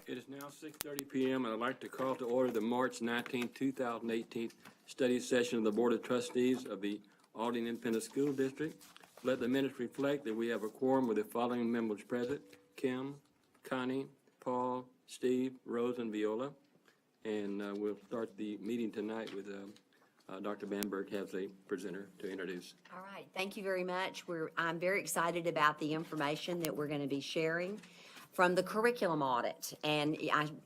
It is now 6:30 p.m., and I'd like to call to order the March 19, 2018 study session of the Board of Trustees of the Aldine Independent School District. Let the minutes reflect that we have a quorum with the following members present: Kim, Connie, Paul, Steve, Rose, and Viola. And we'll start the meeting tonight with Dr. Bamberg has a presenter to introduce. All right, thank you very much. I'm very excited about the information that we're going to be sharing from the curriculum audit. And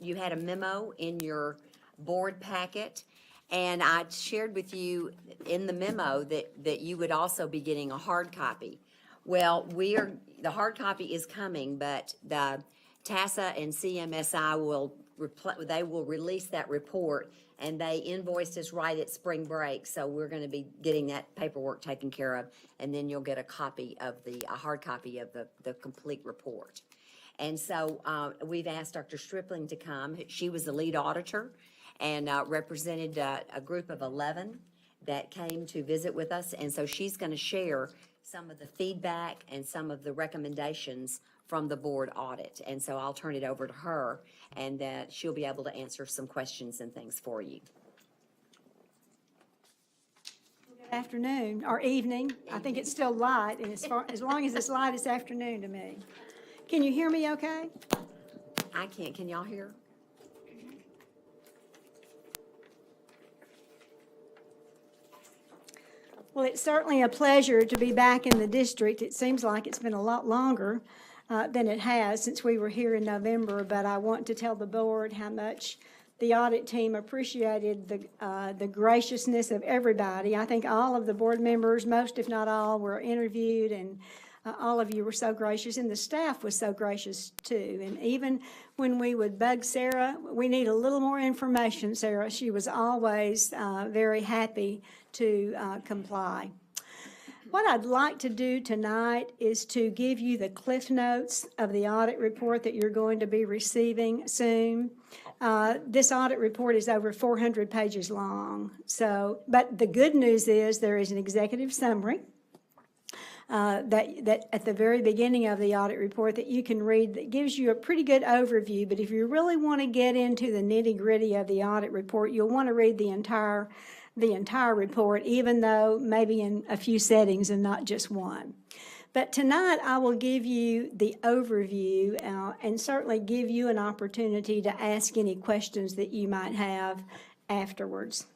you had a memo in your board packet, and I shared with you in the memo that you would also be getting a hard copy. Well, the hard copy is coming, but the TASA and CMSI will release that report, and they invoiced us right at spring break, so we're going to be getting that paperwork taken care of, and then you'll get a hard copy of the complete report. And so we've asked Dr. Stripling to come. She was the lead auditor and represented a group of 11 that came to visit with us, and so she's going to share some of the feedback and some of the recommendations from the board audit. And so I'll turn it over to her, and she'll be able to answer some questions and things for you. Good afternoon, or evening. I think it's still light, and as long as it's light, it's afternoon to me. Can you hear me okay? I can't. Can y'all hear? Well, it's certainly a pleasure to be back in the district. It seems like it's been a lot longer than it has since we were here in November, but I want to tell the board how much the audit team appreciated the graciousness of everybody. I think all of the board members, most if not all, were interviewed, and all of you were so gracious, and the staff was so gracious too. And even when we would bug Sarah, we need a little more information, Sarah, she was always very happy to comply. What I'd like to do tonight is to give you the cliff notes of the audit report that you're going to be receiving soon. This audit report is over 400 pages long. But the good news is there is an executive summary that at the very beginning of the audit report that you can read that gives you a pretty good overview. But if you really want to get into the nitty-gritty of the audit report, you'll want to read the entire report, even though maybe in a few settings and not just one. But tonight I will give you the overview and certainly give you an opportunity to ask any questions that you might have afterwards.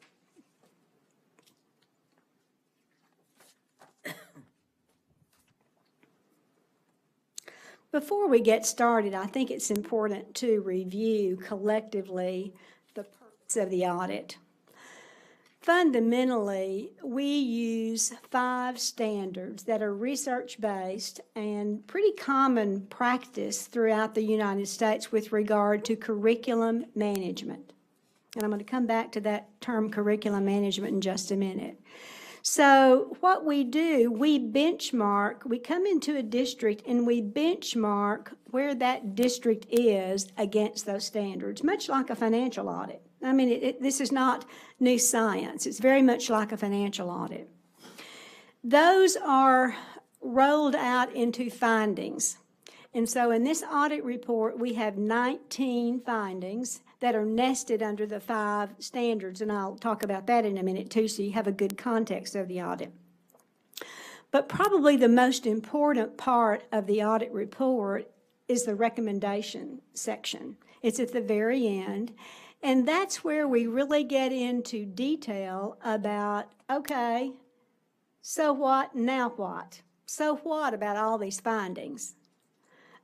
Before we get started, I think it's important to review collectively the purpose of the audit. Fundamentally, we use 5 standards that are research-based and pretty common practice throughout the United States with regard to curriculum management. And I'm going to come back to that term curriculum management in just a minute. So what we do, we benchmark, we come into a district and we benchmark where that district is against those standards, much like a financial audit. I mean, this is not new science. It's very much like a financial audit. Those are rolled out into findings. And so in this audit report, we have 19 findings that are nested under the 5 standards, and I'll talk about that in a minute too, so you have a good context of the audit. But probably the most important part of the audit report is the recommendation section. It's at the very end, and that's where we really get into detail about, okay, so what, now what? So what about all these findings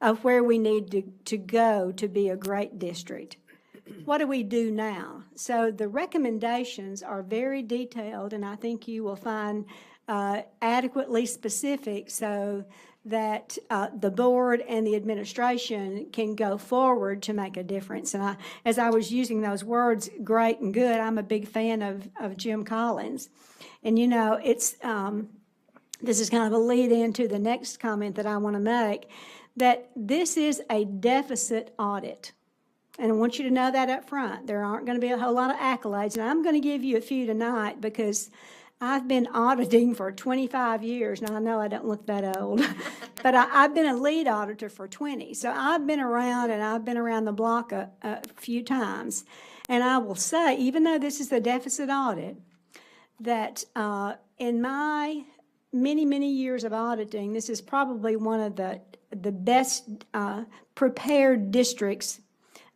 of where we need to go to be a great district? What do we do now? So the recommendations are very detailed, and I think you will find adequately specific so that the board and the administration can go forward to make a difference. And as I was using those words, great and good, I'm a big fan of Jim Collins. And you know, it's this is kind of a lead into the next comment that I want to make, that this is a deficit audit. And I want you to know that up front. There aren't going to be a whole lot of accolades, and I'm going to give you a few tonight because I've been auditing for 25 years. Now, I know I don't look that old, but I've been a lead auditor for 20. So I've been around, and I've been around the block a few times. And I will say, even though this is a deficit audit, that in my many, many years of auditing, this is probably one of the best prepared districts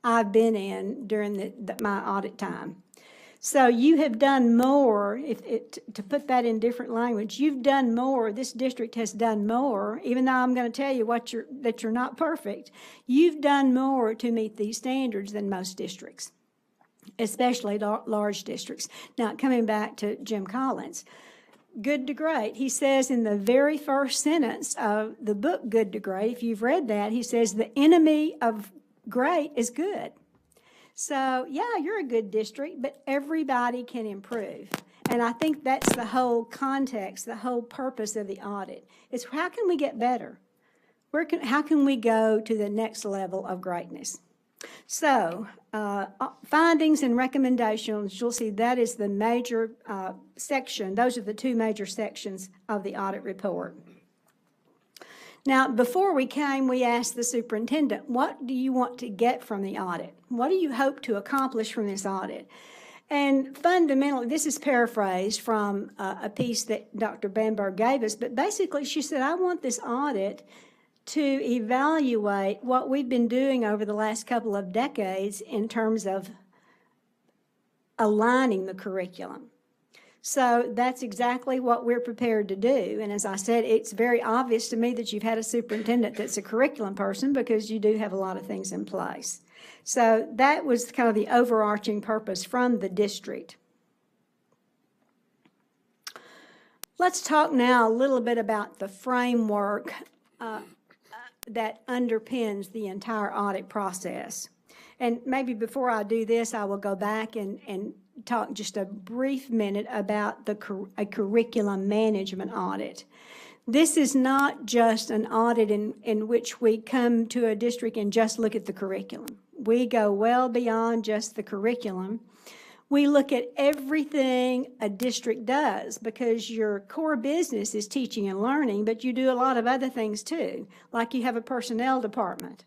I've been in during my audit time. So you have done more, to put that in different language, you've done more, this district has done more, even though I'm going to tell you that you're not perfect, you've done more to meet these standards than most districts, especially large districts. Now, coming back to Jim Collins, Good to Great, he says in the very first sentence of the book Good to Great, if you've read that, he says the enemy of great is good. So, yeah, you're a good district, but everybody can improve. And I think that's the whole context, the whole purpose of the audit. Is how can we get better? How can we go to the next level of greatness? So, findings and recommendations, you'll see that is the major section. Those are the two major sections of the audit report. Now, before we came, we asked the superintendent, what do you want to get from the audit? What do you hope to accomplish from this audit? And fundamentally, this is paraphrased from a piece that Dr. Bamberg gave us, but basically she said, I want this audit to evaluate what we've been doing over the last couple of decades in terms of aligning the curriculum. So that's exactly what we're prepared to do. And as I said, it's very obvious to me that you've had a superintendent that's a curriculum person because you do have a lot of things in place. So that was kind of the overarching purpose from the district. Let's talk now a little bit about the framework that underpins the entire audit process. And maybe before I do this, I will go back and talk just a brief minute about a curriculum management audit. This is not just an audit in which we come to a district and just look at the curriculum. We go well beyond just the curriculum. We look at everything a district does because your core business is teaching and learning, but you do a lot of other things too, like you have a personnel department.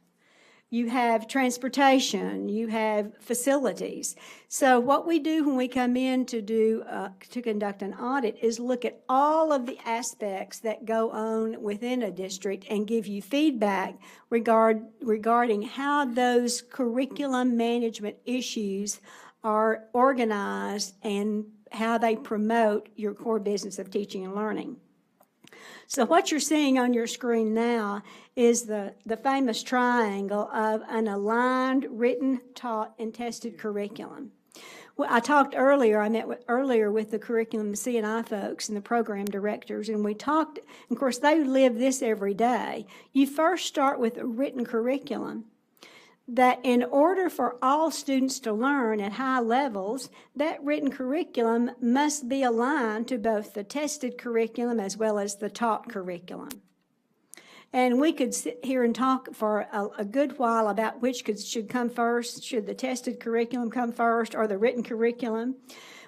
You have transportation, you have facilities. So what we do when we come in to conduct an audit is look at all of the aspects that go on within a district and give you feedback regarding how those curriculum management issues are organized and how they promote your core business of teaching and learning. So what you're seeing on your screen now is the famous triangle of an aligned, written, taught, and tested curriculum. Well, I met earlier with the curriculum C&I folks and the program directors, and we talked, of course, they live this every day. You first start with a written curriculum that in order for all students to learn at high levels, that written curriculum must be aligned to both the tested curriculum as well as the taught curriculum. And we could sit here and talk for a good while about which should come first. Should the tested curriculum come first or the written curriculum?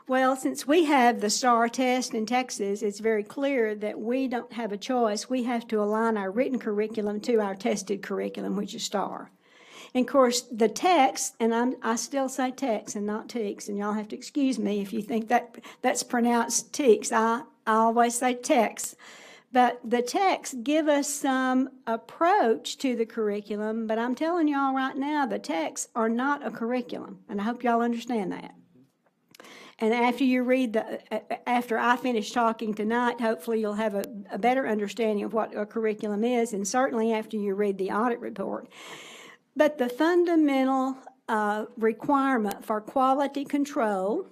Well, since we have the STAR test in Texas, it's very clear that we don't have a choice. We have to align our written curriculum to our tested curriculum, which is STAR. And of course, the text, and I still say text and not teeks, and y'all have to excuse me if you think that's pronounced teeks. I always say text. But the texts give us some approach to the curriculum, but I'm telling y'all right now, the texts are not a curriculum, and I hope y'all understand that. And after you read after I finish talking tonight, hopefully you'll have a better understanding of what a curriculum is, and certainly after you read the audit report. But the fundamental requirement for quality control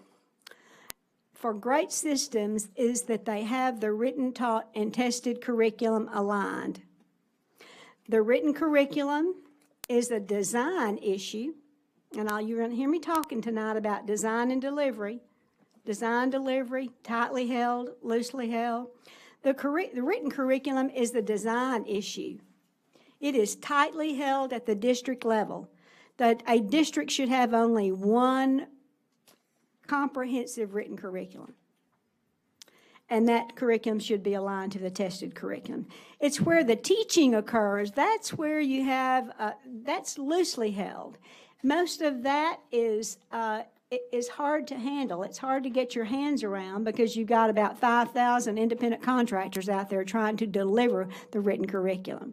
for great systems is that they have the written, taught, and tested curriculum aligned. The written curriculum is a design issue, and you're going to hear me talking tonight about design and delivery. Design, delivery, tightly held, loosely held. The written curriculum is the design issue. It is tightly held at the district level, that a district should have only one comprehensive written curriculum. and that curriculum should be aligned to the tested curriculum. It's where the teaching occurs. That's where you have, that's loosely held. Most of that is hard to handle. It's hard to get your hands around because you've got about 5,000 independent contractors out there trying to deliver the written curriculum.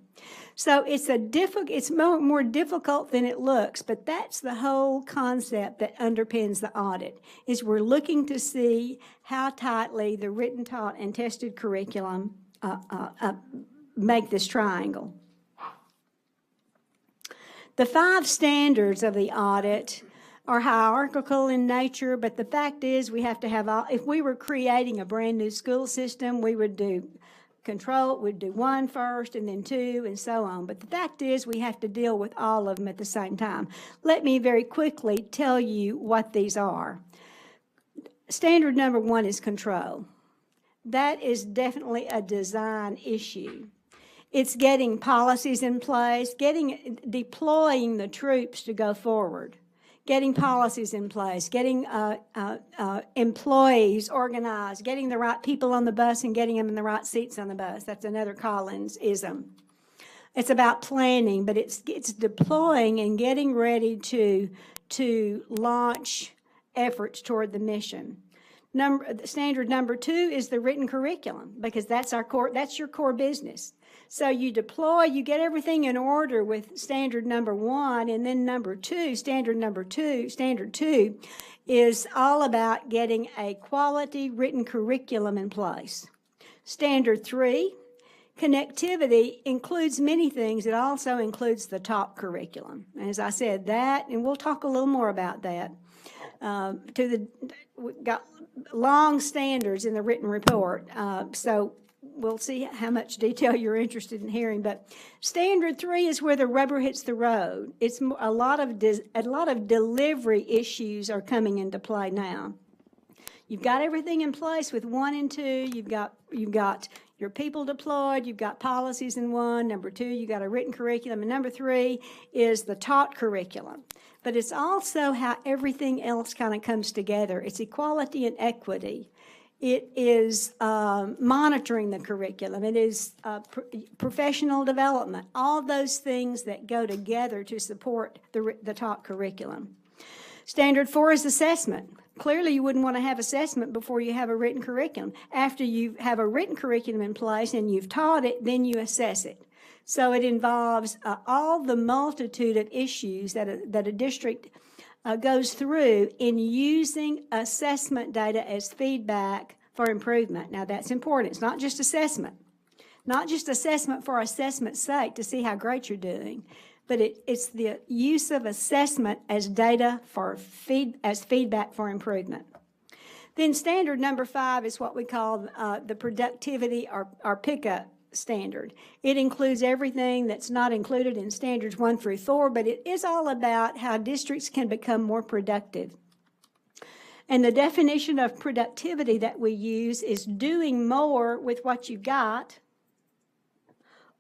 So it's more difficult than it looks, but that's the whole concept that underpins the audit, is we're looking to see how tightly the written, taught, and tested curriculum make this triangle. The 5 standards of the audit are hierarchical in nature, but the fact is we have to have all, if we were creating a brand new school system, we would do we'd do 1 first and then 2 and so on. But the fact is we have to deal with all of them at the same time. Let me very quickly tell you what these are. Standard number 1 is control. That is definitely a design issue. It's getting policies in place, deploying the troops to go forward, getting policies in place, getting employees organized, getting the right people on the bus and getting them in the right seats on the bus. That's another Collins-ism. It's about planning, but it's deploying and getting ready to launch efforts toward the mission. Standard number 2 is the written curriculum, because that's your core business. So you deploy, you get everything in order with standard number 1, and then standard 2 is all about getting a quality written curriculum in place. Standard 3, connectivity includes many things. It also includes the top curriculum. As I said, that, and we'll talk a little more about that. We've got long standards in the written report, so we'll see how much detail you're interested in hearing. But standard 3 is where the rubber hits the road. It's a lot of delivery issues are coming into play now. You've got everything in place with 1 and 2. You've got your people deployed. You've got policies in 1. Number 2, you've got a written curriculum. And number 3 is the taught curriculum. But it's also how everything else kind of comes together. It's equality and equity. It is monitoring the curriculum. It is professional development. All those things that go together to support the taught curriculum. Standard 4 is assessment. Clearly, you wouldn't want to have assessment before you have a written curriculum. After you have a written curriculum in place and you've taught it, then you assess it. So it involves all the multitude of issues that a district goes through in using assessment data as feedback for improvement. Now, that's important. It's not just assessment for assessment's sake to see how great you're doing, but it's the use of assessment as data as feedback for improvement. Then standard number 5 is what we call the productivity or pickup standard. It includes everything that's not included in standards 1 through 4, but it is all about how districts can become more productive. And the definition of productivity that we use is doing more with what you've got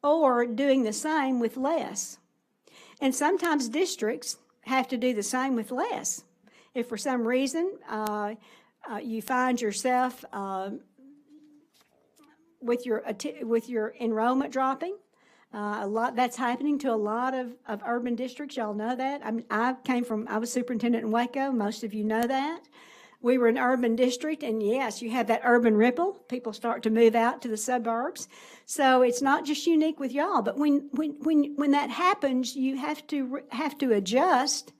or doing the same with less. And sometimes districts have to do the same with less. If for some reason you find yourself with your enrollment dropping, that's happening to a lot of urban districts. Y'all know that. I was superintendent in Waco. Most of you know that. We were an urban district, and yes, you have that urban ripple. People start to move out to the suburbs. So it's not just unique with y'all, but when that happens, you have to adjust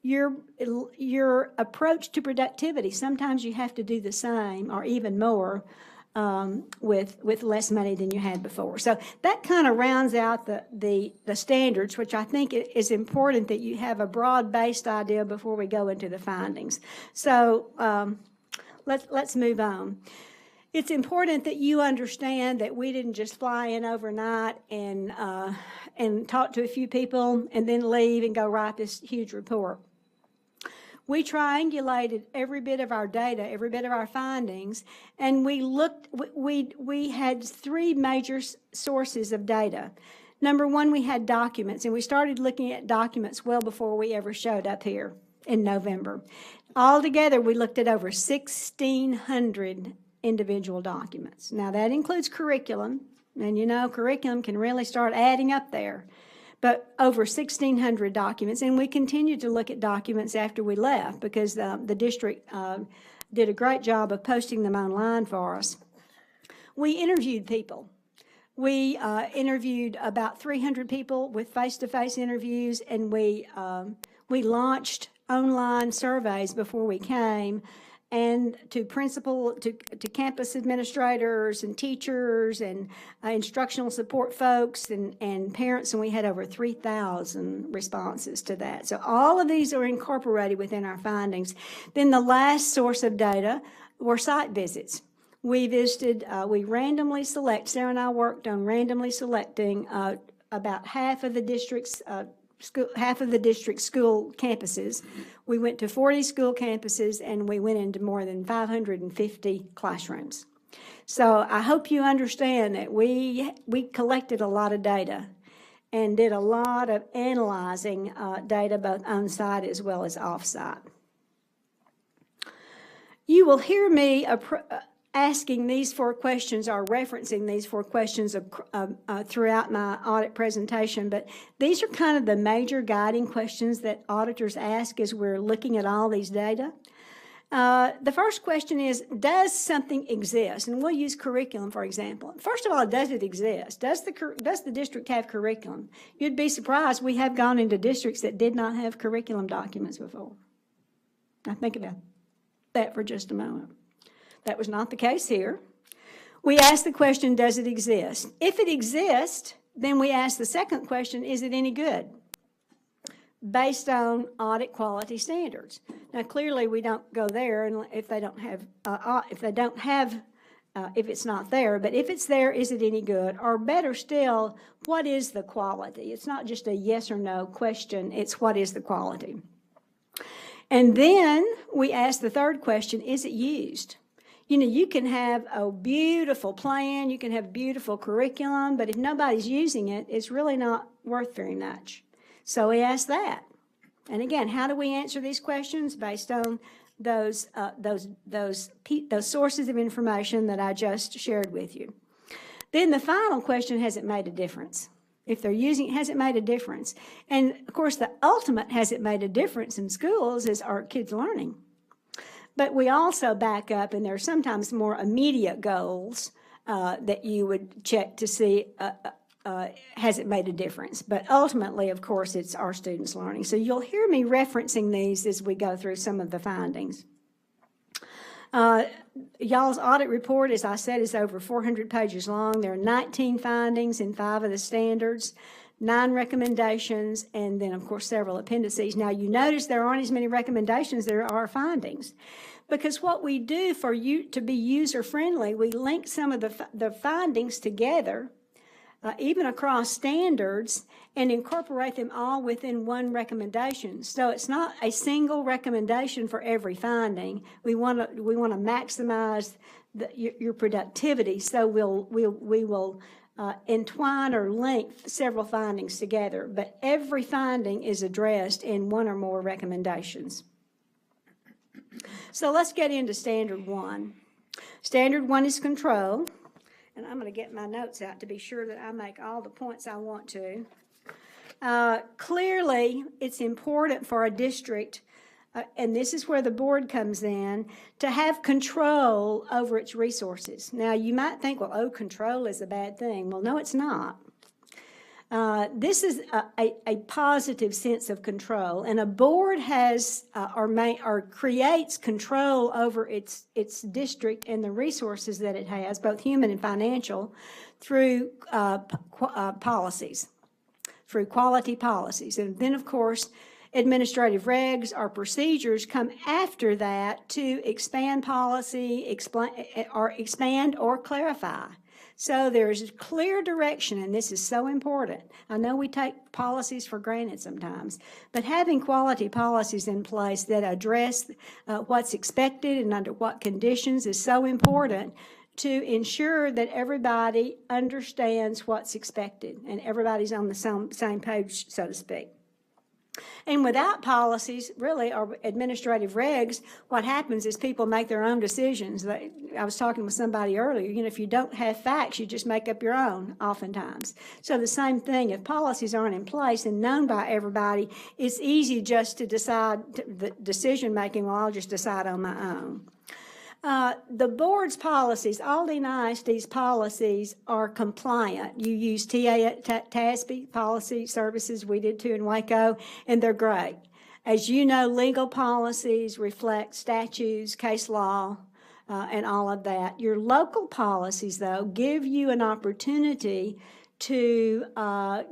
your approach to productivity. Sometimes you have to do the same or even more with less money than you had before. So that kind of rounds out the standards, which I think it is important that you have a broad-based idea before we go into the findings. So let's move on. It's important that you understand that we didn't just fly in overnight and talk to a few people and then leave and go write this huge report. We triangulated every bit of our data, every bit of our findings, and we had 3 major sources of data. Number 1, we had documents, and we started looking at documents well before we ever showed up here in November. Altogether, we looked at over 1,600 individual documents. Now, that includes curriculum, and you know, curriculum can really start adding up there. But over 1,600 documents, and we continued to look at documents after we left because the district did a great job of posting them online for us. We interviewed people. We interviewed about 300 people with face-to-face interviews, and we launched online surveys before we came, and to campus administrators and teachers and instructional support folks and parents, and we had over 3,000 responses to that. So all of these are incorporated within our findings. Then the last source of data were site visits. We visited, we randomly select, Sarah and I worked on randomly selecting about half of the district's school campuses. We went to 40 school campuses, and we went into more than 550 classrooms. So I hope you understand that we collected a lot of data and did a lot of analyzing data both on-site as well as off-site. You will hear me asking these 4 questions or referencing these 4 questions throughout my audit presentation, but these are kind of the major guiding questions that auditors ask as we're looking at all these data. The first question is, does something exist? And we'll use curriculum, for example. First of all, does it exist? Does the district have curriculum? You'd be surprised, we have gone into districts that did not have curriculum documents before. Now think about that for just a moment. That was not the case here. We asked the question, does it exist? If it exists, then we ask the second question, is it any good? Based on audit quality standards. Now, clearly, we don't go there if they don't have, if it's not there. But if it's there, is it any good? Or better still, what is the quality? It's not just a yes or no question. It's what is the quality? And then we ask the third question, is it used? You know, you can have a beautiful plan, you can have beautiful curriculum, but if nobody's using it, it's really not worth very much. So we ask that. And again, how do we answer these questions? Based on those sources of information that I just shared with you. Then the final question, has it made a difference? If they're using it, has it made a difference? And of course, the ultimate has it made a difference in schools is, are kids learning? But we also back up, and there are sometimes more immediate goals that you would check to see, has it made a difference? But ultimately, of course, it's our students learning. So you'll hear me referencing these as we go through some of the findings. Y'all's audit report, as I said, is over 400 pages long. There are 19 findings in 5 of the standards, 9 recommendations, and then, of course, several appendices. Now, you notice there aren't as many recommendations as there are findings, because what we do for you to be user-friendly, we link some of the findings together, even across standards, and incorporate them all within one recommendation. So it's not a single recommendation for every finding. We want to maximize your productivity, so we will entwine or link several findings together, but every finding is addressed in 1 or more recommendations. So let's get into Standard 1. Standard 1 is control, and I'm going to get my notes out to be sure that I make all the points I want to. Clearly, it's important for a district, and this is where the board comes in, to have control over its resources. Now, you might think, well, oh, control is a bad thing. Well, no, it's not. This is a positive sense of control, and a board has or creates control over its district and the resources that it has, both human and financial, through policies, through quality policies. And then, of course, administrative regs or procedures come after that to expand policy, expand or clarify. So there's clear direction, and this is so important. I know we take policies for granted sometimes, but having quality policies in place that address what's expected and under what conditions is so important to ensure that everybody understands what's expected and everybody's on the same page, so to speak. And without policies, really, or administrative regs, what happens is people make their own decisions. I was talking with somebody earlier, if you don't have facts, you just make up your own oftentimes. So the same thing, if policies aren't in place and known by everybody, it's easy just to decide, the decision-making, well, I'll just decide on my own. The board's policies, Aldine ISD's policies are compliant. You use TASB policy services, we did too in Waco, and they're great. As you know, legal policies reflect statutes, case law, and all of that. Your local policies, though, give you an opportunity to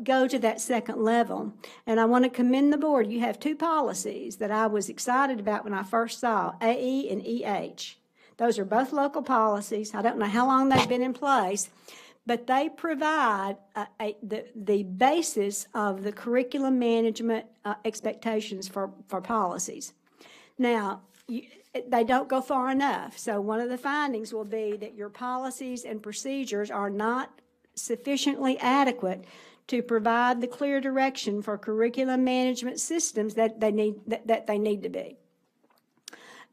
go to that second level. And I want to commend the board. You have two policies that I was excited about when I first saw, AE and EH. Those are both local policies. I don't know how long they've been in place, but they provide the basis of the curriculum management expectations for policies. Now, they don't go far enough. So one of the findings will be that your policies and procedures are not sufficiently adequate to provide the clear direction for curriculum management systems that they need to be.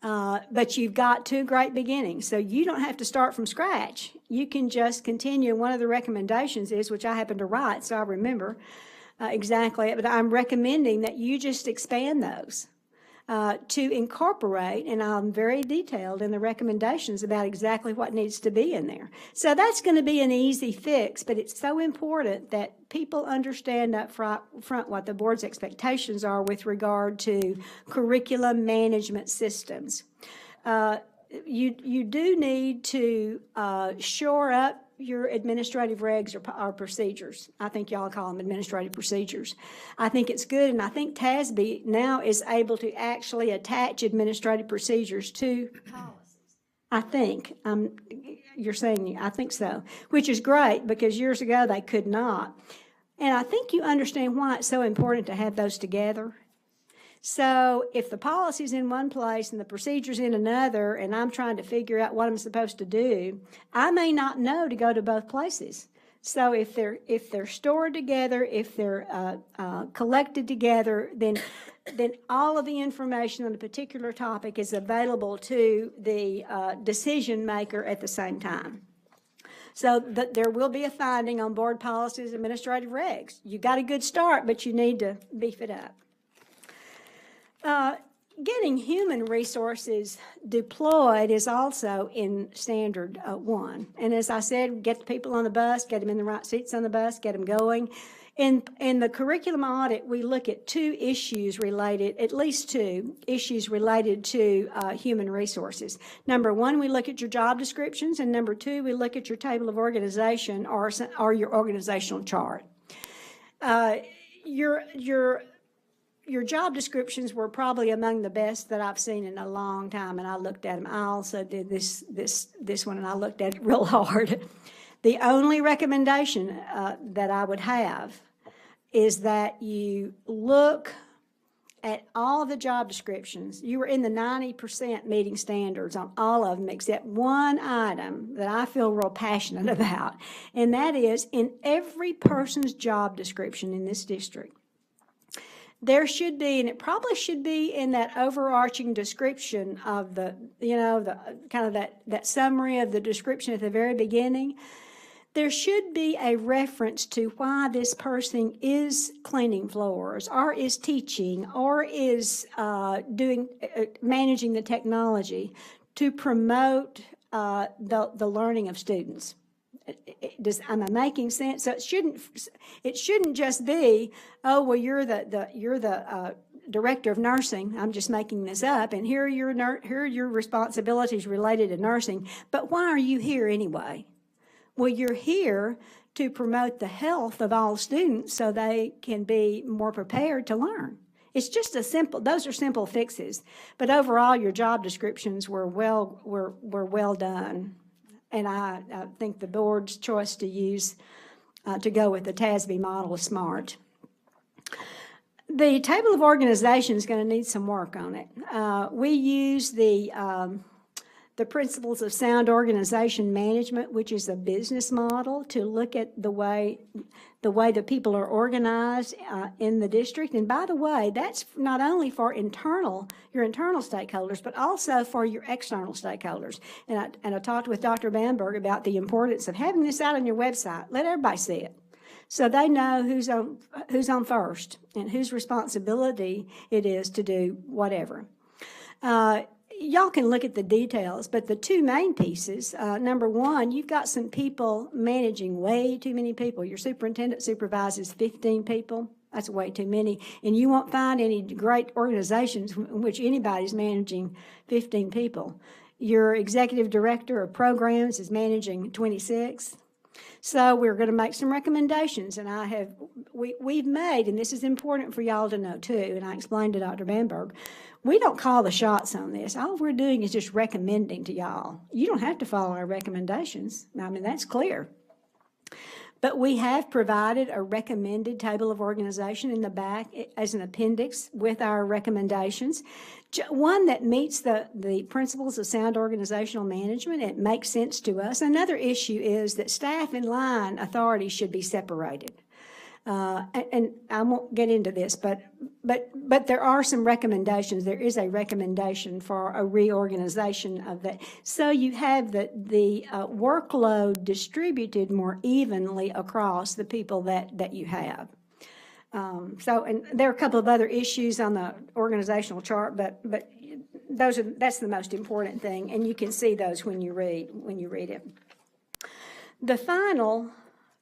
But you've got two great beginnings, so you don't have to start from scratch. You can just continue. One of the recommendations is, which I happen to write, so I remember exactly, but I'm recommending that you just expand those to incorporate, and I'm very detailed in the recommendations about exactly what needs to be in there. So that's going to be an easy fix, but it's so important that people understand up front what the board's expectations are with regard to curriculum management systems. You do need to shore up your administrative regs or procedures. I think y'all call them administrative procedures. I think it's good, and I think TASB now is able to actually attach administrative procedures to policies. I think. You're saying, I think so, which is great because years ago they could not. And I think you understand why it's so important to have those together. So if the policy's in one place and the procedure's in another, and I'm trying to figure out what I'm supposed to do, I may not know to go to both places. So if they're stored together, if they're collected together, then all of the information on a particular topic is available to the decision maker at the same time. So there will be a finding on board policies, administrative regs. You got a good start, but you need to beef it up. Getting human resources deployed is also in standard 1. And as I said, get the people on the bus, get them in the right seats on the bus, get them going. In the curriculum audit, we look at two issues related, at least two issues related to human resources. Number one, we look at your job descriptions, and number two, we look at your table of organization or your organizational chart. Your job descriptions were probably among the best that I've seen in a long time, and I looked at them. I also did this one, and I looked at it real hard. The only recommendation that I would have is that you look at all the job descriptions. You were in the 90% meeting standards on all of them except one item that I feel real passionate about, and that is in every person's job description in this district, there should be, and it probably should be in that overarching description of the kind of that summary of the description at the very beginning, there should be a reference to why this person is cleaning floors or is teaching or is managing the technology to promote the learning of students. Am I making sense? So it shouldn't just be, oh, well, you're the director of nursing. I'm just making this up, and here are your responsibilities related to nursing. But why are you here anyway? Well, you're here to promote the health of all students so they can be more prepared to learn. It's just those are simple fixes. But overall, your job descriptions were well done. And I think the board's choice to go with the TASB model is smart. The table of organization is going to need some work on it. We use the the principles of sound organization management, which is a business model to look at the way the people are organized in the district. And by the way, that's not only for your internal stakeholders, but also for your external stakeholders. And I talked with Dr. Bamberg about the importance of having this out on your website. Let everybody see it, so they know who's on first and whose responsibility it is to do whatever. Y'all can look at the details, but the two main pieces, number one, you've got some people managing way too many people. Your superintendent supervises 15 people. That's way too many. And you won't find any great organizations in which anybody's managing 15 people. Your executive director of programs is managing 26. So we're going to make some recommendations, and we've made, and this is important for y'all to know too, and I explained to Dr. Bamberg, we don't call the shots on this. All we're doing is just recommending to y'all. You don't have to follow our recommendations. I mean, that's clear. But we have provided a recommended table of organization in the back as an appendix with our recommendations. One that meets the principles of sound organizational management. It makes sense to us. Another issue is that staff and line authority should be separated. And I won't get into this, but there are some recommendations. There is a recommendation for a reorganization of that. So you have the workload distributed more evenly across the people that you have. And there are a couple of other issues on the organizational chart, but that's the most important thing, and you can see those when you read it. The final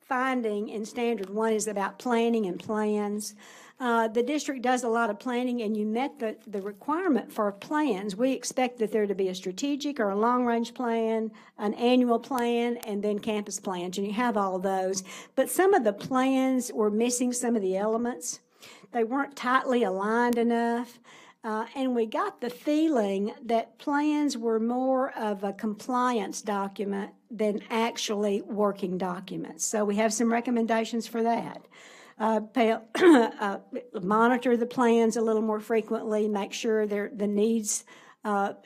finding in Standard 1 is about planning and plans. The district does a lot of planning, and you met the requirement for plans. We expect that there to be a strategic or a long-range plan, an annual plan, and then campus plans, and you have all of those. But some of the plans were missing some of the elements. They weren't tightly aligned enough. And we got the feeling that plans were more of a compliance document than actually working documents. So we have some recommendations for that. Monitor the plans a little more frequently, make sure the needs, that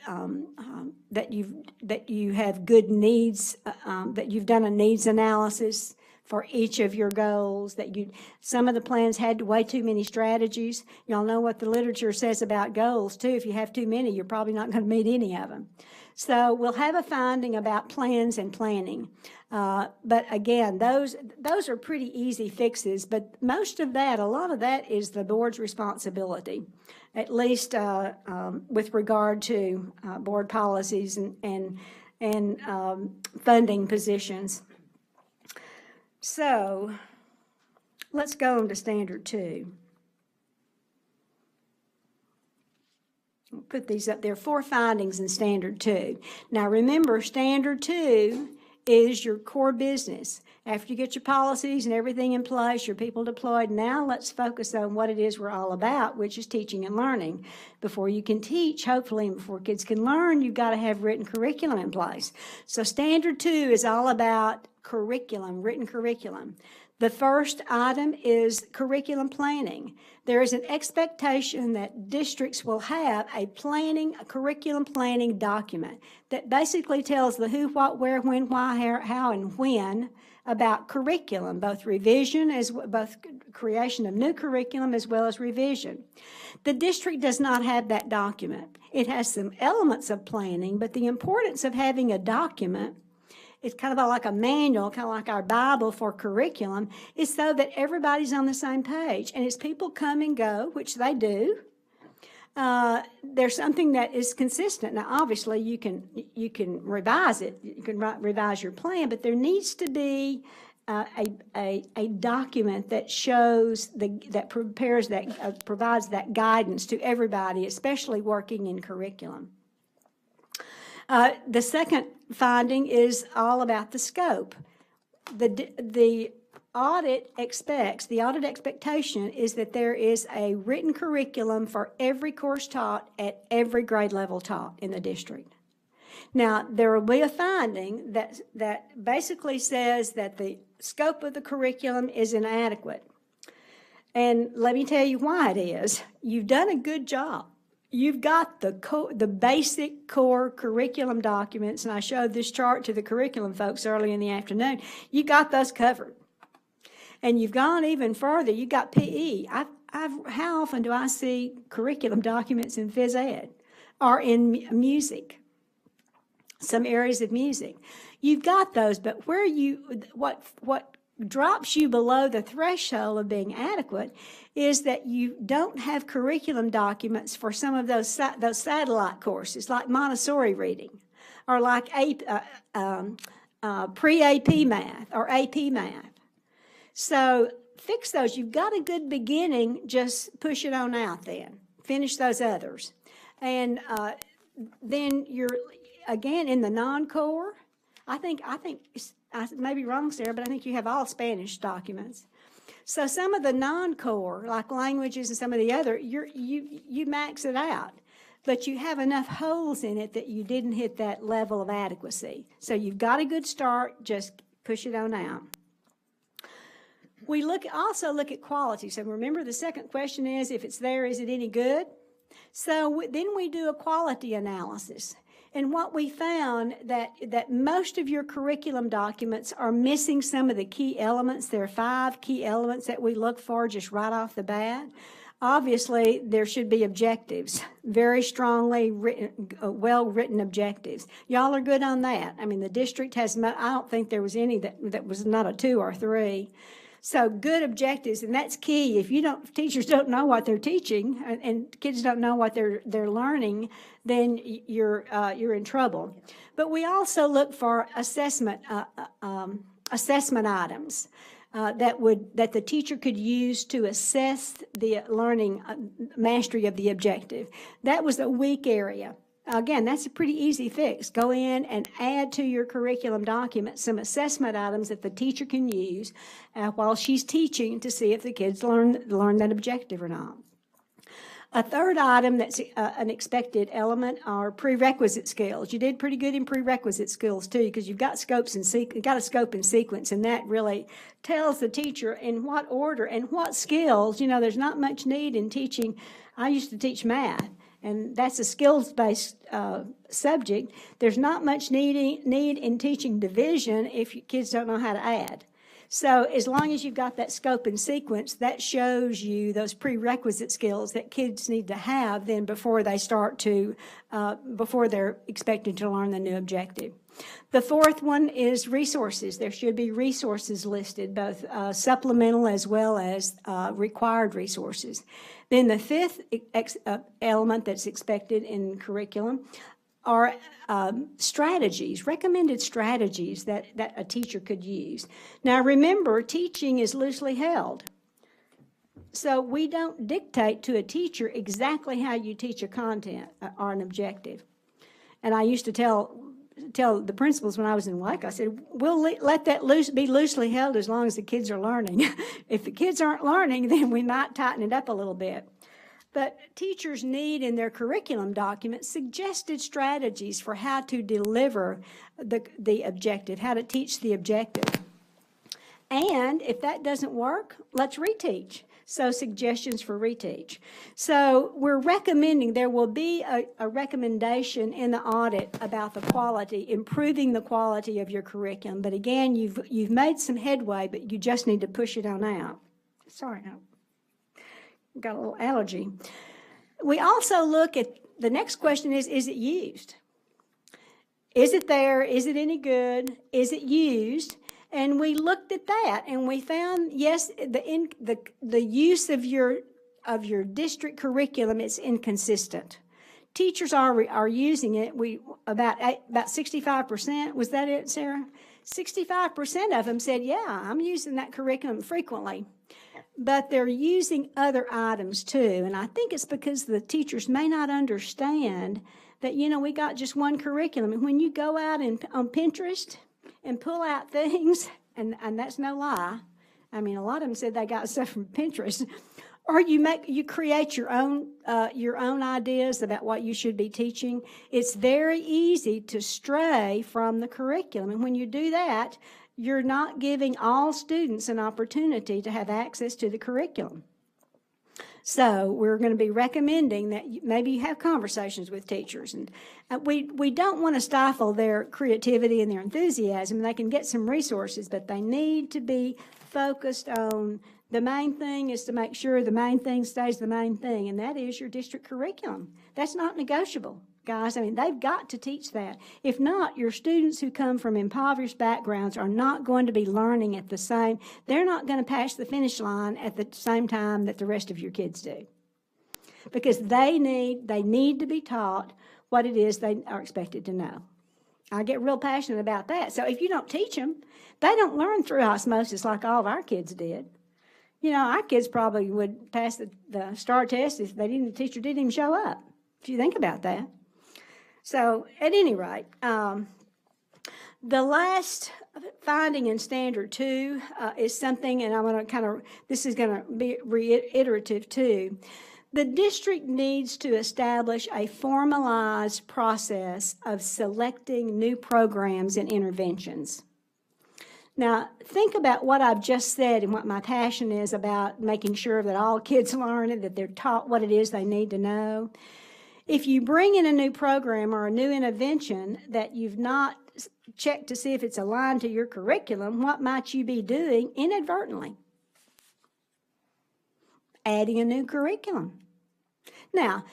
you have good needs, that you've done a needs analysis for each of your goals, some of the plans had way too many strategies. Y'all know what the literature says about goals too. If you have too many, you're probably not going to meet any of them. So we'll have a finding about plans and planning. But again, those are pretty easy fixes, but a lot of that is the board's responsibility, at least with regard to board policies and funding positions. So let's go on to Standard 2. We'll put these up there. 4 findings in Standard 2. Now remember, Standard 2 is your core business. After you get your policies and everything in place, your people deployed, now let's focus on what it is we're all about, which is teaching and learning. Before you can teach, hopefully, and before kids can learn, you've got to have written curriculum in place. So Standard 2 is all about curriculum, written curriculum. The first item is curriculum planning. There is an expectation that districts will have a curriculum planning document that basically tells the who, what, where, when, why, how, and when about curriculum, both creation of new curriculum as well as revision. The district does not have that document. It has some elements of planning, but the importance of having a document, it's kind of like a manual, kind of like our Bible for curriculum, is so that everybody's on the same page. And as people come and go, which they do, there's something that is consistent. Now, obviously, you can revise it. You can revise your plan, but there needs to be a document that shows provides that guidance to everybody, especially working in curriculum. The second finding is all about the scope. The audit expectation is that there is a written curriculum for every course taught at every grade level taught in the district. Now, there will be a finding that basically says that the scope of the curriculum is inadequate. And let me tell you why it is. You've done a good job. you've got the basic core curriculum documents, and I showed this chart to the curriculum folks early in the afternoon. You got those covered. And you've gone even further. You got PE. How often do I see curriculum documents in phys ed or in music? Some areas of music. You've got those, but what drops you below the threshold of being adequate is that you don't have curriculum documents for some of those satellite courses, like Montessori reading, or like pre-AP math or AP math. So fix those. You've got a good beginning, just push it on out then. Finish those others. And then you're, again, in the non-core, I may be wrong, Sarah, but I think you have all Spanish documents. So some of the non-core, like languages and some of the other, you max it out. But you have enough holes in it that you didn't hit that level of adequacy. So you've got a good start, just push it on out. We also look at quality. So remember, the second question is, if it's there, is it any good? So then we do a quality analysis. And what we found that most of your curriculum documents are missing some of the key elements. There are 5 key elements that we look for just right off the bat. Obviously, there should be objectives, very strongly written, well-written objectives. Y'all are good on that. I mean, the district has, I don't think there was any that was not a 2 or 3. So good objectives, and that's key. If teachers don't know what they're teaching, and kids don't know what they're learning, then you're in trouble. But we also look for assessment items that the teacher could use to assess the learning mastery of the objective. That was a weak area. Again, that's a pretty easy fix. Go in and add to your curriculum document some assessment items that the teacher can use while she's teaching to see if the kids learn that objective or not. A third item that's an expected element are prerequisite skills. You did pretty good in prerequisite skills too, because you've got got a scope and sequence, and that really tells the teacher in what order and what skills. There's not much need in teaching. I used to teach math, and that's a skills-based subject. There's not much need in teaching division if kids don't know how to add. So as long as you've got that scope and sequence, that shows you those prerequisite skills that kids need to have then before they before they're expected to learn the new objective. The fourth one is resources. There should be resources listed, both supplemental as well as required resources. Then the fifth element that's expected in curriculum are strategies, recommended strategies that a teacher could use. Now remember, teaching is loosely held. So we don't dictate to a teacher exactly how you teach a content or an objective. And I used to tell the principals when I was in WAC, I said, we'll let that be loosely held as long as the kids are learning. If the kids aren't learning, then we might tighten it up a little bit. But teachers need in their curriculum documents suggested strategies for how to deliver the objective, how to teach the objective. And if that doesn't work, let's reteach. So suggestions for reteach. So we're recommending, there will be a recommendation in the audit about the quality, improving the quality of your curriculum. But again, you've made some headway, but you just need to push it on out. Sorry, got a little allergy. We also look at, the next question is it used? Is it there? Is it any good? Is it used? And we looked at that, and we found, yes, the use of your district curriculum is inconsistent. Teachers are using it. About 65%. Was that it, Sarah? 65% of them said, "Yeah, I'm using that curriculum frequently." But they're using other items too, and I think it's because the teachers may not understand that, we got just one curriculum. And when you go out on Pinterest and pull out things, and that's no lie, I mean, a lot of them said they got stuff from Pinterest, or you create your own ideas about what you should be teaching. It's very easy to stray from the curriculum, and when you do that, you're not giving all students an opportunity to have access to the curriculum. So we're going to be recommending that maybe you have conversations with teachers. And we don't want to stifle their creativity and their enthusiasm. They can get some resources, but they need to be focused on the main thing is to make sure the main thing stays the main thing, and that is your district curriculum. That's not negotiable, guys. I mean, they've got to teach that. If not, your students who come from impoverished backgrounds are not going to be learning at the same, they're not going to pass the finish line at the same time that the rest of your kids do. Because they need to be taught what it is they are expected to know. I get real passionate about that. So if you don't teach them, they don't learn through osmosis like all of our kids did. You know, our kids probably would pass the STAR test if the teacher didn't even show up, if you think about that. So at any rate, the last finding in Standard 2 is something, and I'm going to this is going to be reiterative too. The district needs to establish a formalized process of selecting new programs and interventions. Now, think about what I've just said and what my passion is about making sure that all kids learn it, that they're taught what it is they need to know. If you bring in a new program or a new intervention that you've not checked to see if it's aligned to your curriculum, what might you be doing inadvertently? Adding a new curriculum. Now,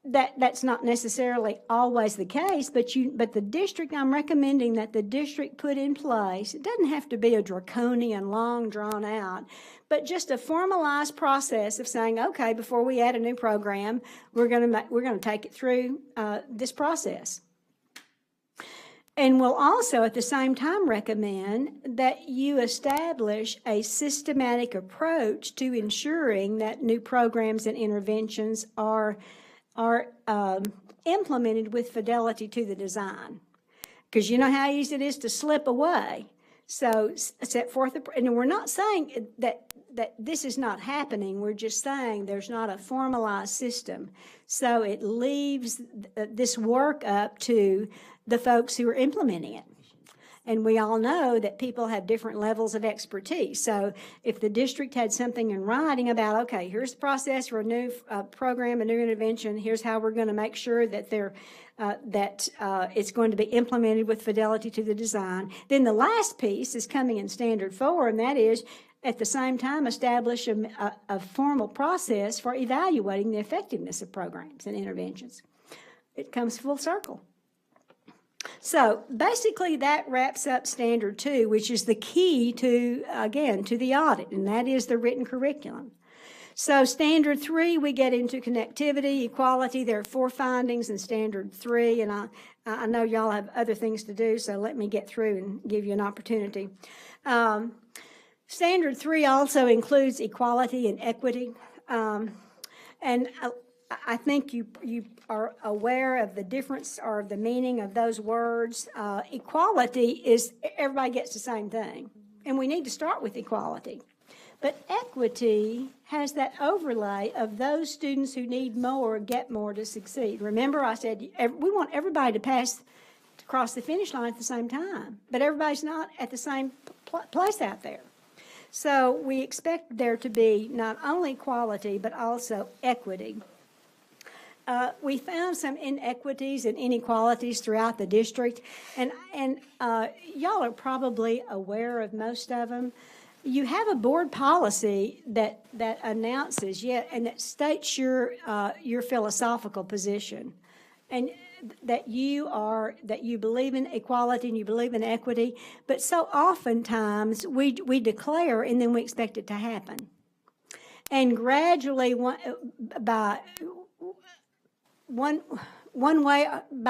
that's not necessarily always the case, but the district, I'm recommending that the district put in place, it doesn't have to be a draconian, long drawn out, but just a formalized process of saying, okay, before we add a new program, we're going to take it through this process. And we'll also at the same time recommend that you establish a systematic approach to ensuring that new programs and interventions are implemented with fidelity to the design. Because you know how easy it is to slip away. So set forth, and we're not saying that this is not happening, we're just saying there's not a formalized system. So it leaves this work up to the folks who are implementing it. And we all know that people have different levels of expertise. So if the district had something in writing about, okay, here's the process for a new program, a new intervention, here's how we're going to make sure that it's going to be implemented with fidelity to the design. Then the last piece is coming in Standard 4, and that is, at the same time, establish a formal process for evaluating the effectiveness of programs and interventions. It comes full circle. So basically that wraps up Standard 2, which is the key to the audit, and that is the written curriculum. So Standard 3, we get into connectivity, equality. There are 4 findings in Standard 3, and I know y'all have other things to do, so let me get through and give you an opportunity. Standard 3 also includes equality and equity, and I think you are aware of the difference or the meaning of those words. Equality is everybody gets the same thing, and we need to start with equality. But equity has that overlay of those students who need more get more to succeed. Remember, I said we want everybody to cross the finish line at the same time, but everybody's not at the same place out there. So we expect there to be not only equality but also equity. We found some inequities and inequalities throughout the district, and y'all are probably aware of most of them. You have a board policy that announces and that states your philosophical position, and that you believe in equality and you believe in equity. But so oftentimes we declare and then we expect it to happen, and gradually by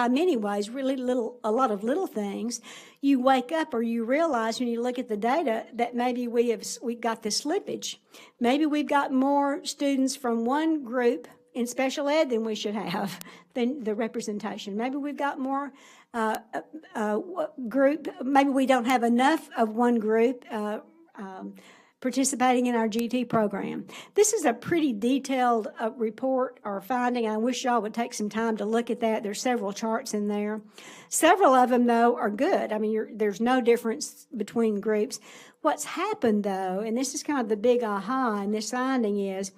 many ways, a lot of little things, you wake up or you realize when you look at the data that maybe we got this slippage. Maybe we've got more students from one group in special ed than we should have, than the representation. Maybe we've got more group, maybe we don't have enough of one group participating in our GT program. This is a pretty detailed report or finding. I wish y'all would take some time to look at that. There's several charts in there. Several of them, though, are good. I mean, there's no difference between groups. What's happened, though, and this is kind of the big aha in this finding, is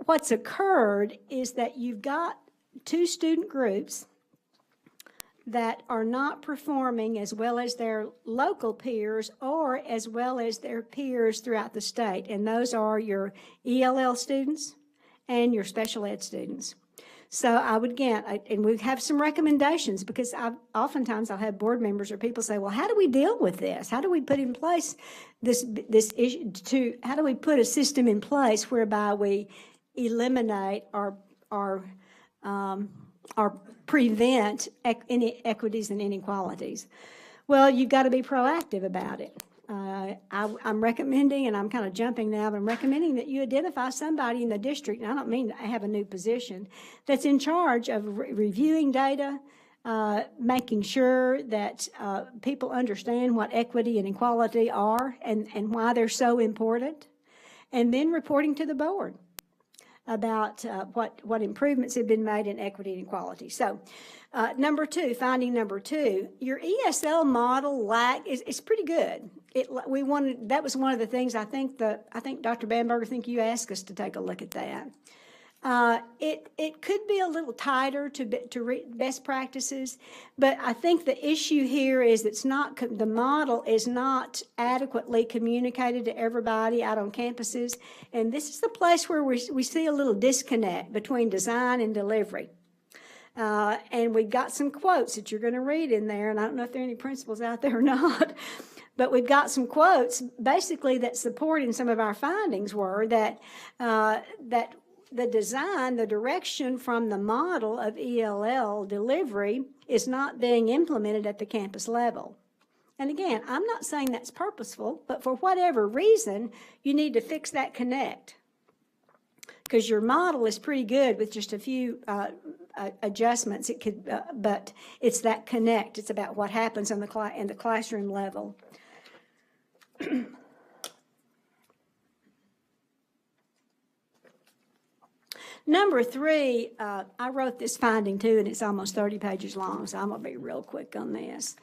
what's occurred is that you've got two student groups that are not performing as well as their local peers or as well as their peers throughout the state. And those are your ELL students and your special ed students. So I would and we have some recommendations, because oftentimes I'll have board members or people say, well, how do we deal with this? How do we put in place this issue how do we put a system in place whereby we eliminate or prevent inequities and inequalities? Well, you've got to be proactive about it. I'm recommending, and I'm kind of jumping now, but I'm recommending that you identify somebody in the district, and I don't mean to have a new position, that's in charge of reviewing data, making sure that people understand what equity and equality are and why they're so important, and then reporting to the board about what improvements have been made in equity and equality. So finding number two, your ESL model is pretty good. That was one of the things I think Dr. Bamberger, you asked us to take a look at that. It could be a little tighter to best practices, but I think the issue here is the model is not adequately communicated to everybody out on campuses, and this is the place where we see a little disconnect between design and delivery. And we've got some quotes that you're going to read in there, and I don't know if there are any principals out there or not, but we've got some quotes basically that supporting some of our findings were that the design, the direction from the model of ELL delivery is not being implemented at the campus level. And again, I'm not saying that's purposeful, but for whatever reason, you need to fix that connect. Because your model is pretty good with just a few adjustments. But it's that connect. It's about what happens in the classroom level. Number three, I wrote this finding too, and it's almost 30 pages long, so I'm going to be real quick on this.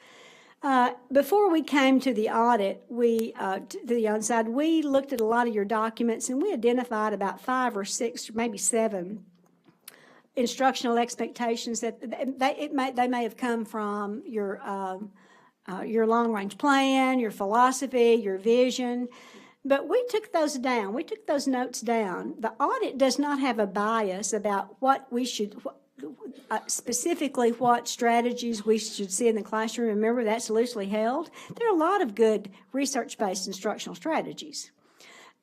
Before we came to the audit, to the onside, we looked at a lot of your documents, and we identified about 5 or 6, maybe 7 instructional expectations that they may have come from your long-range plan, your philosophy, your vision. But we took those down. We took those notes down. The audit does not have a bias about what we should, specifically what strategies we should see in the classroom. Remember, that's loosely held. There are a lot of good research-based instructional strategies.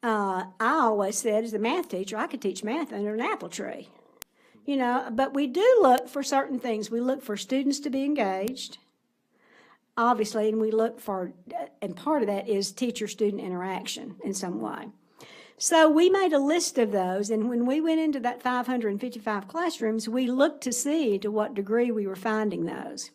I always said, as a math teacher, I could teach math under an apple tree. But we do look for certain things. We look for students to be engaged, obviously, and we look for, and part of that is teacher-student interaction in some way. So we made a list of those, and when we went into that 555 classrooms, we looked to see to what degree we were finding those.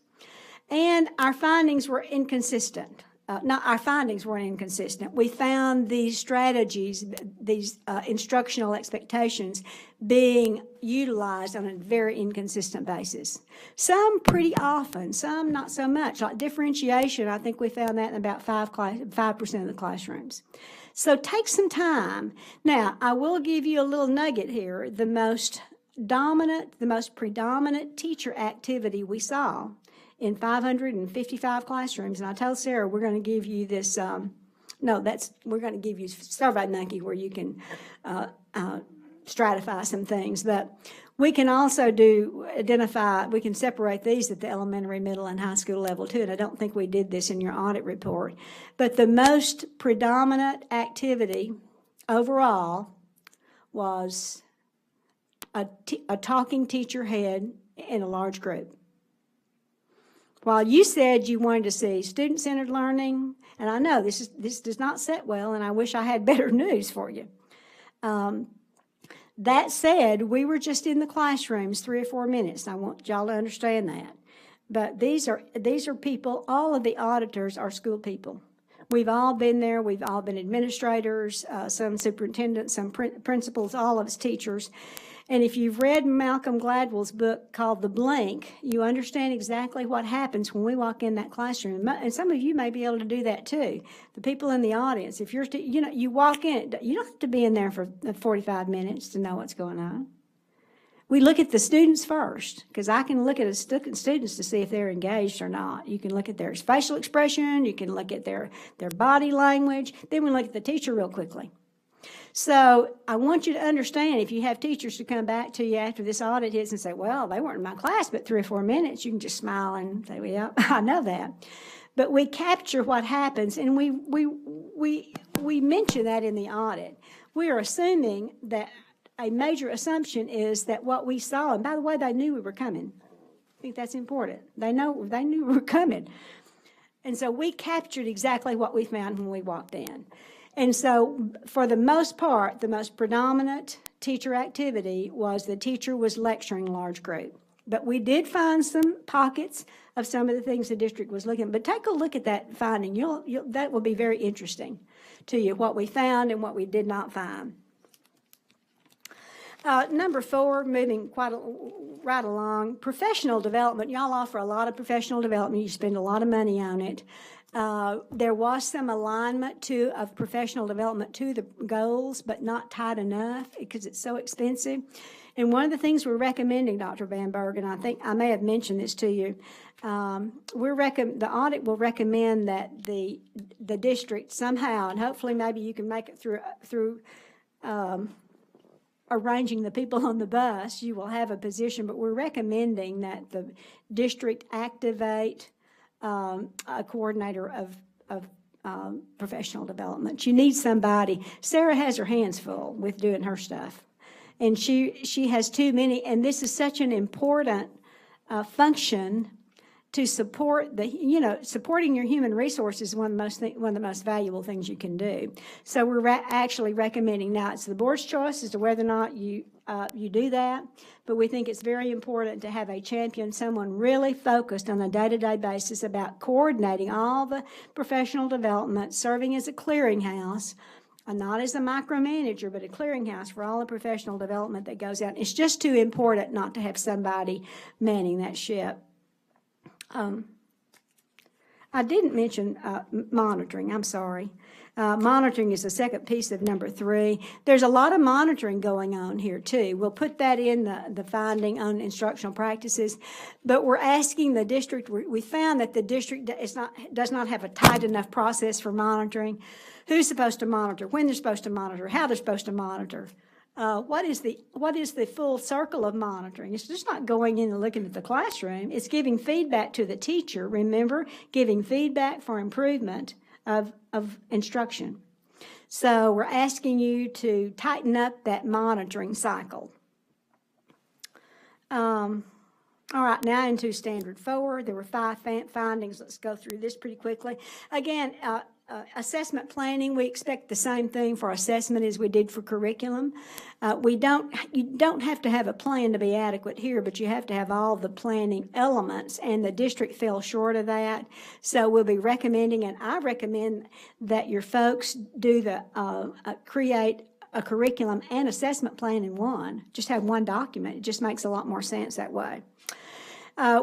And our findings were inconsistent. Our findings weren't inconsistent. We found these strategies, these instructional expectations being utilized on a very inconsistent basis. Some pretty often, some not so much. Like differentiation, I think we found that in about 5% of the classrooms. So take some time. Now, I will give you a little nugget here. The most predominant teacher activity we saw in 555 classrooms, and I told Sarah we're going to give you this, we're going to give you SurveyMonkey where you can stratify some things, but we can also we can separate these at the elementary, middle, and high school level too, and I don't think we did this in your audit report, but the most predominant activity overall was a talking teacher head in a large group. While you said you wanted to see student-centered learning, and I know this does not set well, and I wish I had better news for you. That said, we were just in the classrooms 3 or 4 minutes. I want y'all to understand that. But these are people, all of the auditors are school people. We've all been there. We've all been administrators, some superintendents, some principals, all of us teachers. And if you've read Malcolm Gladwell's book called The Blink, you understand exactly what happens when we walk in that classroom. And some of you may be able to do that too. The people in the audience, if you're, you walk in, you don't have to be in there for 45 minutes to know what's going on. We look at the students first, because I can look at students to see if they're engaged or not. You can look at their facial expression, you can look at their body language, then we look at the teacher real quickly. So I want you to understand, if you have teachers to come back to you after this audit hits and say, well, they weren't in my class but 3 or 4 minutes, you can just smile and say, well, yeah, I know that. But we capture what happens, and we mention that in the audit. We are assuming that a major assumption is that what we saw, and by the way, they knew we were coming. I think that's important. They knew we were coming. And so we captured exactly what we found when we walked in. And so for the most part, the most predominant teacher activity was the teacher was lecturing large group. But we did find some pockets of some of the things the district was looking at. But take a look at that finding. That will be very interesting to you, what we found and what we did not find. Number 4, moving right along, professional development. Y'all offer a lot of professional development. You spend a lot of money on it. There was some alignment of professional development to the goals, but not tight enough because it's so expensive. And one of the things we're recommending, Dr. Van Berg, and I think I may have mentioned this to you, the audit will recommend that the district somehow, and hopefully maybe you can make it through arranging the people on the bus, you will have a position, but we're recommending that the district activate a coordinator of professional development. You need somebody. Sarah has her hands full with doing her stuff, and she has too many, and this is such an important function to support supporting your human resources is one of the most valuable things you can do. So we're actually recommending, now it's the board's choice as to whether or not you do that, but we think it's very important to have a champion, someone really focused on a day-to-day basis about coordinating all the professional development, serving as a clearinghouse, not as a micromanager, but a clearinghouse for all the professional development that goes out. It's just too important not to have somebody manning that ship. I didn't mention monitoring. I'm sorry. Monitoring is the second piece of number 3. There's a lot of monitoring going on here too. We'll put that in the finding on instructional practices, but we're asking the district. We found that the district does not have a tight enough process for monitoring. Who's supposed to monitor? When they're supposed to monitor? How they're supposed to monitor? What is the full circle of monitoring? It's just not going in and looking at the classroom. It's giving feedback to the teacher. Remember, giving feedback for improvement of instruction. So we're asking you to tighten up that monitoring cycle. All right, now into standard 4. There were 5 findings. Let's go through this pretty quickly. Again, assessment planning, we expect the same thing for assessment as we did for curriculum. You don't have to have a plan to be adequate here, but you have to have all the planning elements, and the district fell short of that. So we'll be recommending, and I recommend that your folks do create a curriculum and assessment plan in one. Just have one document. It just makes a lot more sense that way.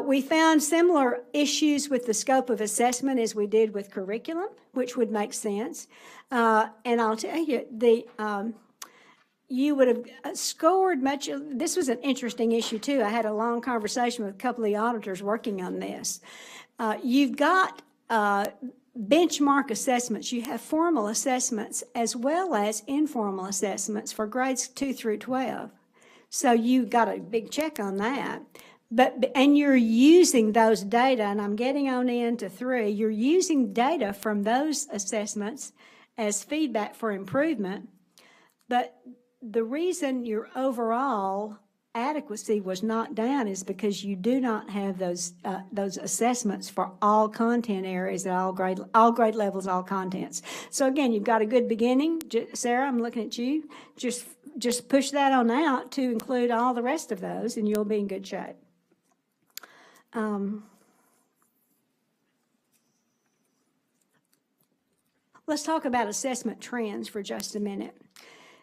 We found similar issues with the scope of assessment as we did with curriculum, which would make sense. And I'll tell you, you would have scored much. This was an interesting issue too. I had a long conversation with a couple of the auditors working on this. You've got benchmark assessments. You have formal assessments as well as informal assessments for grades 2 through 12. So you got a big check on that. And you're using those data, and I'm getting on into 3, you're using data from those assessments as feedback for improvement, but the reason your overall adequacy was not down is because you do not have those assessments for all content areas at all grade levels, all contents. So again, you've got a good beginning. Sarah, I'm looking at you. Just push that on out to include all the rest of those, and you'll be in good shape. let's talk about assessment trends for just a minute.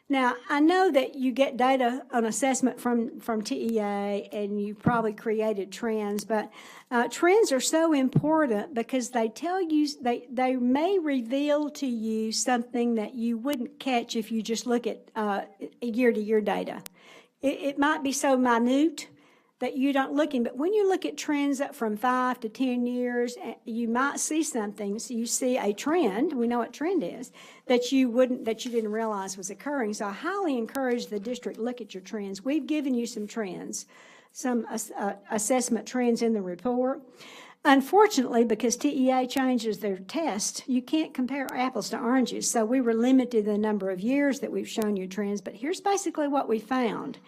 Now, I know that you get data on assessment from TEA, and you probably created trends, but trends are so important because they tell you, they may reveal to you something that you wouldn't catch if you just look at year-to-year data. It might be so minute that you don't look in, but when you look at trends up from 5 to 10 years, you might see something. So you see a trend, we know what trend is, that you didn't realize was occurring. So I highly encourage the district, look at your trends. We've given you some trends, some assessment trends in the report. Unfortunately, because TEA changes their test, you can't compare apples to oranges. So we were limited in the number of years that we've shown you trends, but here's basically what we found.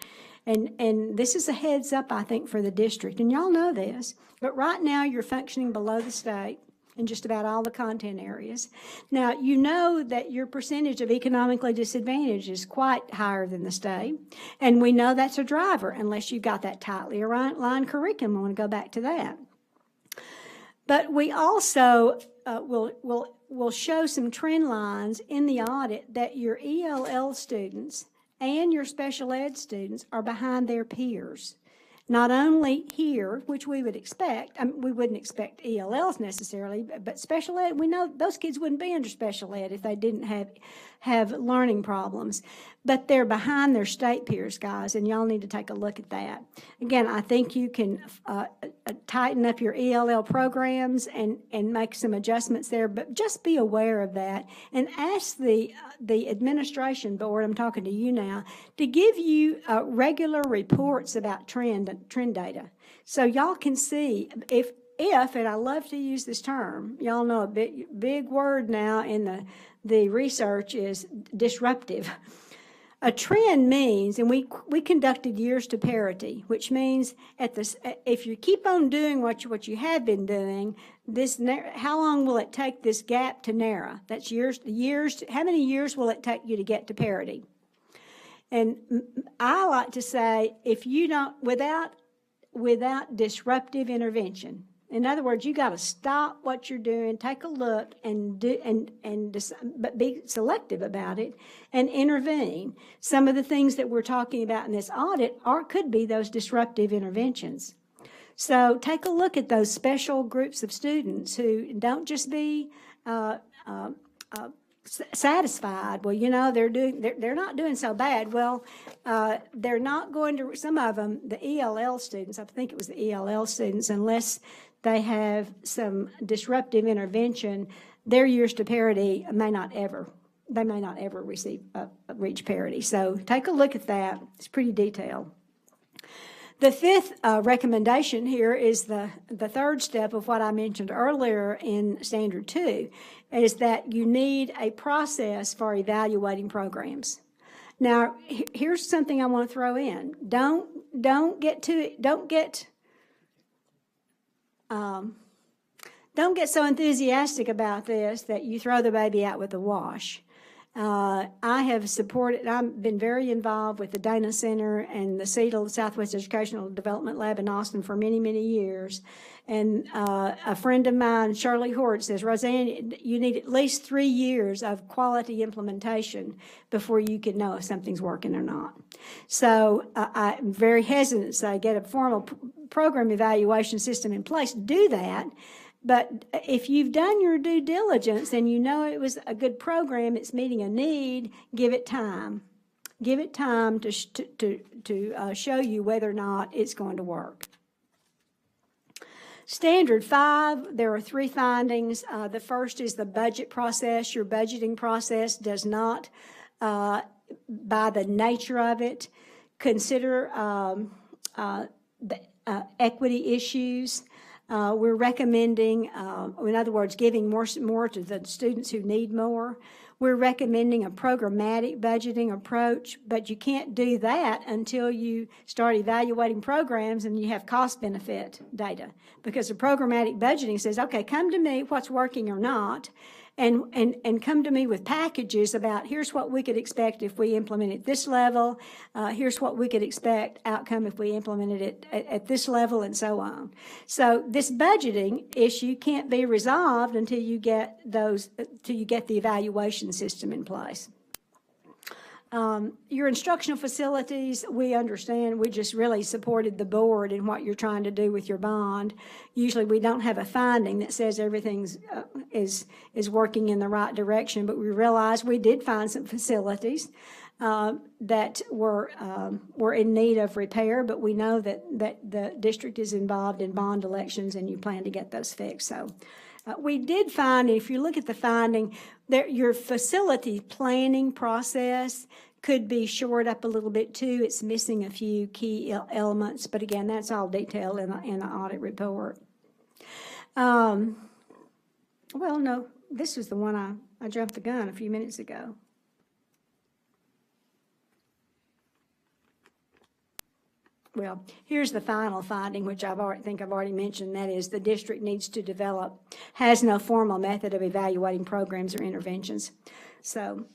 And this is a heads up, I think, for the district, and y'all know this, but right now you're functioning below the state in just about all the content areas. Now, you know that your percentage of economically disadvantaged is quite higher than the state, and we know that's a driver unless you've got that tightly aligned curriculum. I want to go back to that. But we also will show some trend lines in the audit that your ELL students and your special ed students are behind their peers. Not only here, which we would expect, we wouldn't expect ELLs necessarily, but special ed, we know those kids wouldn't be under special ed if they didn't have learning problems. But they're behind their state peers, guys, and y'all need to take a look at that. Again, I think you can tighten up your ELL programs and make some adjustments there, but just be aware of that and ask the administration board, I'm talking to you now, to give you regular reports about trend data. So y'all can see if, and I love to use this term, y'all know a big word now in the research is disruptive. A trend means, and we conducted years to parity, which means if you keep on doing what you have been doing, how long will it take this gap to narrow? That's years. How many years will it take you to get to parity? And I like to say, if you don't, without disruptive intervention. In other words, you got to stop what you're doing, take a look, but be selective about it and intervene. Some of the things that we're talking about in this audit could be those disruptive interventions. So take a look at those special groups of students who don't just be satisfied. Well, you know, they're not doing so bad. Well, they're not going to, some of them, the ELL students, I think it was the ELL students, unless they have some disruptive intervention, their years to parity may not ever reach parity. So take a look at that. It's pretty detailed. The fifth recommendation here is the third step of what I mentioned earlier in Standard 2, is that you need a process for evaluating programs. Now, here's something I want to throw in. Don't get so enthusiastic about this that you throw the baby out with the wash. I've been very involved with the Dana Center and the CEDL, Southwest Educational Development Lab in Austin for many, many years. And a friend of mine, Shirley Hort, says, Roseanne, you need at least 3 years of quality implementation before you can know if something's working or not. So I'm very hesitant to say get a formal program evaluation system in place. Do that. But if you've done your due diligence and you know it was a good program, it's meeting a need, give it time. Give it time to show you whether or not it's going to work. Standard 5, there are 3 findings. The first is the budget process. Your budgeting process does not, by the nature of it, consider the equity issues. We're recommending, in other words, giving more to the students who need more. We're recommending a programmatic budgeting approach, but you can't do that until you start evaluating programs and you have cost-benefit data. Because the programmatic budgeting says, okay, come to me, what's working or not, and come to me with packages about here's what we could expect if we implement it this level, here's what we could expect outcome if we implemented it at this level, and so on. So this budgeting issue can't be resolved until you get the evaluation system in place. Your instructional facilities, we understand, we just really supported the board in what you're trying to do with your bond. Usually we don't have a finding that says everything's is working in the right direction, but we realized we did find some facilities that were in need of repair, but we know that the district is involved in bond elections and you plan to get those fixed. So we did find, if you look at the finding, that your facility planning process could be shored up a little bit too. It's missing a few key elements, but again, that's all detailed in the audit report. Well, no, this was the one I jumped the gun a few minutes ago. Well, here's the final finding, which I think I've already mentioned. That is, the district has no formal method of evaluating programs or interventions. So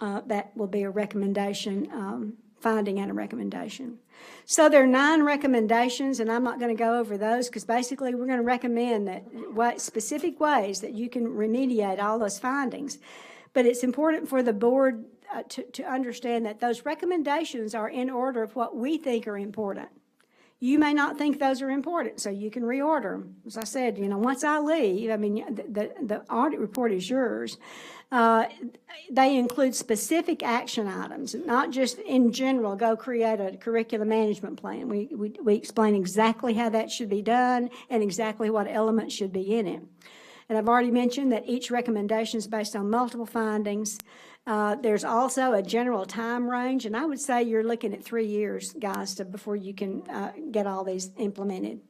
that will be a recommendation, finding and a recommendation. So there are 9 recommendations, and I'm not going to go over those because basically we're going to recommend that specific ways that you can remediate all those findings. But it's important for the board to understand that those recommendations are in order of what we think are important. You may not think those are important, so you can reorder them. As I said, once I leave, the audit report is yours. They include specific action items, not just in general, go create a curriculum management plan. We explain exactly how that should be done and exactly what elements should be in it. And I've already mentioned that each recommendation is based on multiple findings. There's also a general time range, and I would say you're looking at 3 years, guys, before you can get all these implemented.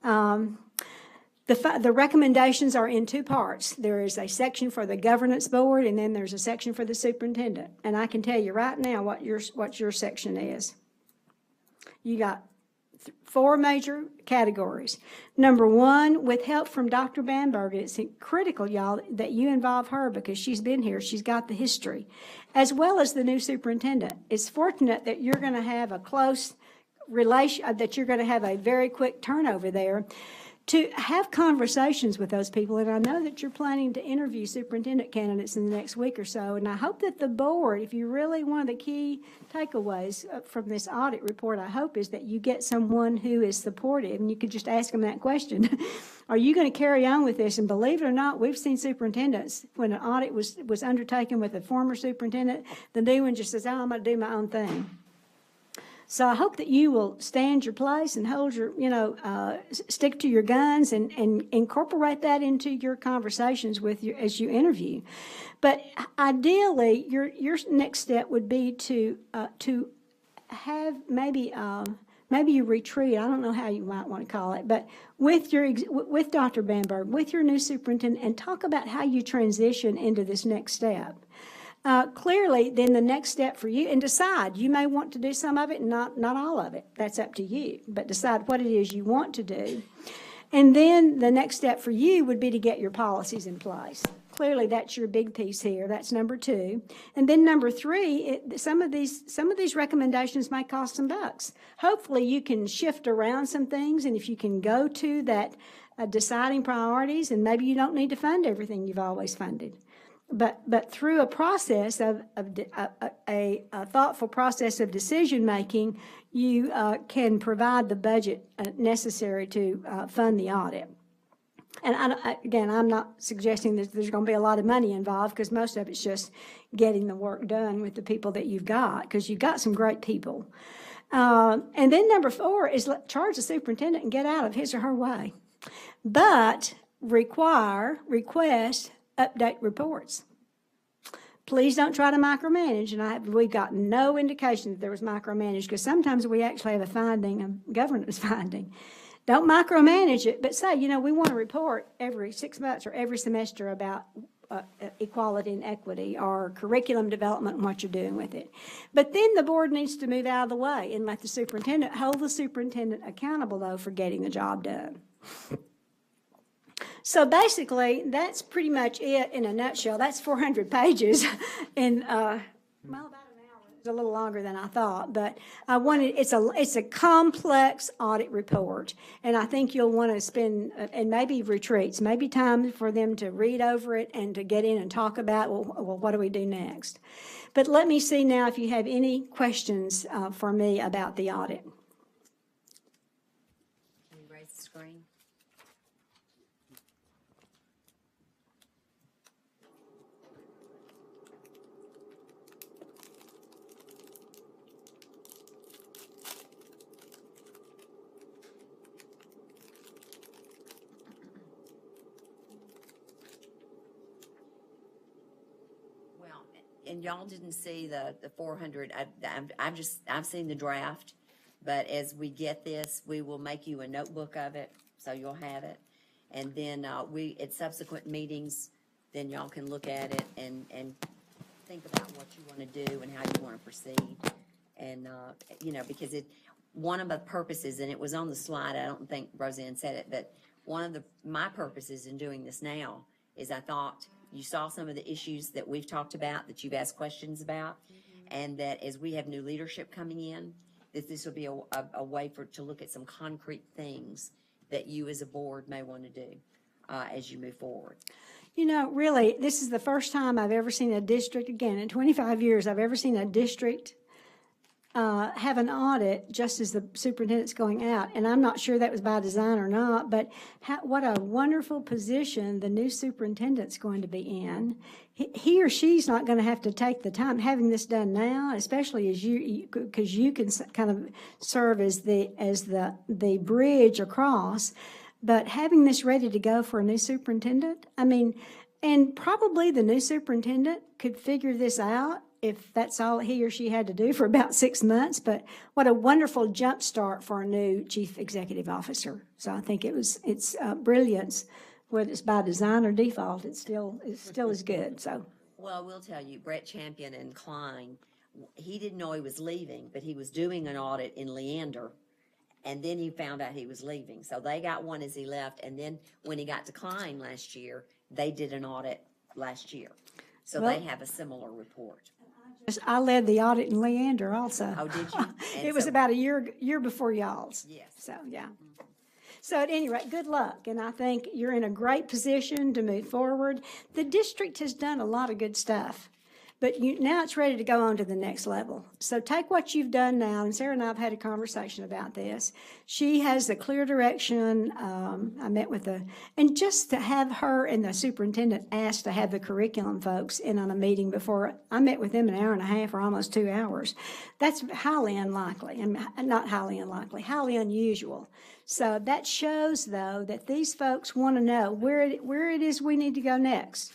The recommendations are in 2 parts. There is a section for the governance board, and then there's a section for the superintendent. And I can tell you right now what your section is. You got 4 major categories. Number 1, with help from Dr. Bamberger, it's critical, y'all, that you involve her because she's been here. She's got the history, as well as the new superintendent. It's fortunate that you're going to have a close relation, that you're going to have a very quick turnover there to have conversations with those people. And I know that you're planning to interview superintendent candidates in the next week or so. And I hope that the board, if you really, one of the key takeaways from this audit report, I hope is that you get someone who is supportive, and you could just ask them that question. Are you going to carry on with this? And believe it or not, we've seen superintendents, when an audit was undertaken with a former superintendent, the new one just says, oh, I'm going to do my own thing. So I hope that you will stand your place and hold your, stick to your guns and incorporate that into your conversations as you interview. But ideally, your next step would be to have maybe you retreat. I don't know how you might want to call it, but with Dr. Bamberg, with your new superintendent, and talk about how you transition into this next step. Clearly, then the next step for you, and decide, you may want to do some of it and not all of it. That's up to you, but decide what it is you want to do. And then the next step for you would be to get your policies in place. Clearly, that's your big piece here. That's number 2. And then number 3, some of these recommendations might cost some bucks. Hopefully, you can shift around some things, and if you can go to that deciding priorities, and maybe you don't need to fund everything you've always funded. But through a process of a thoughtful process of decision making, you can provide the budget necessary to fund the audit. And I'm not suggesting that there's going to be a lot of money involved, because most of it's just getting the work done with the people that you've got, because you've got some great people. And then number 4 is charge the superintendent and get out of his or her way, but request update reports. Please don't try to micromanage, and we've got no indication that there was micromanaged, because sometimes we actually have a governance finding. Don't micromanage it, but say, we want to report every 6 months or every semester about equality and equity or curriculum development and what you're doing with it. But then the board needs to move out of the way and let the superintendent hold the superintendent accountable, though, for getting the job done. So basically, that's pretty much it in a nutshell. That's 400 pages in, well, about an hour. It's a little longer than I thought, but it's a complex audit report. And I think you'll want to spend, and maybe retreats, maybe time for them to read over it and to get in and talk about, well, what do we do next? But let me see now if you have any questions for me about the audit. Can you raise the screen? Well, and y'all didn't see the 400, I've seen the draft, but as we get this, we will make you a notebook of it, so you'll have it. And then, at subsequent meetings, then y'all can look at it and think about what you want to do and how you want to proceed. And, because one of the purposes, and it was on the slide, I don't think Roseanne said it, but one of my purposes in doing this now is I thought you saw some of the issues that we've talked about, that you've asked questions about, and that as we have new leadership coming in, that this will be a way to look at some concrete things that you as a board may want to do as you move forward. Really, this is the first time I've ever seen a district, again, in 25 years, I've ever seen a district have an audit just as the superintendent's going out. And I'm not sure that was by design or not, but what a wonderful position the new superintendent's going to be in. He or she's not going to have to take the time having this done now, especially as because you can kind of serve as the bridge across. But having this ready to go for a new superintendent, and probably the new superintendent could figure this out if that's all he or she had to do for about 6 months. But what a wonderful jump start for a new chief executive officer. So I think it's brilliance, whether it's by design or default, it's still as good. So. Well, I will tell you, Brett Champion and Klein, he didn't know he was leaving, but he was doing an audit in Leander, and then he found out he was leaving. So they got one as he left, and then when he got to Klein last year, they did an audit last year. So they have a similar report. I led the audit in Leander also. Oh, did you? It was about a year before y'all's. Yes. So, yeah. So at any rate, good luck, and I think you're in a great position to move forward. The district has done a lot of good stuff, but now it's ready to go on to the next level. So take what you've done now, and Sarah and I have had a conversation about this. She has a clear direction. I met with and just to have her and the superintendent asked to have the curriculum folks in on a meeting before, I met with them an hour and a half or almost 2 hours. That's highly unlikely, and not highly unlikely, highly unusual. So that shows, though, that these folks want to know where it is we need to go next.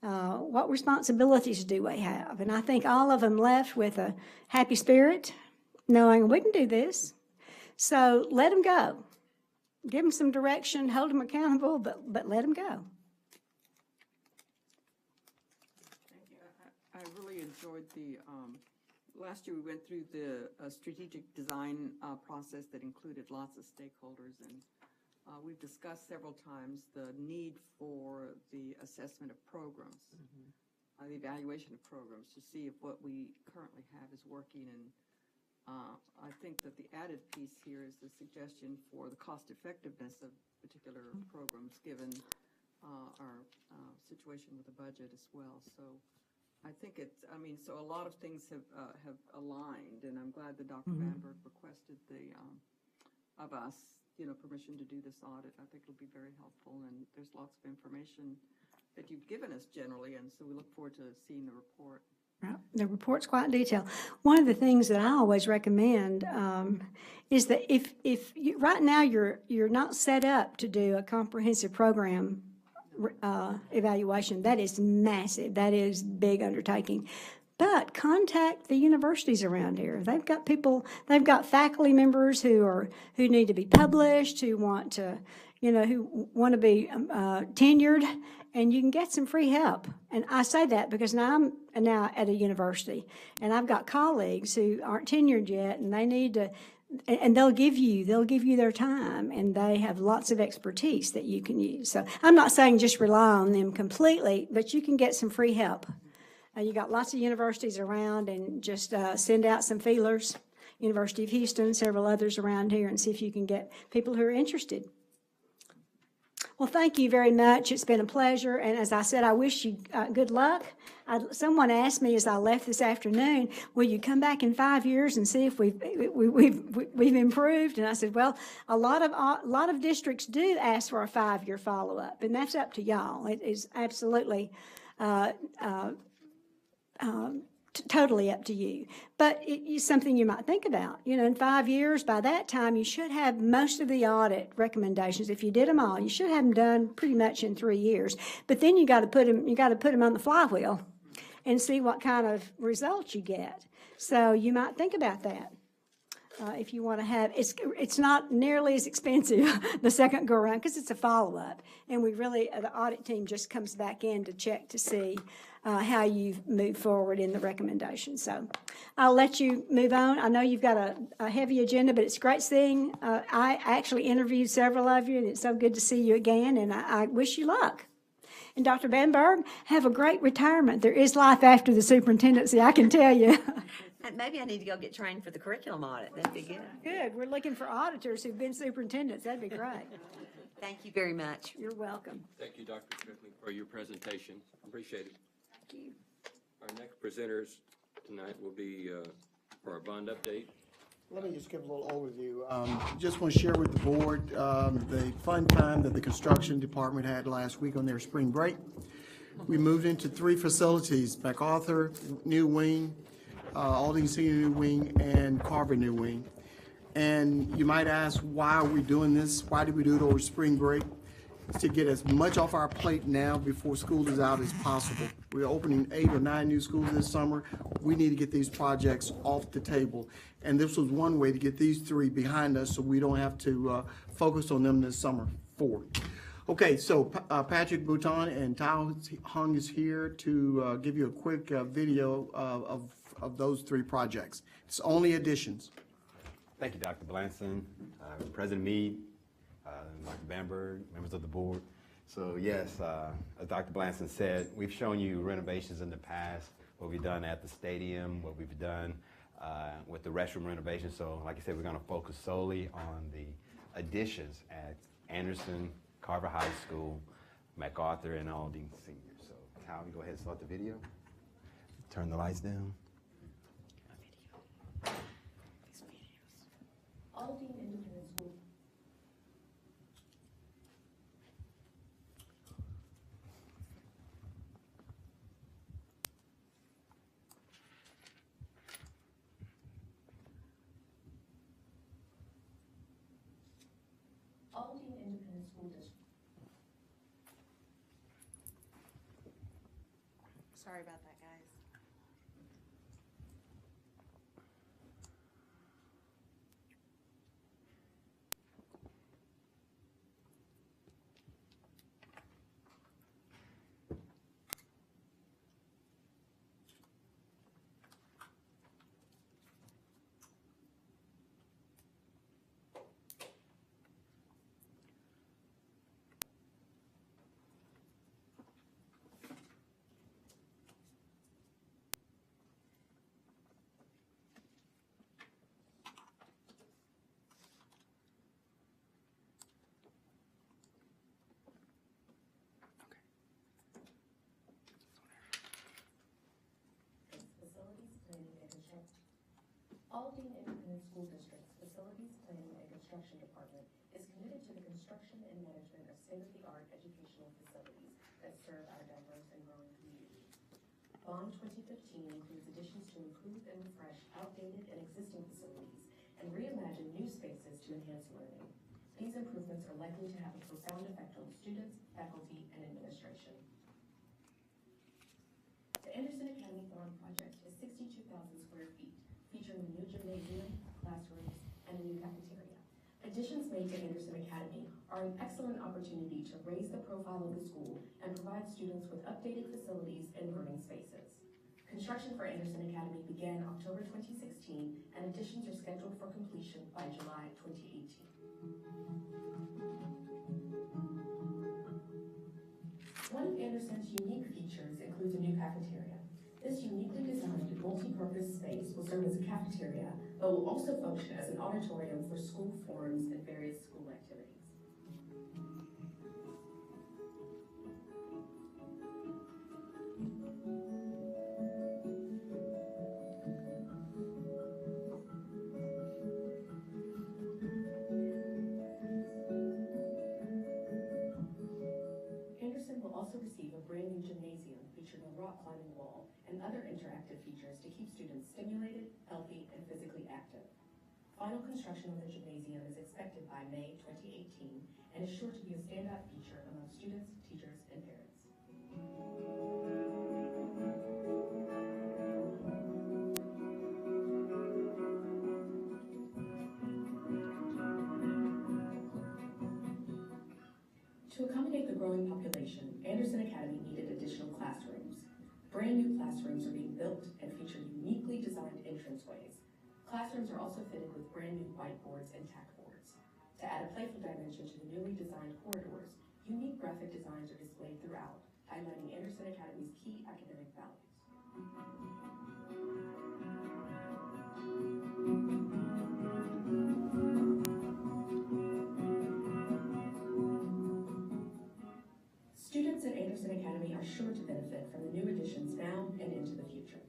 What responsibilities do we have? And I think all of them left with a happy spirit, knowing we can do this. So let them go. Give them some direction, hold them accountable, but let them go. Thank you. I really enjoyed last year we went through the strategic design process that included lots of stakeholders, and we've discussed several times the need for the assessment of programs, the evaluation of programs, to see if what we currently have is working. And I think that the added piece here is the suggestion for the cost effectiveness of particular programs, given our situation with the budget as well. So I think so a lot of things have aligned, and I'm glad that Dr. Vanberg requested of us, permission to do this audit. I think it'll be very helpful, and there's lots of information that you've given us generally, and so we look forward to seeing the report. Right. The report's quite detailed. One of the things that I always recommend is that if right now you're not set up to do a comprehensive program evaluation, that is massive. That is big undertaking. But contact the universities around here. They've got people, they've got faculty members who need to be published, who want to be tenured, and you can get some free help. And I say that because now I'm at a university, and I've got colleagues who aren't tenured yet, and they need and they'll give you their time, and they have lots of expertise that you can use. So I'm not saying just rely on them completely, but you can get some free help. You got lots of universities around, and just send out some feelers. University of Houston, several others around here, and see if you can get people who are interested. Well, thank you very much. It's been a pleasure, and as I said, I wish you good luck. Someone asked me as I left this afternoon, will you come back in 5 years and see if we've improved? And I said, well, a lot of districts do ask for a 5-year follow-up, and that's up to y'all. It is absolutely totally up to you. But it's something you might think about. You know, in 5 years, by that time, you should have most of the audit recommendations. If you did them all, you should have them done pretty much in 3 years. But then you got to put them on the flywheel and see what kind of results you get. So you might think about that. If you want to have, it's not nearly as expensive the second go around, because it's a follow-up. And the audit team just comes back in to check to see how you've moved forward in the recommendation. So I'll let you move on. I know you've got a heavy agenda, but it's great seeing. I actually interviewed several of you, and it's so good to see you again, and I wish you luck. And Dr. Bamberg, have a great retirement. There is life after the superintendency, I can tell you. Maybe I need to go get trained for the curriculum audit. That'd be good. Good. We're looking for auditors who've been superintendents. That'd be great. Thank you very much. You're welcome. Thank you, Dr. Strickling, for your presentation. Appreciate it. Thank you. Our next presenters tonight will be for our bond update. Let me just give a little overview. Just want to share with the board the fun time that the construction department had last week on their spring break. We moved into 3 facilities: MacArthur New Wing, Aldine Senior New Wing, and Carver New Wing. And you might ask, why are we doing this? Why did we do it over spring break? It's to get as much off our plate now before school is out as possible. We're opening 8 or 9 new schools this summer. We need to get these projects off the table. And this was one way to get these 3 behind us so we don't have to focus on them this summer. 4. Okay, so Patrick Bouton and Tao Hung is here to give you a quick video of those 3 projects. It's only additions. Thank you, Dr. Blanson, President Meade, Dr. Bamberg, members of the board. So yes, as Dr. Blanson said, we've shown you renovations in the past, what we've done at the stadium, what we've done with the restroom renovation. So like I said, we're going to focus solely on the additions at Anderson, Carver High School, MacArthur, and Aldine Senior. So Kyle, you go ahead and start the video. Turn the lights down. Aldine Independent School. Aldine Independent School District. Sorry about that, guys. Facilities Planning and Construction. Aldine Independent School District's Facilities Planning and Construction Department is committed to the construction and management of state-of-the-art educational facilities that serve our diverse and growing community. Bond 2015 includes additions to improve and refresh outdated and existing facilities and reimagine new spaces to enhance learning. These improvements are likely to have a profound effect on students, faculty, and administration. The Anderson Academy Bond project is 62,000 square feet, featuring a new gymnasium, classrooms, and a new cafeteria. Additions made to Anderson Academy are an excellent opportunity to raise the profile of the school and provide students with updated facilities and learning spaces. Construction for Anderson Academy began October 2016, and additions are scheduled for completion by July 2018. One of Anderson's unique features includes a new cafeteria. This uniquely designed multi-purpose space will serve as a cafeteria, but will also function as an auditorium for school forums and various school activities. Anderson will also receive a brand new gymnasium featuring a rock climbing wall and other interactive features to keep students stimulated, healthy, and physically active. Final construction of the gymnasium is expected by May 2018 and is sure to be a standout feature among students, teachers, and parents. To accommodate the growing population, Anderson Academy needed additional classrooms. Brand new classrooms are being built and feature uniquely designed entranceways. Classrooms are also fitted with brand new whiteboards and tackboards. To add a playful dimension to the newly designed corridors, unique graphic designs are displayed throughout, highlighting Anderson Academy's key academic values. Students at Anderson Academy are sure to benefit from the new additions now and into the future.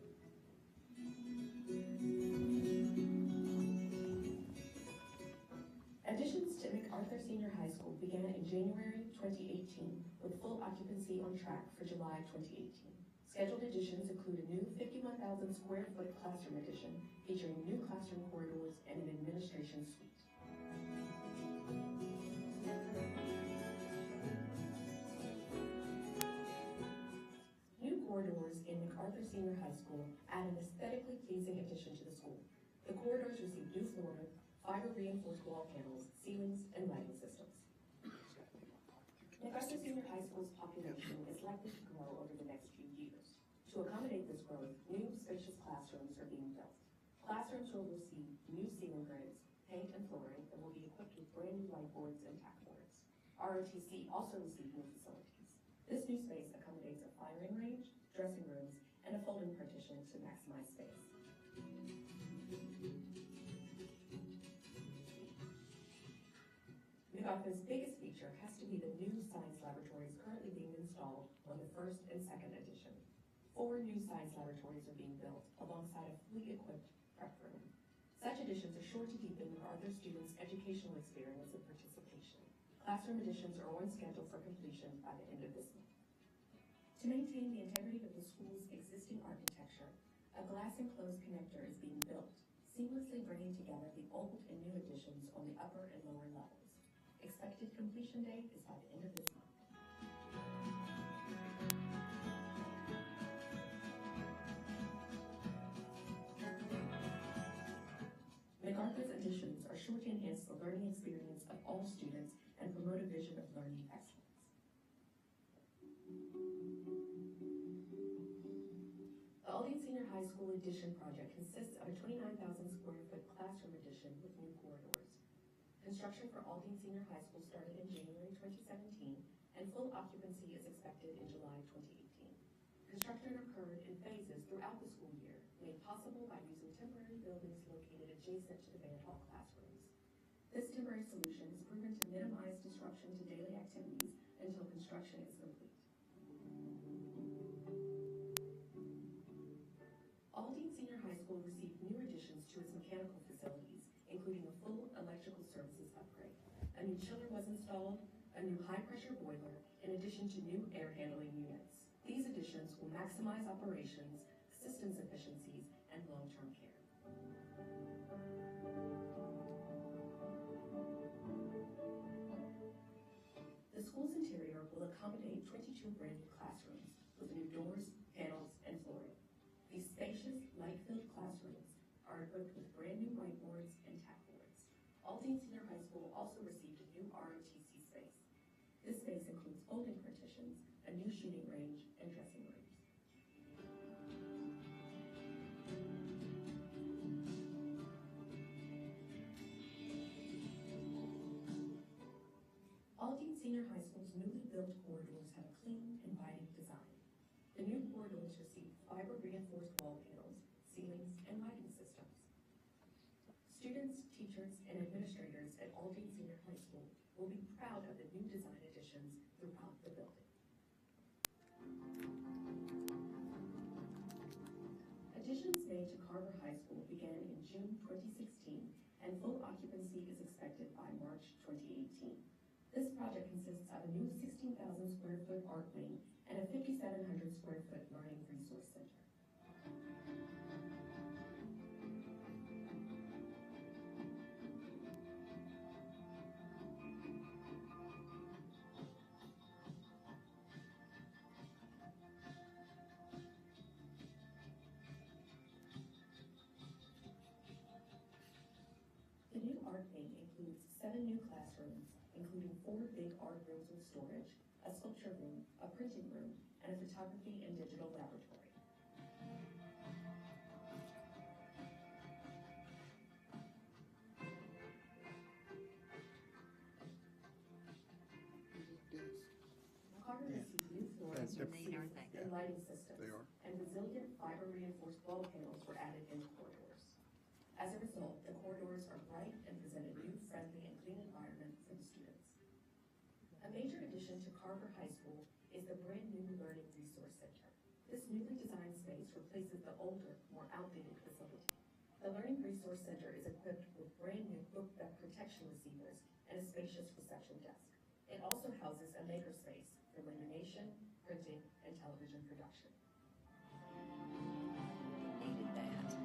Additions to MacArthur Senior High School began in January 2018 with full occupancy on track for July 2018. Scheduled additions include a new 51,000 square foot classroom addition featuring new classroom corridors and an administration suite. New corridors in MacArthur Senior High School add an aesthetically pleasing addition to the school. The corridors receive new flooring, fiber-reinforced wall panels, ceilings, and lighting systems. MacArthur Senior High School's population is likely to grow over the next few years. To accommodate this growth, new spacious classrooms are being built. Classrooms will receive new ceiling grids, paint and flooring, and will be equipped with brand new whiteboards and tackboards. ROTC also received new facilities. This new space accommodates a firing range, dressing rooms, and a folding partition to maximize space. MacArthur's biggest feature has to be the new science laboratories currently being installed on the first and second edition. 4 new science laboratories are being built alongside a fully equipped prep room. Such additions are sure to deepen MacArthur students' educational experience and participation. Classroom additions are on schedule for completion by the end of this month. To maintain the integrity of the school's existing architecture, a glass enclosed connector is being built, seamlessly bringing together the old and new additions on the upper and lower levels. Expected completion date is by the end of this month. MacArthur's additions are sure to enhance the learning experience of all students and promote a vision of learning excellence. The Aldine Senior High School addition project consists of a 29,000 square foot classroom addition with new corridors. Construction for Aldine Senior High School started in January 2017, and full occupancy is expected in July 2018. Construction occurred in phases throughout the school year, made possible by using temporary buildings located adjacent to the band hall classrooms. This temporary solution is proven to minimize disruption to daily activities until construction is complete. Aldine Senior High School received new additions to its mechanical facilities, including a full electrical services upgrade. A new chiller was installed, a new high-pressure boiler, in addition to new air handling units. These additions will maximize operations, systems efficiencies, and long-term care. The school's interior will accommodate 22 brand new classrooms with new doors, panels, and flooring. These spacious, light-filled classrooms are equipped with brand new whiteboards and tackboards. Aldine Senior High School also received a new ROTC space. This space includes folding partitions, a new shooting range, and dressing rooms. Senior High School's newly built corridors have a clean, inviting design. The new corridors receive fiber-reinforced wall panels, ceilings, and lighting systems. Students, teachers, and administrators at Aldine Senior High School will be proud of the new design additions throughout the building. Additions made to Carver High School began in June 2016, and full occupancy is expected by March 2018. This project consists of a new 16,000 square foot art wing and a 5,700 square foot learning resource center. The new art wing includes 7 new classrooms, including 4 big art rooms with storage, a sculpture room, a printing room, and a photography and digital laboratory. Carver received new flooring That's with neat, aren't seats they? and lighting systems. They are. And resilient fiber-reinforced wall panels were added in the corridors. As a result, the corridors are bright and present a new, friendly, and clean environment for the students. A major addition to Carver High School is the brand-new Learning Resource Center. This newly designed space replaces the older, more outdated facility. The Learning Resource Center is equipped with brand-new book bag protection receivers and a spacious reception desk. It also houses a makerspace for lamination, printing, and television production. Needed that.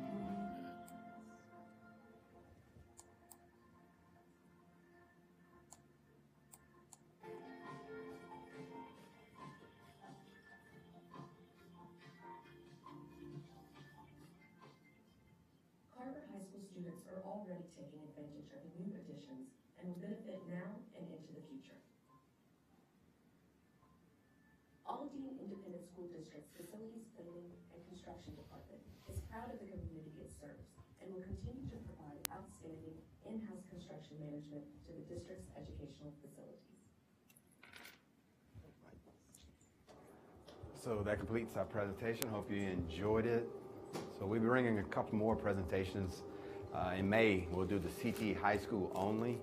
Carver High School students are already taking advantage of the new additions and will benefit now and into the future. Aldine Independent School District's Facilities Planning and Construction Department is proud of the community it serves and will continue to provide outstanding in-house construction management to the district's educational facilities. So that completes our presentation. Hope you enjoyed it. So we'll be bringing a couple more presentations. In May, we'll do the CT High School only.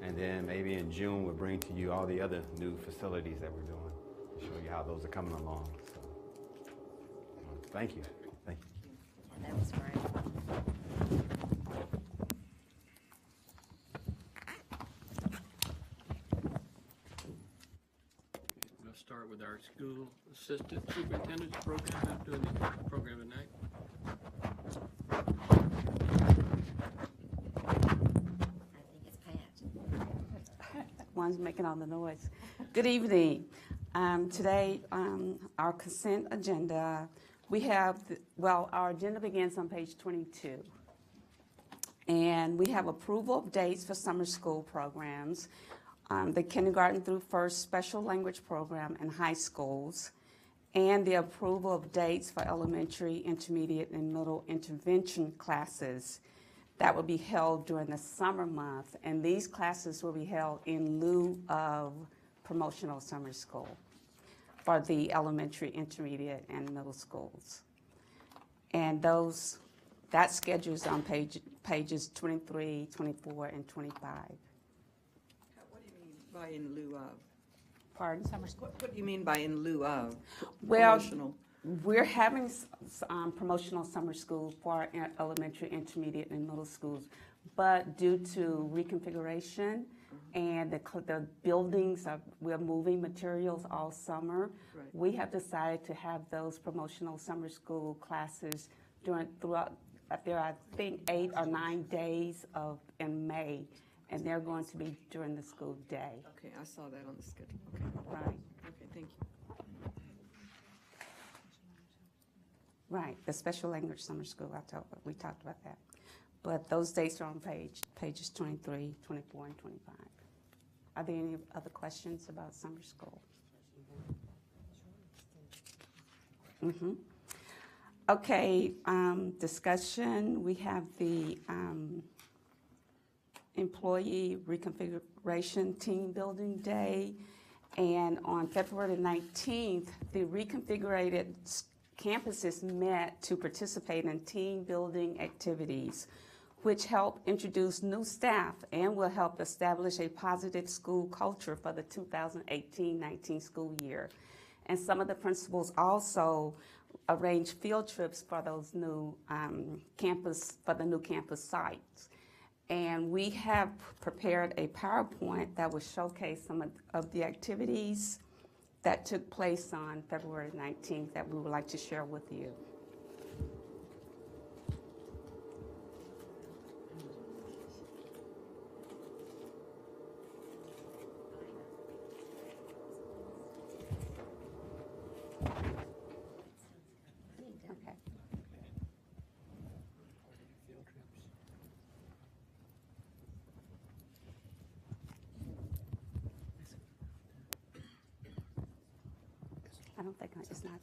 And then maybe in June, we'll bring to you all the other new facilities that we're doing. Show you how those are coming along. So, thank you. Thank you. Yeah, that was great. We'll start with our school assistant superintendent's program. Who's doing the program tonight? I think it's Pat. One's making all the noise. Good evening. Today, our consent agenda, we have, our agenda begins on page 22. And we have approval of dates for summer school programs, the kindergarten through first special language program in high schools, and the approval of dates for elementary, intermediate, and middle intervention classes that will be held during the summer month. And these classes will be held in lieu of promotional summer school for the elementary, intermediate, and middle schools. And that schedule is on pages 23, 24, and 25. What do you mean by in lieu of? Pardon? What do you mean by in lieu of? Well, Promotional? we're having promotional summer school for our elementary, intermediate, and middle schools, but due to reconfiguration and the buildings, we're moving materials all summer. Right. We have decided to have those promotional summer school classes throughout. There are, I think, 8 or 9 days in May, and they're going to be during the school day. Okay, I saw that on the schedule. Okay, Right, okay, thank you. right. The special language summer school, we talked about that. But those dates are on pages 23, 24, and 25. Are there any other questions about summer school? Mm-hmm. Okay, discussion. We have the Employee Reconfiguration Team Building Day. And on February 19th, the reconfigured campuses met to participate in team building activities, which help introduce new staff and will help establish a positive school culture for the 2018-19 school year. And some of the principals also arrange field trips for those new the new campus sites. And we have prepared a PowerPoint that will showcase some of the activities that took place on February 19th that we would like to share with you. Okay. I don't think it's not.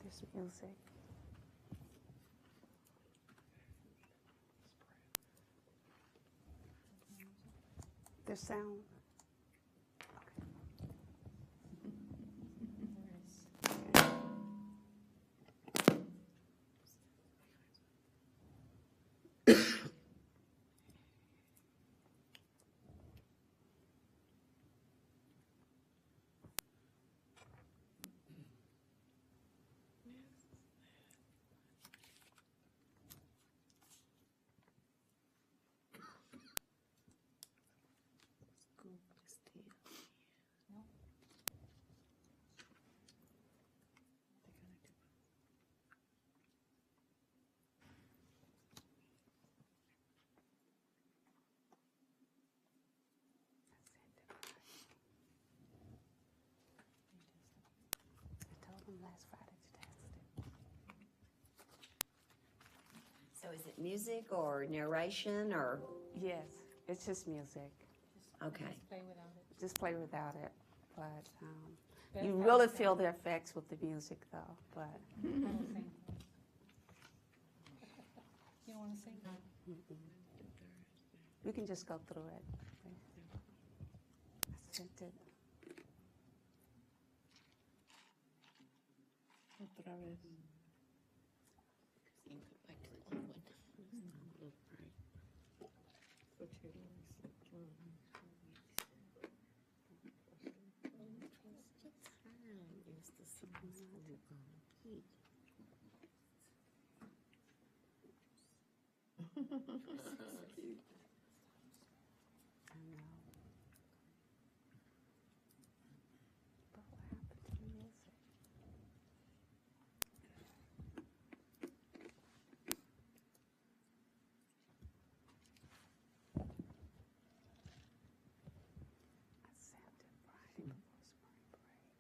There's music. There's sound. I told them last Friday to test it. So is it music or narration or, Yes, it's just music. okay. Just play without it. But you really feel the effects with the music, though. But You don't want to sing? we can just go through it. I sent it. I know. But what happened to the music? I sent it Friday before spring break.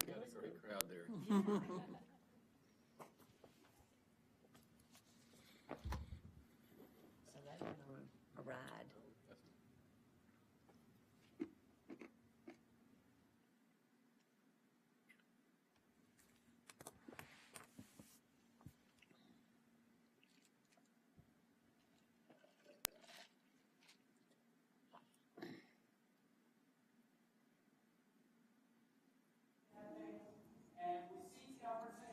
Got a great crowd there. So they went on a ride. And we seize the opportunity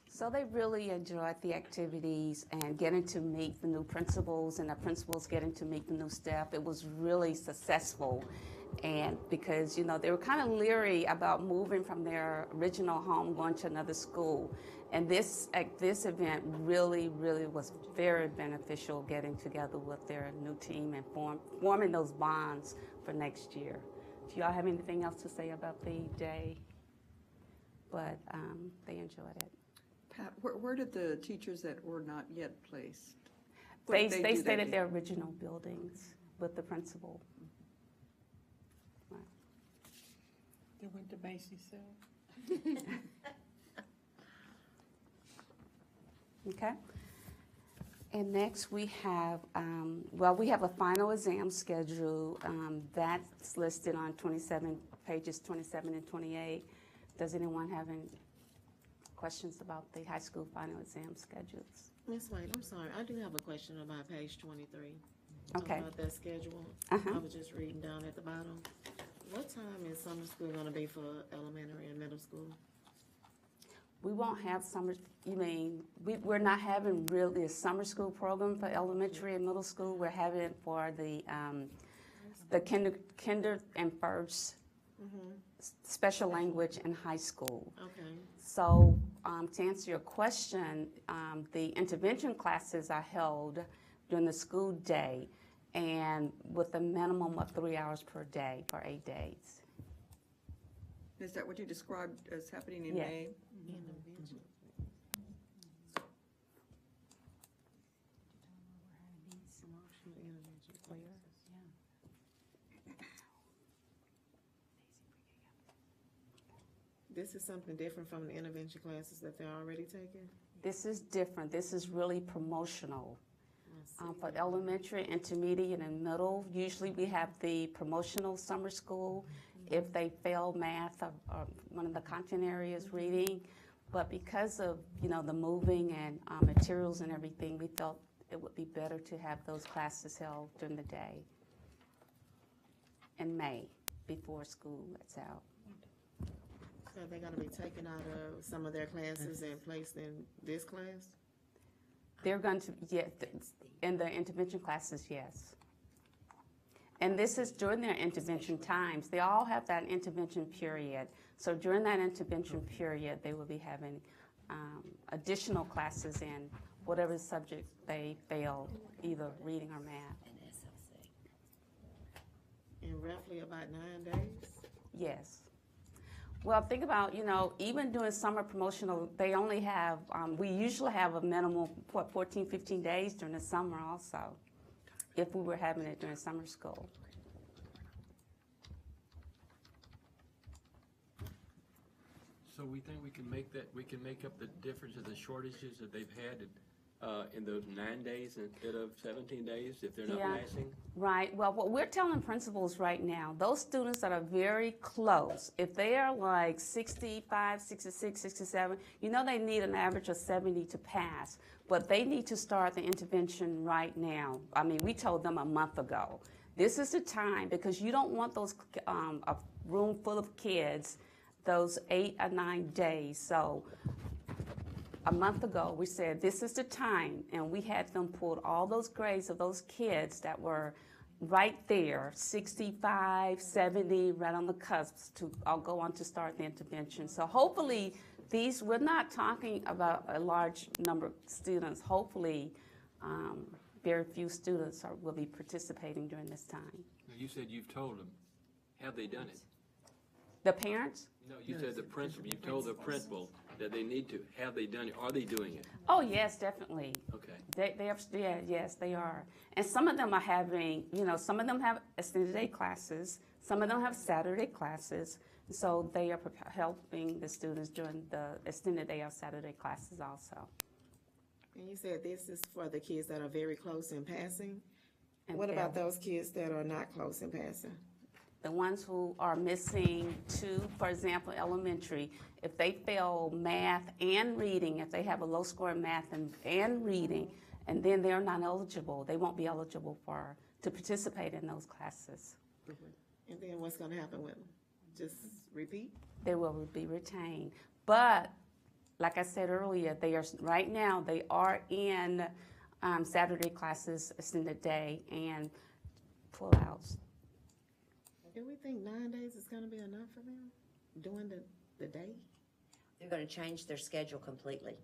So they really enjoyed the activities and getting to meet the new principals and the principals getting to meet the new staff. It was really successful. And because, you know, they were kind of leery about moving from their original home, going to another school. And this event really, really was very beneficial, getting together with their new team and forming those bonds for next year. Do y'all have anything else to say about the day? But they enjoyed it. Pat, where did the teachers that were not yet placed? They do that stayed at in? their original buildings with the principal. They went to Macy's sale. Okay. And next we have, we have a final exam schedule. That's listed on pages 27 and 28. Does anyone have any questions about the high school final exam schedules? Ms. White, I'm sorry, I do have a question about page 23. Okay. About that schedule. Uh-huh. I was just reading down at the bottom. What time is summer school gonna be for elementary and middle school? We won't have summer, we're not having really a summer school program for elementary and middle school. We're having it for the kinder and first, special language and high school. Okay, So, to answer your question, the intervention classes are held during the school day and with a minimum of 3 hours per day for 8 days. Is that what you described as happening in Yes. May? intervention. Emotional intervention classes. This is something different from the intervention classes that they're already taking? This is different. This is really promotional. I see. For elementary, intermediate, and middle, usually we have the promotional summer school if they fail math or one of the content areas reading. But because of, the moving and materials and everything, we felt it would be better to have those classes held during the day in May before school lets out. So they're gonna be taken out of some of their classes and placed in this class? They're going to, in the intervention classes, yes. And this is during their intervention times. They all have that intervention period. So during that intervention period, they will be having additional classes in whatever subject they fail, either reading or math. In roughly about 9 days? Yes. Well, think about, even during summer promotional, they only have, we usually have a minimum, 14, 15 days during the summer also, if we were having it during summer school. So we think we can make up the difference of the shortages that they've had in those 9 days instead of 17 days if they're not Yeah. passing? Right. Well, what we're telling principals right now, those students that are very close, if they are like 65, 66, 67, they need an average of 70 to pass, but they need to start the intervention right now. I mean, we told them a month ago. This is the time because you don't want those, a room full of kids, those 8 or 9 days. So a month ago, we said, this is the time, and we had them pull all those grades of those kids that were right there, 65, 70, right on the cusp, to go on to start the intervention. So hopefully, we're not talking about a large number of students. Hopefully, very few students will be participating during this time. You said you've told them. Have they done it? The parents? No, you said the principal, you told the principal that they need to. Have they done it? Are they doing it? Oh, yes, definitely. Okay. They have, yes, they are. And some of them are having, some of them have extended day classes, some of them have Saturday classes, so they are helping the students during the extended day of Saturday classes also. And you said this is for the kids that are very close in passing? And What about fail. those kids that are not close in passing? The ones who are missing 2, for example, elementary, if they fail math and reading, if they have a low score in math and reading, and then they're not eligible, they won't be eligible to participate in those classes. And then what's gonna happen with them? just repeat? They will be retained. But, like I said earlier, they are, right now, they are in Saturday classes, extended day, and pullouts. Do we think 9 days is gonna be enough for them, doing the day? They're gonna change their schedule completely.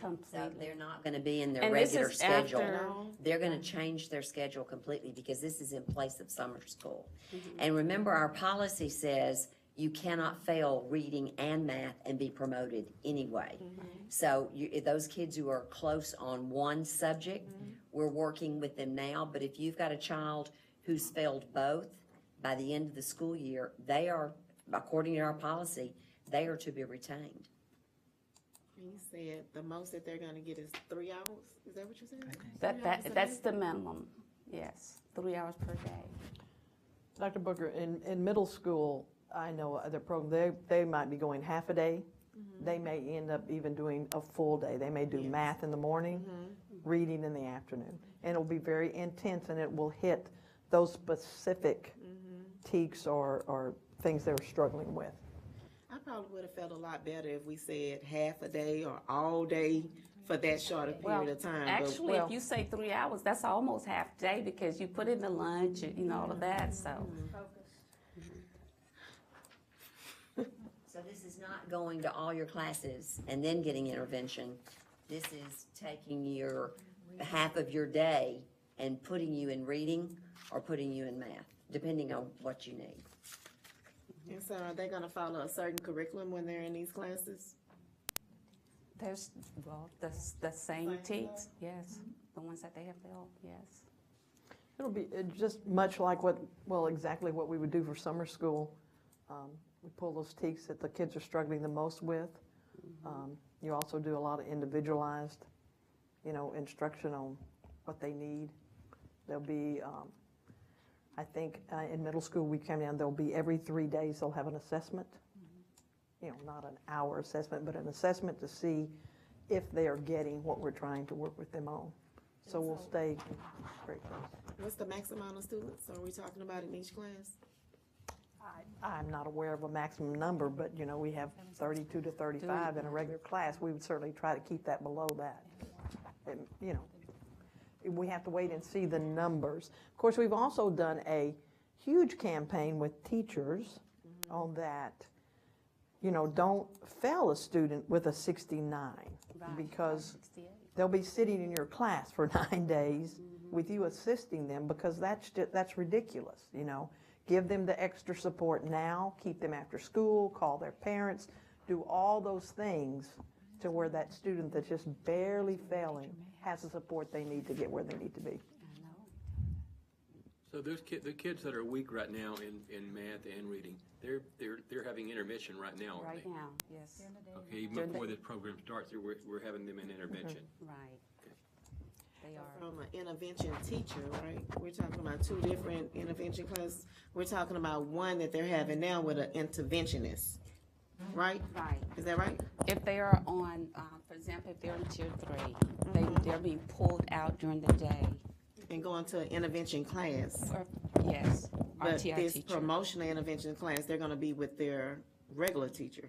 So Completely. they're not gonna be in their And this regular is schedule. after- They're gonna change their schedule completely because this is in place of summer school. And remember, our policy says you cannot fail reading and math and be promoted anyway. So those kids who are close on one subject, we're working with them now. But if you've got a child who's failed both, by the end of the school year, they are, according to our policy, they are to be retained. You said the most that they're gonna get is 3 hours, is that what you said? 3 hours a That's day? the minimum, yes, 3 hours per day. Dr. Booker, in middle school, I know other programs, they might be going half a day. They may end up even doing a full day. They may do math in the morning, reading in the afternoon. And it'll be very intense, and it will hit those specific teaks or things they're struggling with. I probably would have felt a lot better if we said half a day or all day for that shorter period of time. but- Actually, if you say 3 hours, that's almost half day because you put in the lunch and, you know, all of that, so. So this is not going to all your classes and then getting intervention. This is taking your, half of your day and putting you in reading or putting you in math, depending on what you need. And so are they gonna follow a certain curriculum when they're in these classes? There's, well, the same teaks, yes, the ones that they have built, yes. It'll be just much like exactly what we would do for summer school. We pull those teaks that the kids are struggling the most with. You also do a lot of individualized, instruction on what they need. There'll be, I think, in middle school, we came down, there'll be every 3 days, they'll have an assessment. Not an hour assessment, but an assessment to see if they are getting what we're trying to work with them on. So we'll stay very close. What's the maximum amount of students are we talking about in each class? I'm not aware of a maximum number, but, we have 32 to 35 in a regular class. We would certainly try to keep that below that. And, we have to wait and see the numbers. Of course, we've also done a huge campaign with teachers on that, don't fail a student with a 69, because they'll be sitting in your class for 9 days with you assisting them, because that's ridiculous, Give them the extra support now, keep them after school, call their parents, do all those things to where that student that's just barely failing has the support they need to get where they need to be. So the kids that are weak right now in math and reading, they're having intervention right now, aren't Right they? now, yes, Okay, even before this program starts, we're having them in intervention. right. They are. From an intervention teacher, right? We're talking about 2 different intervention classes. We're talking about one that they're having now with an interventionist, right? Right. Is that right? If they are on, for example, if they're in tier 3, they're being pulled out during the day, And going to an intervention class. or, yes, But RTI this teacher. promotional intervention class, they're gonna be with their regular teacher.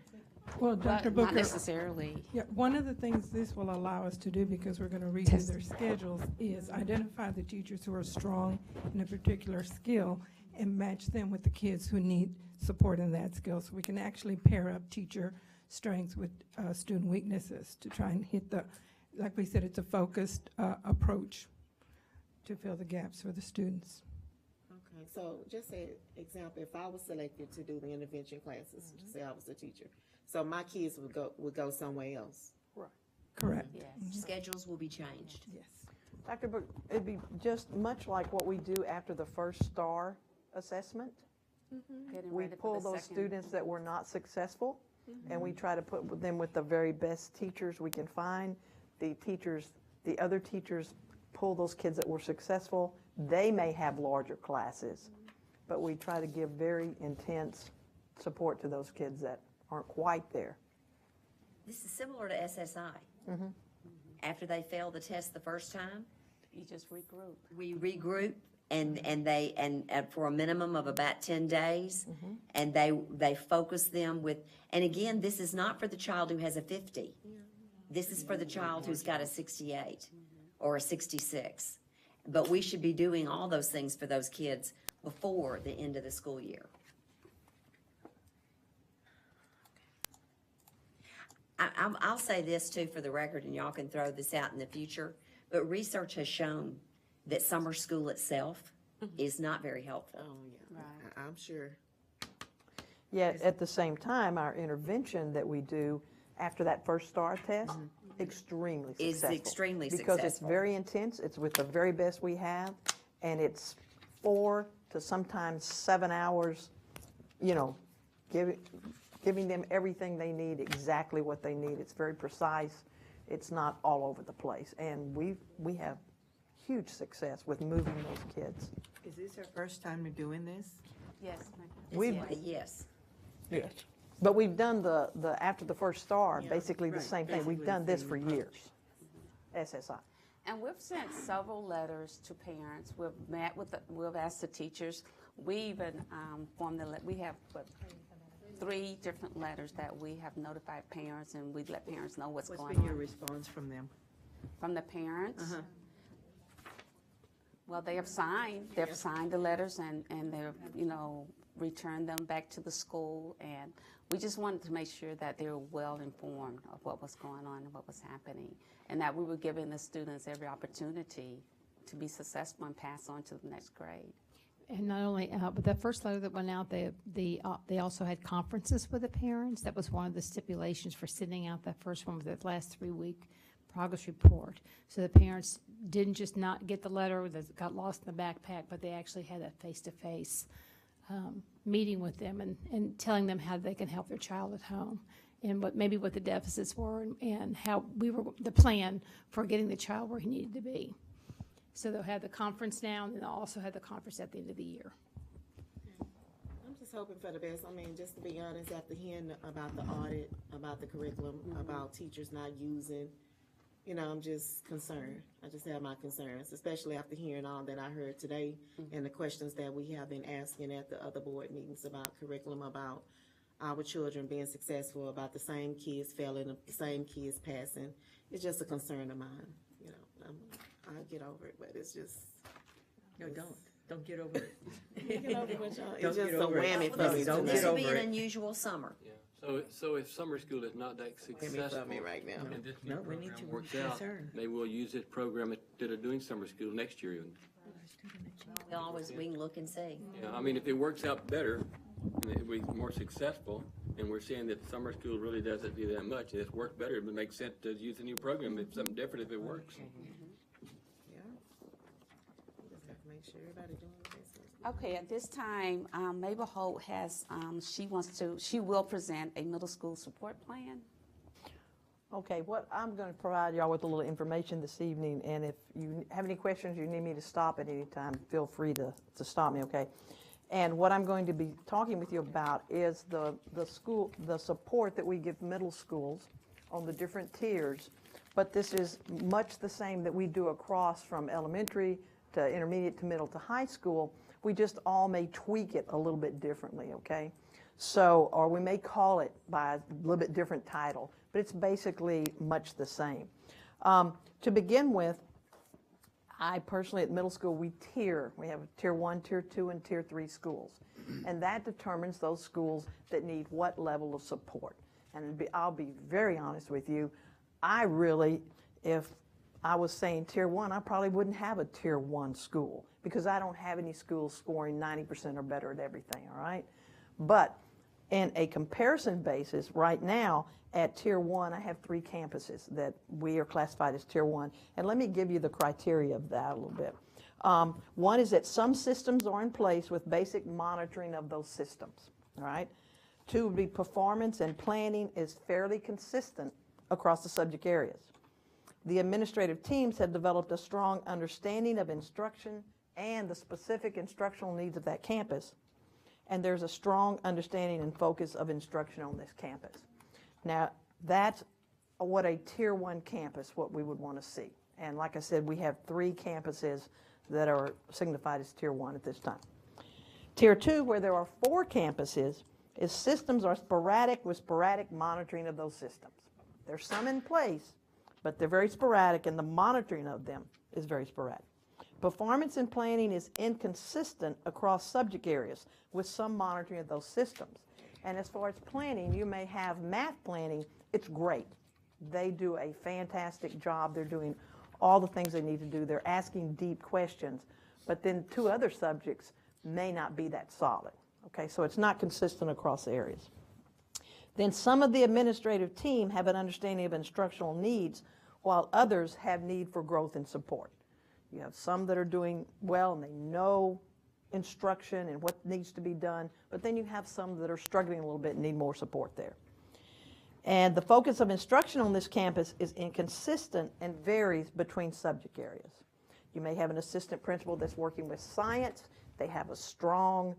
Well, But Dr. not Booker, necessarily. yeah, one of the things this will allow us to do, because we're going to redo their schedules, is identify the teachers who are strong in a particular skill and match them with the kids who need support in that skill. So we can actually pair up teacher strengths with student weaknesses to try and hit like we said, it's a focused approach to fill the gaps for the students. Okay, so just say, example, if I was selected to do the intervention classes, say I was a teacher, so my kids would go somewhere else. Correct. Yes. Schedules will be changed. Yes. Dr. Book, it'd be just much like what we do after the first STAR assessment. Getting We ready for pull the those second. students that were not successful, and we try to put them with the very best teachers we can find. The other teachers pull those kids that were successful. They may have larger classes, but we try to give very intense support to those kids that aren't quite there. This is similar to SSI. After they fail the test the first time, You just regroup. we regroup and for a minimum of about 10 days. And they focus them with, and again, this is not for the child who has a 50. This is for the child who's got a 68 or a 66. But we should be doing all those things for those kids before the end of the school year. I'll say this too for the record, and y'all can throw this out in the future, but research has shown that summer school itself is not very helpful. Oh, yeah. I'm sure. Yet, at the same time, our intervention that we do after that first STAR test, extremely Is successful. extremely Because it's successful. very intense, it's with the very best we have, and it's 4 to sometimes 7 hours, you know, giving them everything they need, exactly what they need. It's very precise, it's not all over the place. And we have huge success with moving those kids. Is this our first time doing this? Yes. We've, Yes. Yes. But we've done the after the first STAR, Yeah, basically the right. same thing. We've Basically done the this same for approach. years. SSI. And we've sent several letters to parents. We've met with, we've asked the teachers. We even formed we have 3 different letters that we have notified parents, and we let parents know what's What's going been your on. response from them? From the parents? Uh-huh. Well, they've signed the letters and they're, you know, returned them back to the school. And we just wanted to make sure that they were well informed of what was going on and what was happening. And that we were giving the students every opportunity to be successful and pass on to the next grade. And not only, but the first letter that went out, they also had conferences with the parents. That was one of the stipulations for sending out that first one with the last 3-week progress report. So the parents didn't just not get the letter that got lost in the backpack, but they actually had a face-to-face meeting with them and telling them how they can help their child at home and what the deficits were and how the plan for getting the child where he needed to be. So they'll have the conference now, and then they'll also have the conference at the end of the year. I'm just hoping for the best. I mean, just to be honest, after hearing about the audit, about the curriculum, about teachers not using, you know, I'm just concerned. I just have my concerns, especially after hearing all that I heard today and the questions that we have been asking at the other board meetings about curriculum, about our children being successful, about the same kids failing, the same kids passing. It's just a concern of mine, you know. I'll get over it, but it's just. No, don't get over it. Get over it, y'all. Don't It's just get a over it. whammy Well, for me this will be tonight. an unusual summer. Yeah. So if summer school is not that Whammy successful. for me right now. and this No, new we need program to works be out, concerned. maybe we'll use this program instead of doing summer school next year even. We can look and see. Yeah, I mean, if it works out better, and if we're more successful, and we're seeing that summer school really doesn't do that much, and it's worked better, it would make sense to use a new program, if something different if it works. Yeah. We just have to make sure everybody doing what they're supposed to. Okay, at this time, Mabel Holt has, she will present a middle school support plan. Okay, what I'm going to provide y'all with a little information this evening, and if you have any questions, you need me to stop at any time, feel free to stop me, okay? And what I'm going to be talking with you about is the support that we give middle schools on the different tiers. But this is much the same that we do across from elementary to intermediate to middle to high school. We just all may tweak it a little bit differently, okay? So, or we may call it by a little bit different title, but it's basically much the same. To begin with, I personally, at middle school, we have tier 1, tier 2, and tier 3 schools. And that determines those schools that need what level of support. And I'll be very honest with you, if I was saying tier 1, I probably wouldn't have a tier 1 school because I don't have any schools scoring 90% or better at everything, all right? But in a comparison basis, right now, at tier 1, I have 3 campuses that we are classified as tier 1. And let me give you the criteria of that a little bit. One is that some systems are in place with basic monitoring of those systems, all right? 2 would be performance and planning is fairly consistent across the subject areas. The administrative teams have developed a strong understanding of instruction and the specific instructional needs of that campus. And there's a strong understanding and focus of instruction on this campus. Now, that's what a tier 1 campus, what we would want to see. And like I said, we have 3 campuses that are signified as Tier 1 at this time. Tier 2, where there are 4 campuses, is systems are sporadic with sporadic monitoring of those systems. There's some in place, but they're very sporadic, and the monitoring of them is very sporadic. Performance and planning is inconsistent across subject areas with some monitoring of those systems. And as far as planning, you may have math planning. It's great. They do a fantastic job. They're doing all the things they need to do. They're asking deep questions. But then 2 other subjects may not be that solid. Okay, so it's not consistent across areas. Then some of the administrative team have an understanding of instructional needs, while others have need for growth and support. You have some that are doing well and they know instruction and what needs to be done, but then you have some that are struggling a little bit and need more support there. And the focus of instruction on this campus is inconsistent and varies between subject areas. You may have an assistant principal that's working with science. They have a strong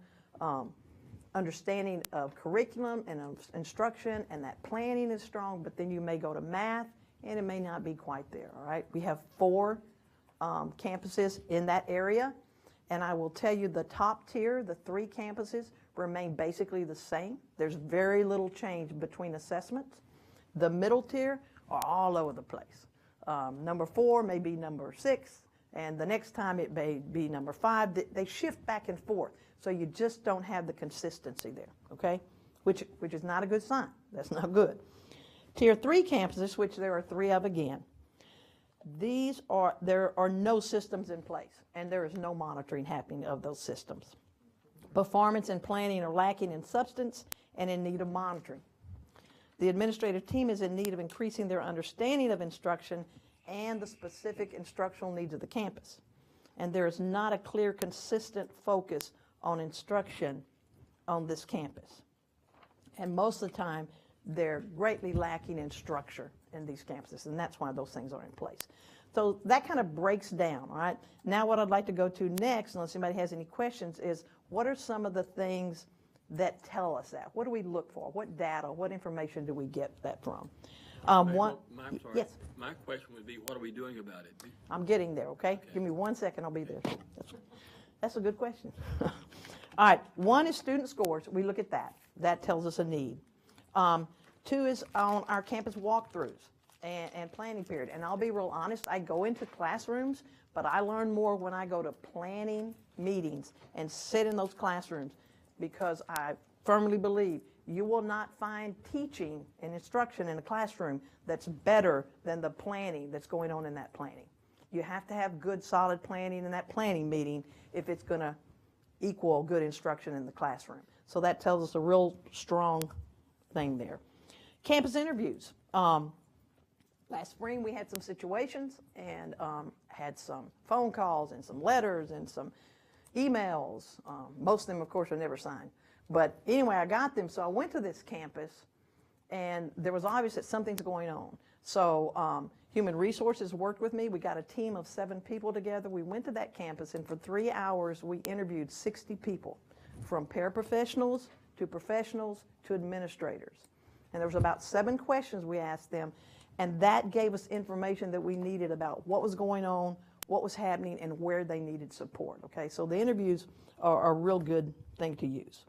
understanding of curriculum and of instruction, and that planning is strong, but then you may go to math and it may not be quite there, all right? We have 4 campuses in that area, and I will tell you the top tier, the 3 campuses, remain basically the same. There's very little change between assessments. The middle tier are all over the place. Number 4 may be number 6, and the next time it may be number 5. They shift back and forth, so you just don't have the consistency there, okay? Which is not a good sign. That's not good. Tier 3 campuses, which there are 3 of again, there are no systems in place, and there is no monitoring happening of those systems. Performance and planning are lacking in substance and in need of monitoring. The administrative team is in need of increasing their understanding of instruction and the specific instructional needs of the campus. And there is not a clear, consistent focus on instruction on this campus. And most of the time, they're greatly lacking in structure in these campuses, and that's why those things are in place. So that kind of breaks down, all right? Now what I'd like to go to next, unless anybody has any questions, is what are some of the things that tell us that? What do we look for? What data, what information do we get that from? I'm sorry. Yes. My question would be, what are we doing about it? I'm getting there, okay? Give me 1 second, I'll be there. That's a good question. All right, 1 is student scores. We look at that. That tells us a need. 2 is on our campus walkthroughs and planning period. And I'll be real honest, I go into classrooms, but I learn more when I go to planning meetings and sit in those classrooms, because I firmly believe you will not find teaching and instruction in a classroom that's better than the planning that's going on in that planning. You have to have good, solid planning in that planning meeting if it's going to equal good instruction in the classroom. So that tells us a real strong thing there. Campus interviews. Last spring we had some situations and had some phone calls and some letters and some emails. Most of them, of course, are never signed. But anyway, I got them, so I went to this campus, and there was obvious that something's going on. So Human Resources worked with me. We got a team of 7 people together. We went to that campus, and for 3 hours, we interviewed 60 people, from paraprofessionals to professionals to administrators. And there was about 7 questions we asked them, and that gave us information that we needed about what was going on, what was happening, and where they needed support, okay? So the interviews are a real good thing to use.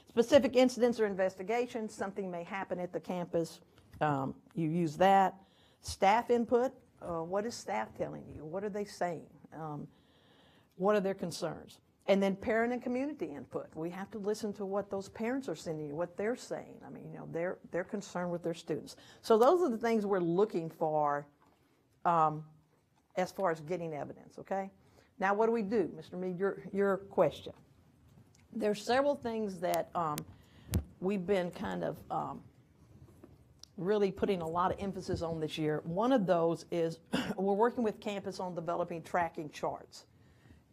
Specific incidents or investigations, something may happen at the campus, you use that. Staff input, what is staff telling you? What are they saying? What are their concerns? And then parent and community input. We have to listen to what those parents are sending you, what they're saying. I mean, you know, they're concerned with their students. So those are the things we're looking for as far as getting evidence, okay? Now, what do we do? Mr. Mead, your question. There's several things that we've been kind of really putting a lot of emphasis on this year. One of those is we're working with campus on developing tracking charts.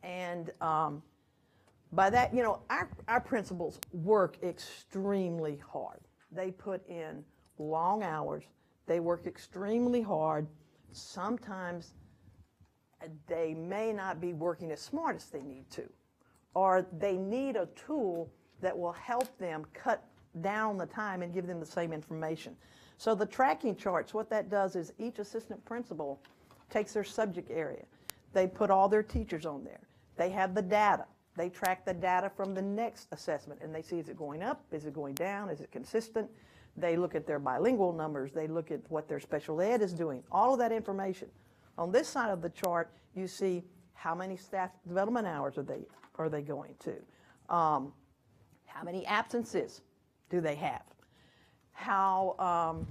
And by that, you know, our principals work extremely hard. They put in long hours. They work extremely hard. Sometimes they may not be working as smart as they need to, or they need a tool that will help them cut down the time and give them the same information. So the tracking charts, what that does is each assistant principal takes their subject area. They put all their teachers on there. They have the data. They track the data from the next assessment, and they see, is it going up? Is it going down? Is it consistent? They look at their bilingual numbers. They look at what their special ed is doing, all of that information. On this side of the chart, you see how many staff development hours are they going to? How many absences do they have? How, I'm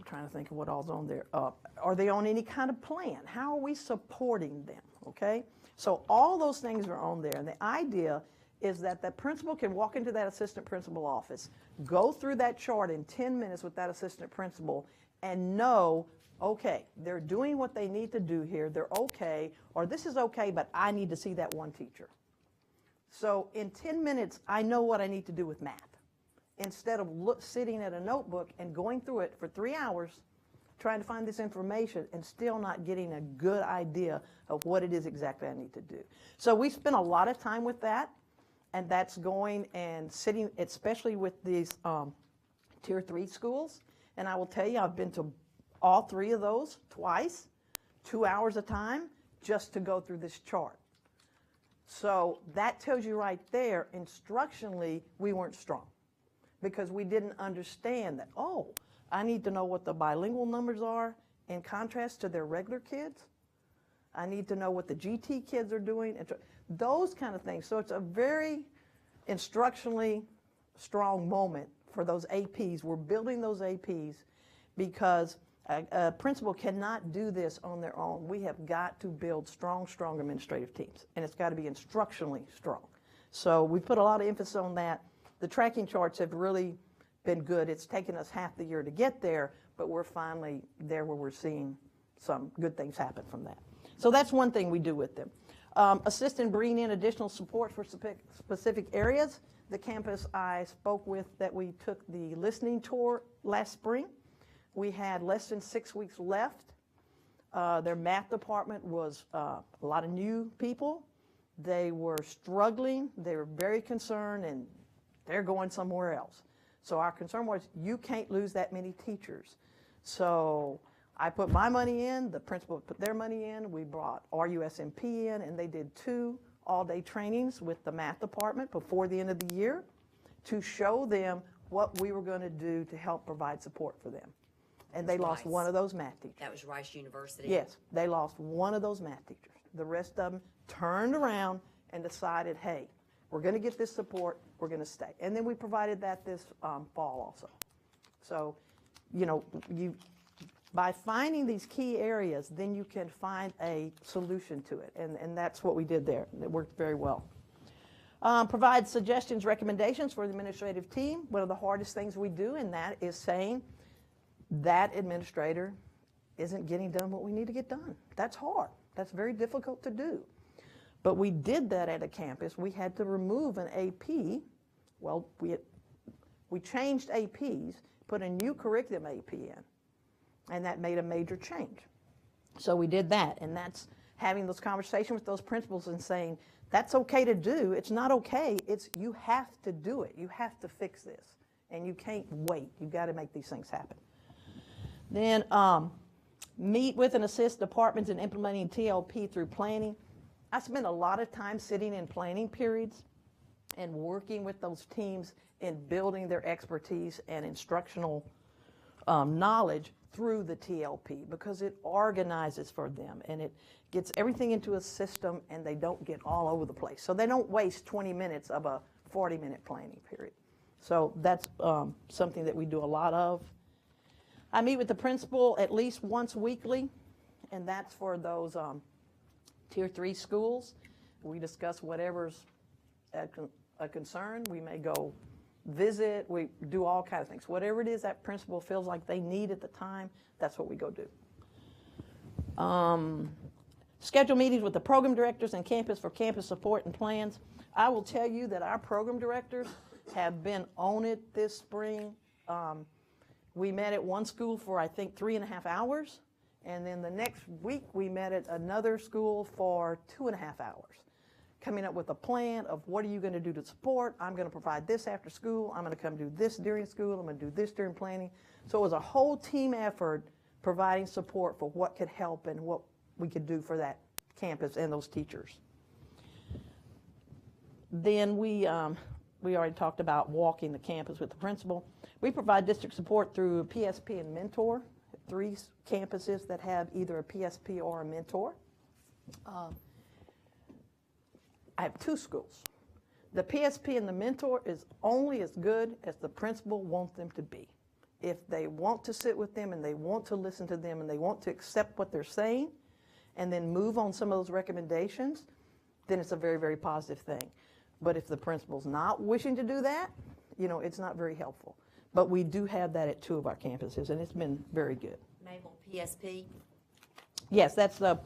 trying to think of what all's on there. Are they on any kind of plan? How are we supporting them, okay? So all those things are on there, and the idea is that the principal can walk into that assistant principal office, go through that chart in 10 minutes with that assistant principal, and know, okay, they're doing what they need to do here, they're okay, or this is okay, but I need to see that one teacher. So in 10 minutes, I know what I need to do with math, instead of sitting at a notebook and going through it for 3 hours, trying to find this information and still not getting a good idea of what it is exactly I need to do. So we spent a lot of time with that, and that's going and sitting, especially with these Tier 3 schools. And I will tell you, I've been to all 3 of those twice, 2 hours a time, just to go through this chart. So that tells you right there, instructionally, we weren't strong, because we didn't understand that, oh, I need to know what the bilingual numbers are in contrast to their regular kids. I need to know what the GT kids are doing, and those kind of things. So it's a very instructionally strong moment for those APs. We're building those APs because a principal cannot do this on their own. We have got to build strong administrative teams, and it's got to be instructionally strong. So we put a lot of emphasis on that. The tracking charts have really been good. It's taken us half the year to get there, but we're finally there where we're seeing some good things happen from that. So that's one thing we do with them. Assist in bringing in additional support for specific areas. The campus I spoke with that we took the listening tour last spring, we had less than 6 weeks left. Their math department was a lot of new people. They were struggling. They were very concerned, and they're going somewhere else. So our concern was, you can't lose that many teachers. So I put my money in, the principal put their money in, we brought RUSMP in, and they did 2 all-day trainings with the math department before the end of the year to show them what we were going to do to help provide support for them. And they lost one of those math teachers. That was Rice University? Yes, they lost one of those math teachers. The rest of them turned around and decided, hey, we're going to get this support, we're going to stay. And then we provided that this fall also. So, you know, by finding these key areas, then you can find a solution to it. And that's what we did there. It worked very well. Provide suggestions, recommendations for the administrative team. One of the hardest things we do in that is saying that administrator isn't getting done what we need to get done. That's hard. That's very difficult to do. But we did that at a campus. We had to remove an AP. Well, we changed APs, put a new curriculum AP in, and that made a major change. So we did that, and that's having those conversations with those principals and saying, that's okay to do. It's not okay. It's you have to do it. You have to fix this, and you can't wait. You've got to make these things happen. Then meet with and assist departments in implementing TLP through planning. I spent a lot of time sitting in planning periods and working with those teams in building their expertise and instructional knowledge through the TLP, because it organizes for them and it gets everything into a system and they don't get all over the place. So they don't waste 20 minutes of a 40-minute planning period. So that's something that we do a lot of. I meet with the principal at least once weekly, and that's for those Tier 3 schools. We discuss whatever's a concern. We may go visit. We do all kinds of things. Whatever it is that principal feels like they need at the time, that's what we go do. Schedule meetings with the program directors and campus for campus support and plans. I will tell you that our program directors have been on it this spring. We met at one school for, I think, 3.5 hours. And then the next week, we met at another school for 2.5 hours, coming up with a plan of what are you going to do to support. I'm going to provide this after school. I'm going to come do this during school. I'm going to do this during planning. So it was a whole team effort providing support for what could help and what we could do for that campus and those teachers. Then we already talked about walking the campus with the principal. We provide district support through a PSP and mentor, 3 campuses that have either a PSP or a mentor. I have 2 schools. The PSP and the mentor is only as good as the principal wants them to be. If they want to sit with them and they want to listen to them and they want to accept what they're saying and then move on some of those recommendations, then it's a very, very positive thing. But if the principal's not wishing to do that, it's not very helpful. But we do have that at 2 of our campuses, and it's been very good. Mabel, PSP? Yes, that's the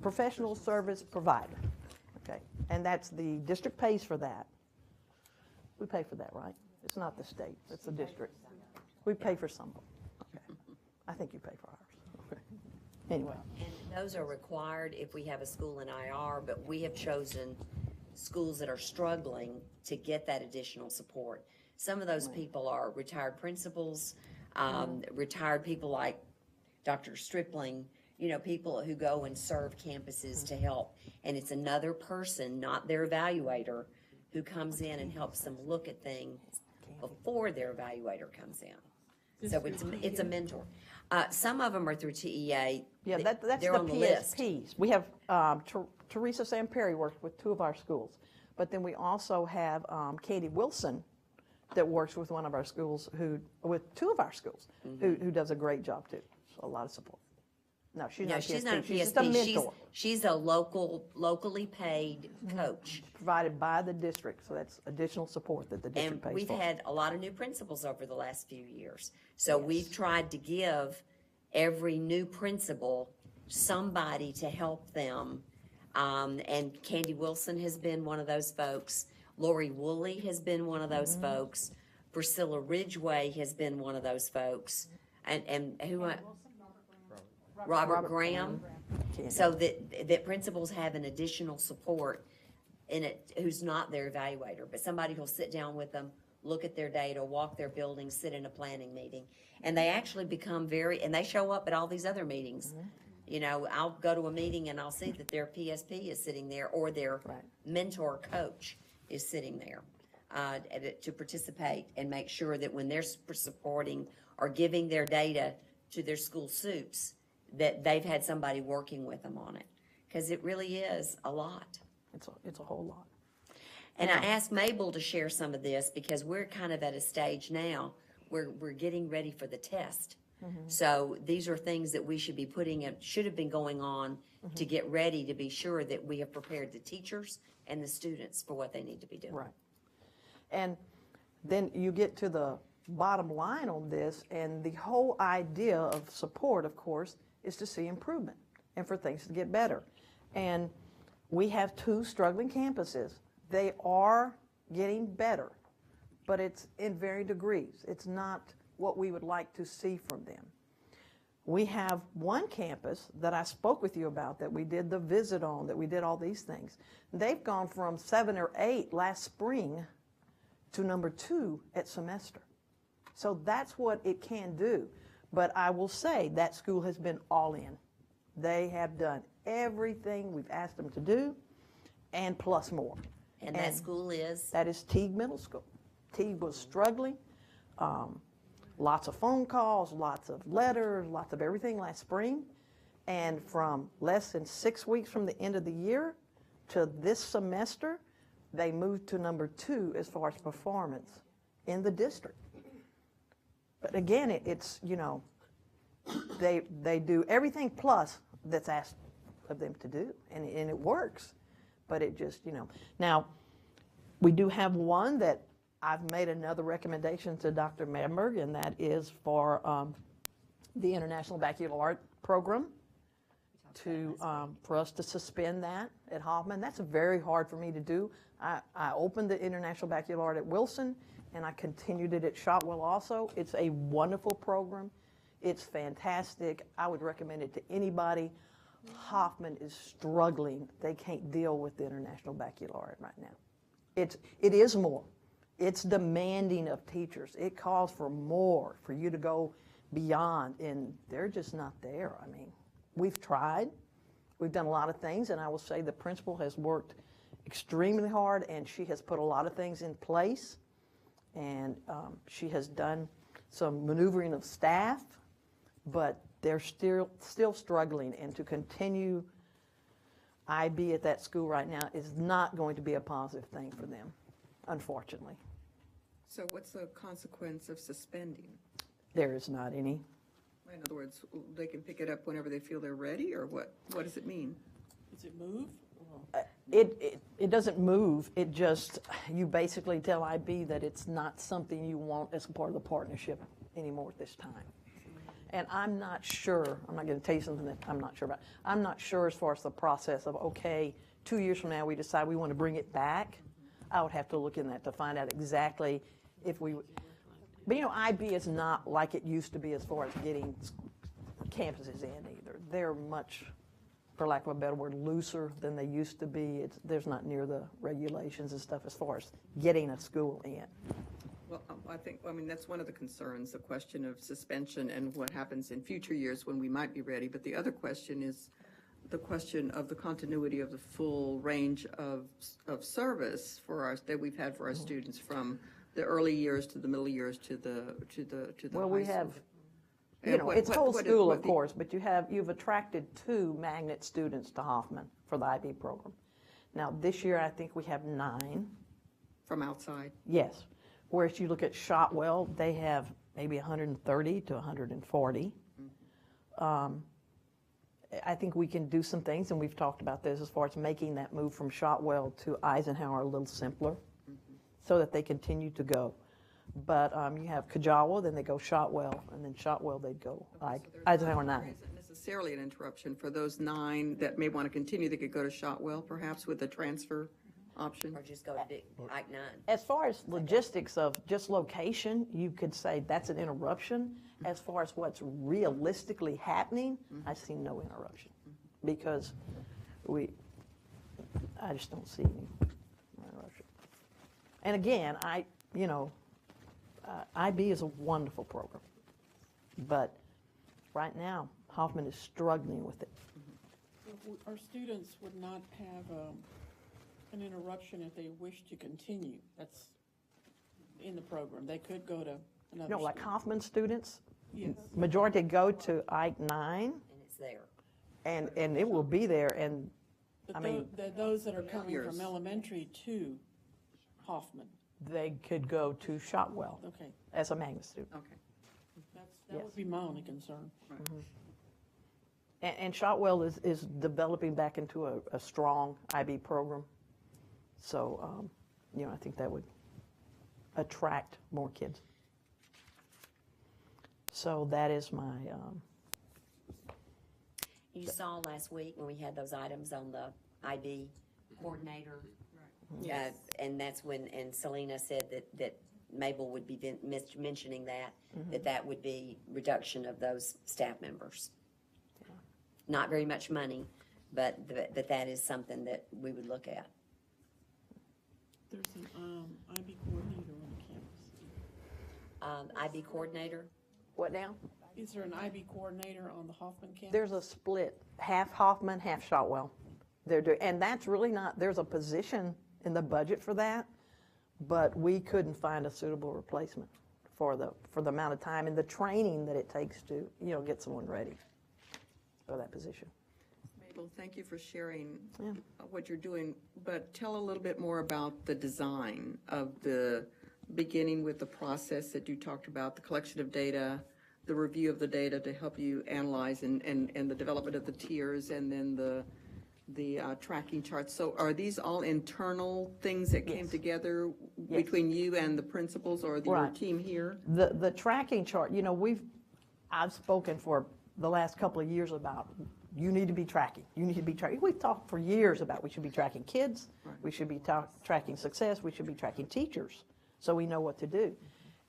professional service provider. Okay, and that's the district pays for that. We pay for that, right? It's not the state, it's the district. We pay for some of them. Okay. I think you pay for ours. Okay. Anyway. And those are required if we have a school in IR, but we have chosen schools that are struggling to get that additional support. Some of those people are retired principals, retired people like Dr. Stripling, people who go and serve campuses to help. And it's another person, not their evaluator, who comes in and helps them look at things before their evaluator comes in. So it's a mentor. Some of them are through TEA. Yeah, that's They're the on the list. PSPs. We have Teresa Samperi works with 2 of our schools, but then we also have Katie Wilson that works with one of our schools with 2 of our schools who does a great job too. So a lot of support. No, she's not She's not a She's just PSP. a mentor. She's a locally paid coach. Provided by the district, so that's additional support that the district And pays for. we've had a lot of new principals over the last few years. So we've tried to give every new principal somebody to help them. And Candy Wilson has been one of those folks. Lori Woolley has been one of those folks. Priscilla Ridgway has been one of those folks. And who? Robert Graham. So that principals have an additional support in it who's not their evaluator, but somebody who'll sit down with them, look at their data, walk their building, sit in a planning meeting. And they actually become and they show up at all these other meetings. I'll go to a meeting and I'll see that their PSP is sitting there or their mentor coach is sitting there to participate and make sure that when they're supporting or giving their data to their school suits, that they've had somebody working with them on it. Because it really is a lot. It's a whole lot. And I asked Mabel to share some of this because we're kind of at a stage now where we're getting ready for the test. So these are things that we should be should have been going on to get ready to be sure that we have prepared the teachers and the students for what they need to be doing. Right. And then you get to the bottom line on this, and the whole idea of support, of course, is to see improvement and for things to get better. And we have 2 struggling campuses. They are getting better, but it's in varying degrees. It's not what we would like to see from them. We have one campus that I spoke with you about that we did the visit on, that we did all these things. They've gone from 7 or 8 last spring to number 2 at semester. So that's what it can do. But I will say that school has been all in. They have done everything we've asked them to do and plus more. And that school is? That is Teague Middle School. Teague was struggling. Lots of phone calls, lots of letters, lots of everything last spring. And from less than 6 weeks from the end of the year to this semester, they moved to number 2 as far as performance in the district. But again, it's, they do everything plus that's asked of them to do, and it works. But it just, Now, we do have one that I've made another recommendation to Dr. Bamberg, and that is for the International Baccalaureate Program for us to suspend that at Hoffman. That's very hard for me to do. I opened the International Baccalaureate at Wilson, and I continued it at Shotwell also. It's a wonderful program. It's fantastic. I would recommend it to anybody. Hoffman is struggling. They can't deal with the International Baccalaureate right now. It is more. It's demanding of teachers. It calls for more, for you to go beyond, and they're just not there. We've tried. We've done a lot of things, and I will say the principal has worked extremely hard, and she has put a lot of things in place, and she has done some maneuvering of staff, but they're still struggling, and to continue IB at that school right now is not going to be a positive thing for them, unfortunately. So what's the consequence of suspending? There is not any. In other words, they can pick it up whenever they feel they're ready, or what? What does it mean? Does it move? It doesn't move, it just, you basically tell IB that it's not something you want as part of the partnership anymore at this time. And I'm not sure, I'm not gonna tell you something that I'm not sure about. I'm not sure as far as the process of, okay, 2 years from now, we decide we want to bring it back. I would have to look in that to find out exactly if we, but you know, IB is not like it used to be as far as getting campuses in either. They're much, for lack of a better word, looser than they used to be. There's not near the regulations and stuff as far as getting a school in. Well, I mean, that's one of the concerns, the question of suspension and what happens in future years when we might be ready. But the other question is the question of the continuity of the full range of service for that we've had for our students, from the early years to the middle years to the Well, high we school. have, you And know, what- it's what- whole what is- school, what of the- course, but you've attracted 2 magnet students to Hoffman for the IB program. Now, this year, I think we have 9. From outside. Yes. Whereas you look at Shotwell, they have maybe 130 to 140. I think we can do some things, and we've talked about this as far as making that move from Shotwell to Eisenhower a little simpler so that they continue to go. But you have Kajawa, then they go Shotwell, and then Shotwell, they'd go Eisenhower 9. There isn't necessarily an interruption for those 9 that may want to continue. They could go to Shotwell perhaps with a transfer option. Or just go to Ike 9. As far as logistics of just location, you could say that's an interruption. As far as what's realistically happening, I see no interruption, because I just don't see any interruption. And again, IB is a wonderful program, but right now, Hoffman is struggling with it. Our students would not have an interruption if they wish to continue. That's in the program. They could go to another You know, like school. Hoffman students, Yes. majority go to Ike 9, And it's there. and it will be there, and But I mean, those that are coming Years. from elementary to Hoffman, they could go to Shotwell okay, as a magnet student. Okay. that Yes. would be my only concern. And Shotwell is developing back into a strong IB program. So, I think that would attract more kids. So that is my, You saw last week when we had those items on the IB coordinator. And that's when, and Selena said that Mabel would be mentioning that would be reduction of those staff members. Not very much money, but that is something that we would look at. There's an IB coordinator on the campus. IB coordinator, what now? Is there an IB coordinator on the Hoffman campus? There's a split, half Hoffman, half Shotwell. And that's really not, there's a position in the budget for that, but we couldn't find a suitable replacement for the amount of time and the training that it takes to, get someone ready for that position. Mabel, thank you for sharing what you're doing, but tell a little bit more about the design of beginning with the process that you talked about, the collection of data, the review of the data to help you analyze and the development of the tiers, and then the tracking charts. So are these all internal things that came together between you and the principals or your Right. team here? The tracking chart, I've spoken for the last couple of years about, you need to be tracking, We've talked for years about we should be tracking kids, we should be tracking success, we should be tracking teachers, so we know what to do.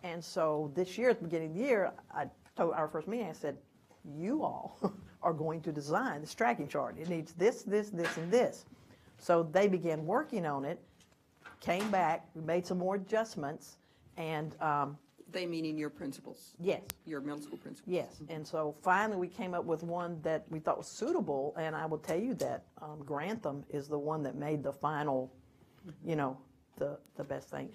And so this year, at the beginning of the year, I told our first meeting, I said, you all are going to design this tracking chart. It needs this, this, this, and this. So they began working on it, came back, we made some more adjustments, and They meaning your principals? yes. Your middle school principals? Yes, and so finally we came up with one that we thought was suitable, and I will tell you that Grantham is the one that made the final the best thing.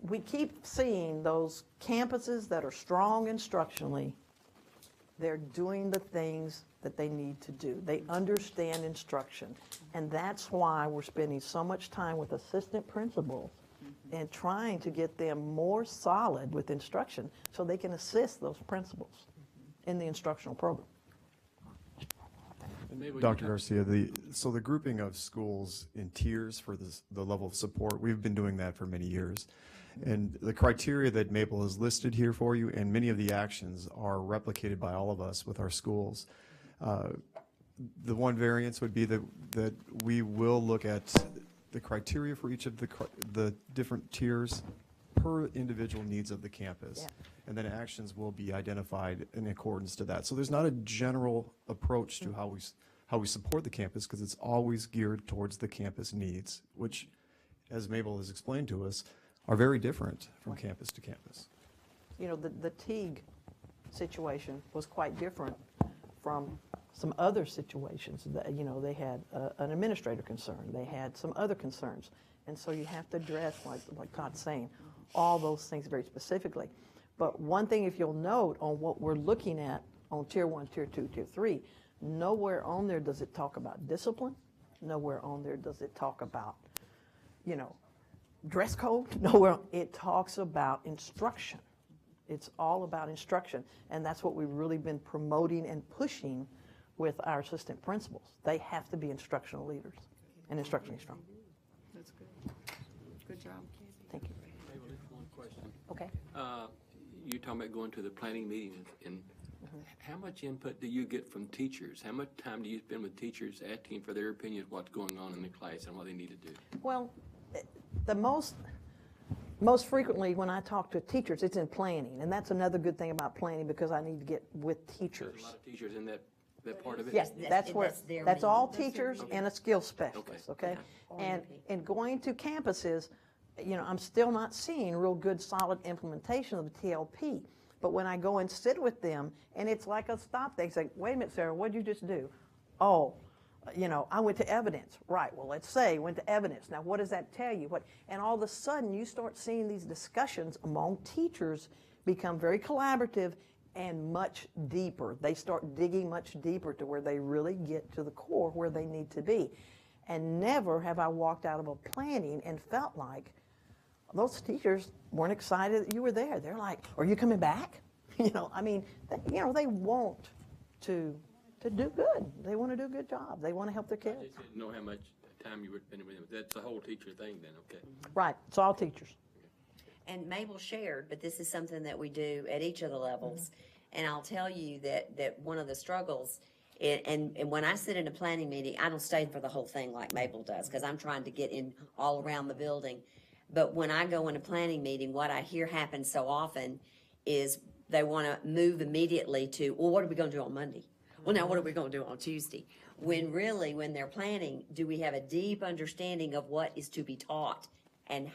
We keep seeing those campuses that are strong instructionally, they're doing the things that they need to do. They understand instruction. And that's why we're spending so much time with assistant principals and trying to get them more solid with instruction so they can assist those principals in the instructional program. Dr. Garcia, so the grouping of schools in tiers for the level of support, we've been doing that for many years. And the criteria that Maple has listed here for you, and many of the actions are replicated by all of us with our schools. The one variance would be that we will look at the criteria for each of the different tiers per individual needs of the campus. Yeah. And then actions will be identified in accordance to that. So there's not a general approach to how we support the campus, because it's always geared towards the campus needs, which, as Mabel has explained to us, are very different from campus to campus. The Teague situation was quite different from some other situations that, they had an administrator concern, they had some other concerns. And so you have to address, like Todd's saying, all those things very specifically. But one thing, if you'll note on what we're looking at on Tier 1, Tier 2, Tier 3, nowhere on there does it talk about discipline. Nowhere on there does it talk about, dress code. Nowhere. It talks about instruction. It's all about instruction. And that's what we've really been promoting and pushing with our assistant principals. They have to be instructional leaders and instructionally strong. That's good. Good job. Thank you. Mabel, just one question. Okay. You're talking about going to the planning meetings, and how much input do you get from teachers? How much time do you spend with teachers asking for their opinion of what's going on in the class and what they need to do? Well, the most frequently when I talk to teachers, it's in planning, and that's another good thing about planning, because I need to get with teachers. There's a lot of teachers in that part of it? Yes, That's their that's all meeting. teachers and a skills specialist, okay? Yeah. And going to campuses, I'm still not seeing real good, solid implementation of the TLP. But when I go and sit with them, and it's like a stop, they say, wait a minute, Sarah, what'd you just do? Oh, I went to evidence. Right, well, let's say went to evidence. Now, what does that tell you? And all of a sudden, you start seeing these discussions among teachers become very collaborative and much deeper. They start digging much deeper to where they really get to the core where they need to be. And never have I walked out of a planning and felt like those teachers weren't excited that you were there. They're like, are you coming back? They want to do good. They want to do a good job. They want to help their kids. I just didn't know how much time you were spending with them. That's a whole teacher thing then, okay? Right, it's all teachers. And Mabel shared, but this is something that we do at each of the levels. And I'll tell you that one of the struggles, and when I sit in a planning meeting, I don't stay for the whole thing like Mabel does, because I'm trying to get in all around the building. But when I go in a planning meeting, what I hear happen so often is they want to move immediately to, well, what are we going to do on Monday? Well, now what are we going to do on Tuesday? When really, when they're planning, do we have a deep understanding of what is to be taught and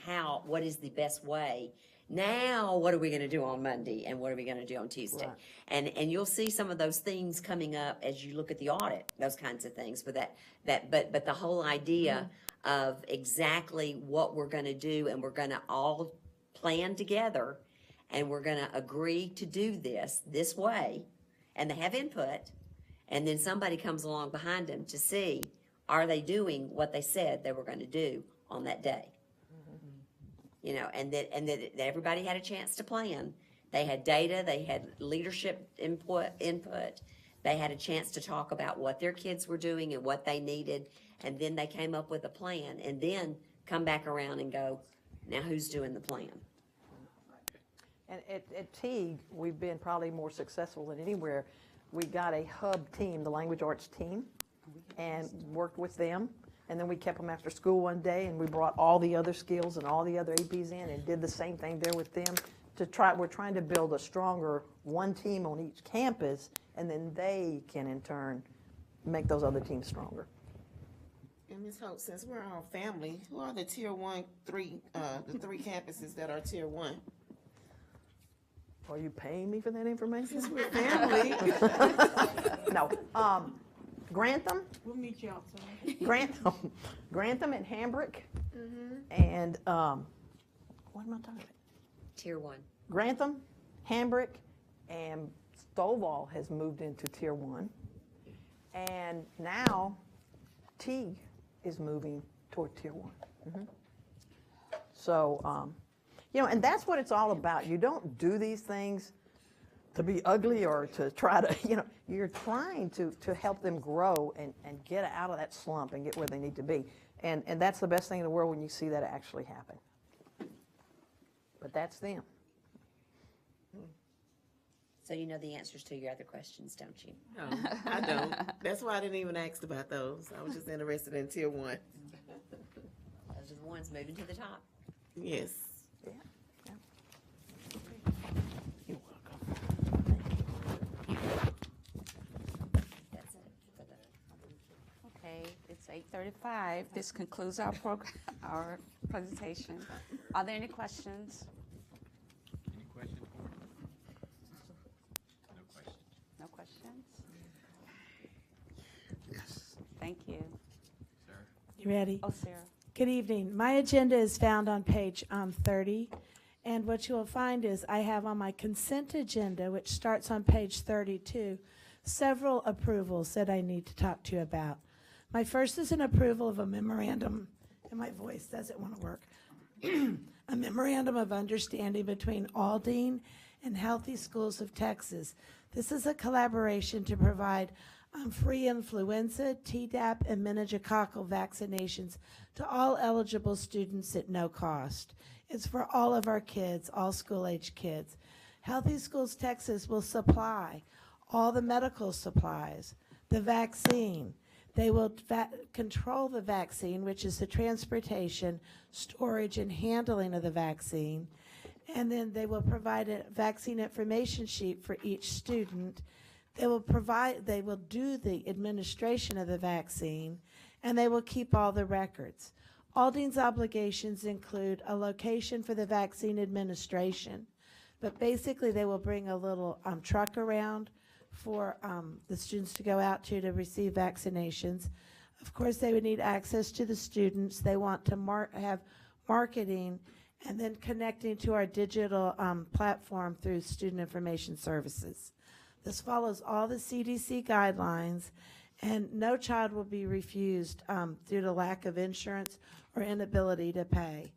what is the best way? Now, what are we going to do on Monday and what are we going to do on Tuesday? Right. And you'll see some of those themes coming up as you look at the audit, those kinds of things. But but the whole idea of exactly what we're going to do, and we're going to all plan together, and we're going to agree to do this way, and they have input, and then somebody comes along behind them to see, are they doing what they said they were going to do on that day? And that everybody had a chance to plan. They had data, they had leadership input. They had a chance to talk about what their kids were doing and what they needed, and then they came up with a plan, and then come back around and go, now who's doing the plan? And at Teague, we've been probably more successful than anywhere. We got a hub team, the language arts team, and worked with them. And then we kept them after school one day, and we brought all the other skills and all the other APs in and did the same thing there with them. We're trying to build a stronger one team on each campus, and then they can in turn make those other teams stronger. And Ms. Hope, since we're all family, who are the Tier 1, the three campuses that are Tier 1? Are you paying me for that information? Since we're family. No. Grantham, We'll meet you outside. Grantham and Hambrick, and, what am I talking about? Tier 1. Grantham, Hambrick, and Stovall has moved into Tier 1. And now Teague is moving toward Tier 1. So, and that's what it's all about. You don't do these things to be ugly or to try to, you're trying to help them grow and get out of that slump and get where they need to be. And that's the best thing in the world when you see that actually happen. But that's them. So you know the answers to your other questions, don't you? No, I don't. That's why I didn't even ask about those. I was just interested in Tier 1. Those are the ones moving to the top. Yes. Yeah. That's it for the Okay, it's 8:35. This concludes our program, our presentation. Are there any questions? Any questions for me? No questions. No questions? Yes. Thank you. Sarah? You ready? Oh, Sarah. Good evening. My agenda is found on page 30, and what you will find is I have on my consent agenda, which starts on page 32, several approvals that I need to talk to you about. My first is an approval of a memorandum, and my voice doesn't want to work, a memorandum of understanding between Aldine and Healthy Schools of Texas. This is a collaboration to provide free influenza, Tdap, and meningococcal vaccinations to all eligible students at no cost. It's for all of our kids, all school-age kids. Healthy Schools Texas will supply all the medical supplies, the vaccine. They will control the vaccine, which is the transportation, storage, and handling of the vaccine. And then they will provide a vaccine information sheet for each student. They will do the administration of the vaccine, and they will keep all the records. Aldine's obligations include a location for the vaccine administration, but basically they will bring a little truck around for the students to go out to receive vaccinations. Of course, they would need access to the students. They want to have marketing and then connecting to our digital platform through Student Information Services. This follows all the CDC guidelines, and no child will be refused due to lack of insurance or inability to pay.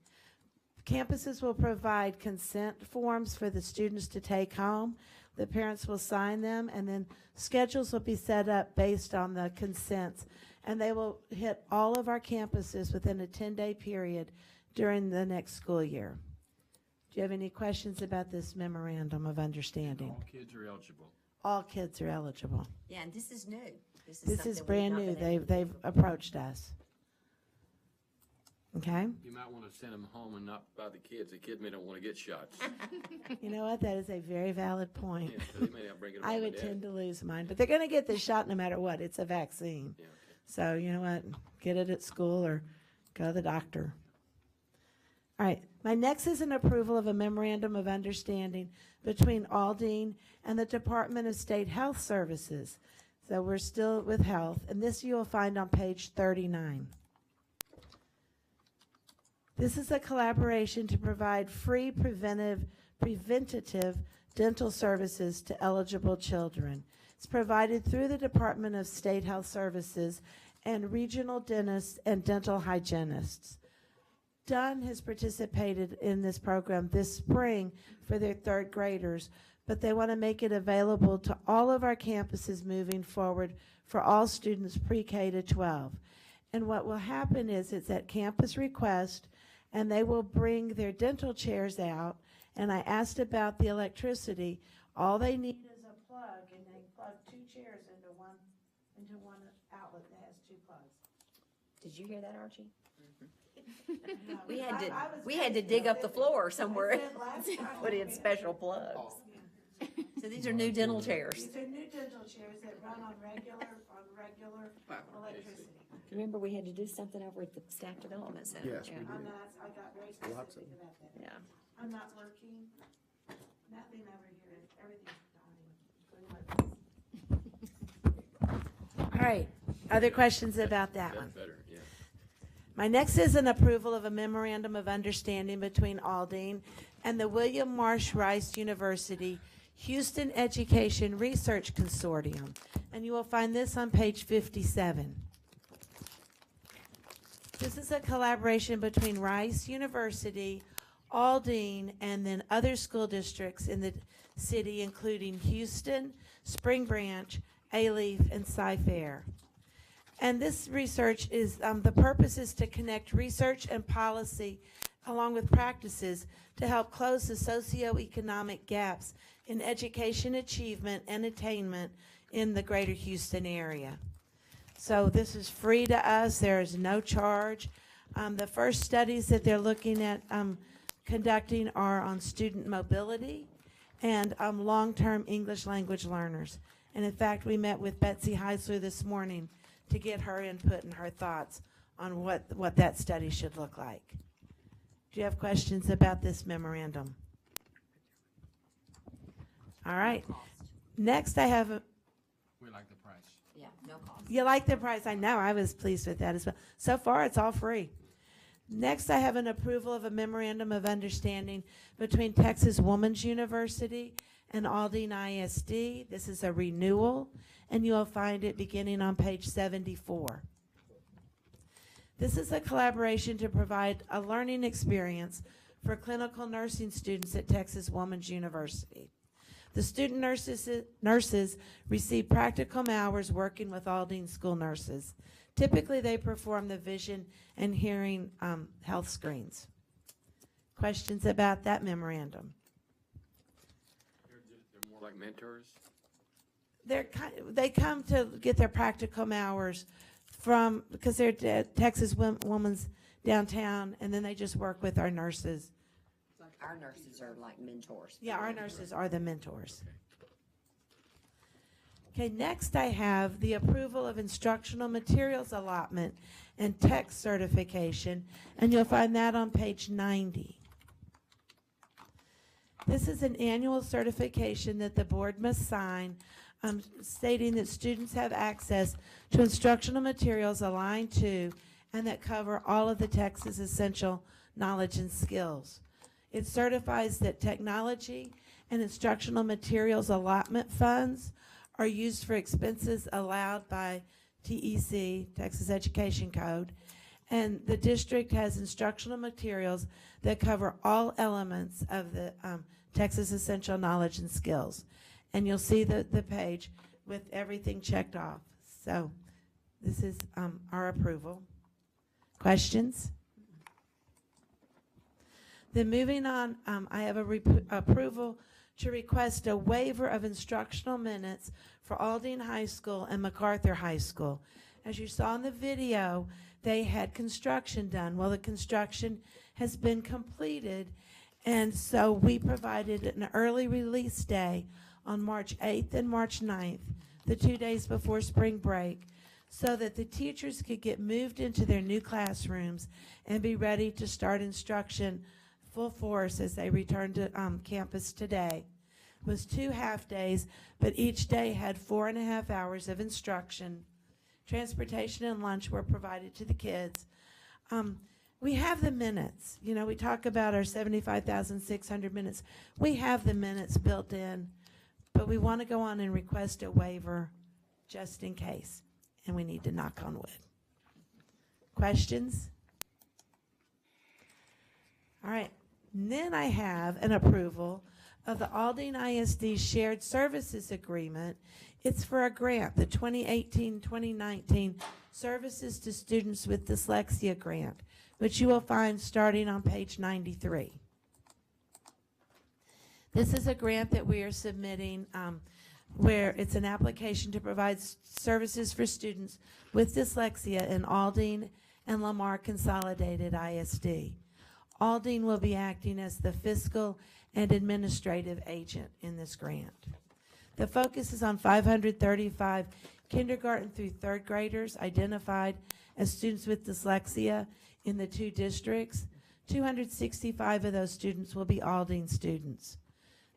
Campuses will provide consent forms for the students to take home. The parents will sign them, and then schedules will be set up based on the consents, and they will hit all of our campuses within a 10-day period during the next school year. Do you have any questions about this memorandum of understanding? All kids are eligible. All kids are eligible. Yeah, and this is new. This something is we've brand not new. been able to They've approached us. Okay? You might want to send them home and not by the kids. The kids may not want to get shots. You know what? That is a very valid point. Yeah, so they may not bring it I home would to tend dad. to lose mine, but they're going to get the shot no matter what. It's a vaccine. Yeah, okay. So you know what? Get it at school or go to the doctor. All right. My next is an approval of a memorandum of understanding between Aldine and the Department of State Health Services. So we're still with health, and this you will find on page 39. This is a collaboration to provide free preventative dental services to eligible children. It's provided through the Department of State Health Services and regional dentists and dental hygienists. Dunn has participated in this program this spring for their third graders, but they want to make it available to all of our campuses moving forward for all students pre-K to 12. And what will happen is it's at campus request, and they will bring their dental chairs out. And I asked about the electricity. All they need is a plug, and they plug two chairs into one outlet that has two plugs. Did you hear that, Archie? No, We I was had to very dig up the floor specific. somewhere I said last and time. put in special plugs. So these are new dental chairs. These are new dental chairs that run on regular electricity. Remember, we had to do something over at the Staff Development Center? Yes, we Yeah. did. I got very Lots specific of- about that. Yeah. I'm not working, nothing over here, everything's dying, including my face. All right, Other questions about that That's one? better, yeah. My next is an approval of a memorandum of understanding between Aldine and the William Marsh Rice University Houston Education Research Consortium. And you will find this on page 57. This is a collaboration between Rice University, Aldine, and then other school districts in the city, including Houston, Spring Branch, Alief, and Cy-Fair. And this research is, the purpose is to connect research and policy along with practices to help close the socioeconomic gaps in education achievement and attainment in the greater Houston area. So this is free to us. There is no charge. The first studies that they're looking at conducting are on student mobility and long-term English language learners. And in fact, we met with Betsy Heisler this morning to get her input and her thoughts on what that study should look like. Do you have questions about this memorandum? All right. Next, I have a, We like the price. Yeah, no cost. you like the price? I know, I was pleased with that as well. So far, it's all free. Next, I have an approval of a memorandum of understanding between Texas Woman's University and Aldine ISD. This is a renewal, and you'll find it beginning on page 74. This is a collaboration to provide a learning experience for clinical nursing students at Texas Woman's University. The student nurses receive practicum hours working with Aldine school nurses. Typically, they perform the vision and hearing health screens. Questions about that memorandum? They're more like mentors? They come to get their practicum hours from, because they're at Texas Woman's downtown, and then they just work with our nurses. Our nurses are like mentors. Yeah, our nurses are the mentors. Okay, next I have the approval of instructional materials allotment and tech certification, and you'll find that on page 90. This is an annual certification that the board must sign, stating that students have access to instructional materials aligned to and that cover all of the Texas essential knowledge and skills. It certifies that technology and instructional materials allotment funds are used for expenses allowed by TEC, Texas Education Code, and the district has instructional materials that cover all elements of the Texas Essential Knowledge and Skills. And you'll see the page with everything checked off. So this is our approval. Questions? Then moving on, I have approval to request a waiver of instructional minutes for Aldine High School and MacArthur High School. As you saw in the video, they had construction done. Well, the construction has been completed, and so we provided an early release day on March 8th and March 9th, the 2 days before spring break, so that the teachers could get moved into their new classrooms and be ready to start instruction full force as they return to campus today. It was 2 half-days, but each day had 4.5 hours of instruction. Transportation and lunch were provided to the kids. We have the minutes. You know, we talk about our 75,600 minutes. We have the minutes built in, but we want to go on and request a waiver just in case, and we need to knock on wood. Questions? All right. And then I have an approval of the Aldine ISD Shared Services Agreement. It's for a grant, the 2018-2019 Services to Students with Dyslexia Grant, which you will find starting on page 93. This is a grant that we are submitting where it's an application to provide services for students with dyslexia in Aldine and Lamar Consolidated ISD. Aldine will be acting as the fiscal and administrative agent in this grant. The focus is on 535 kindergarten through third graders identified as students with dyslexia in the 2 districts. 265 of those students will be Aldine students.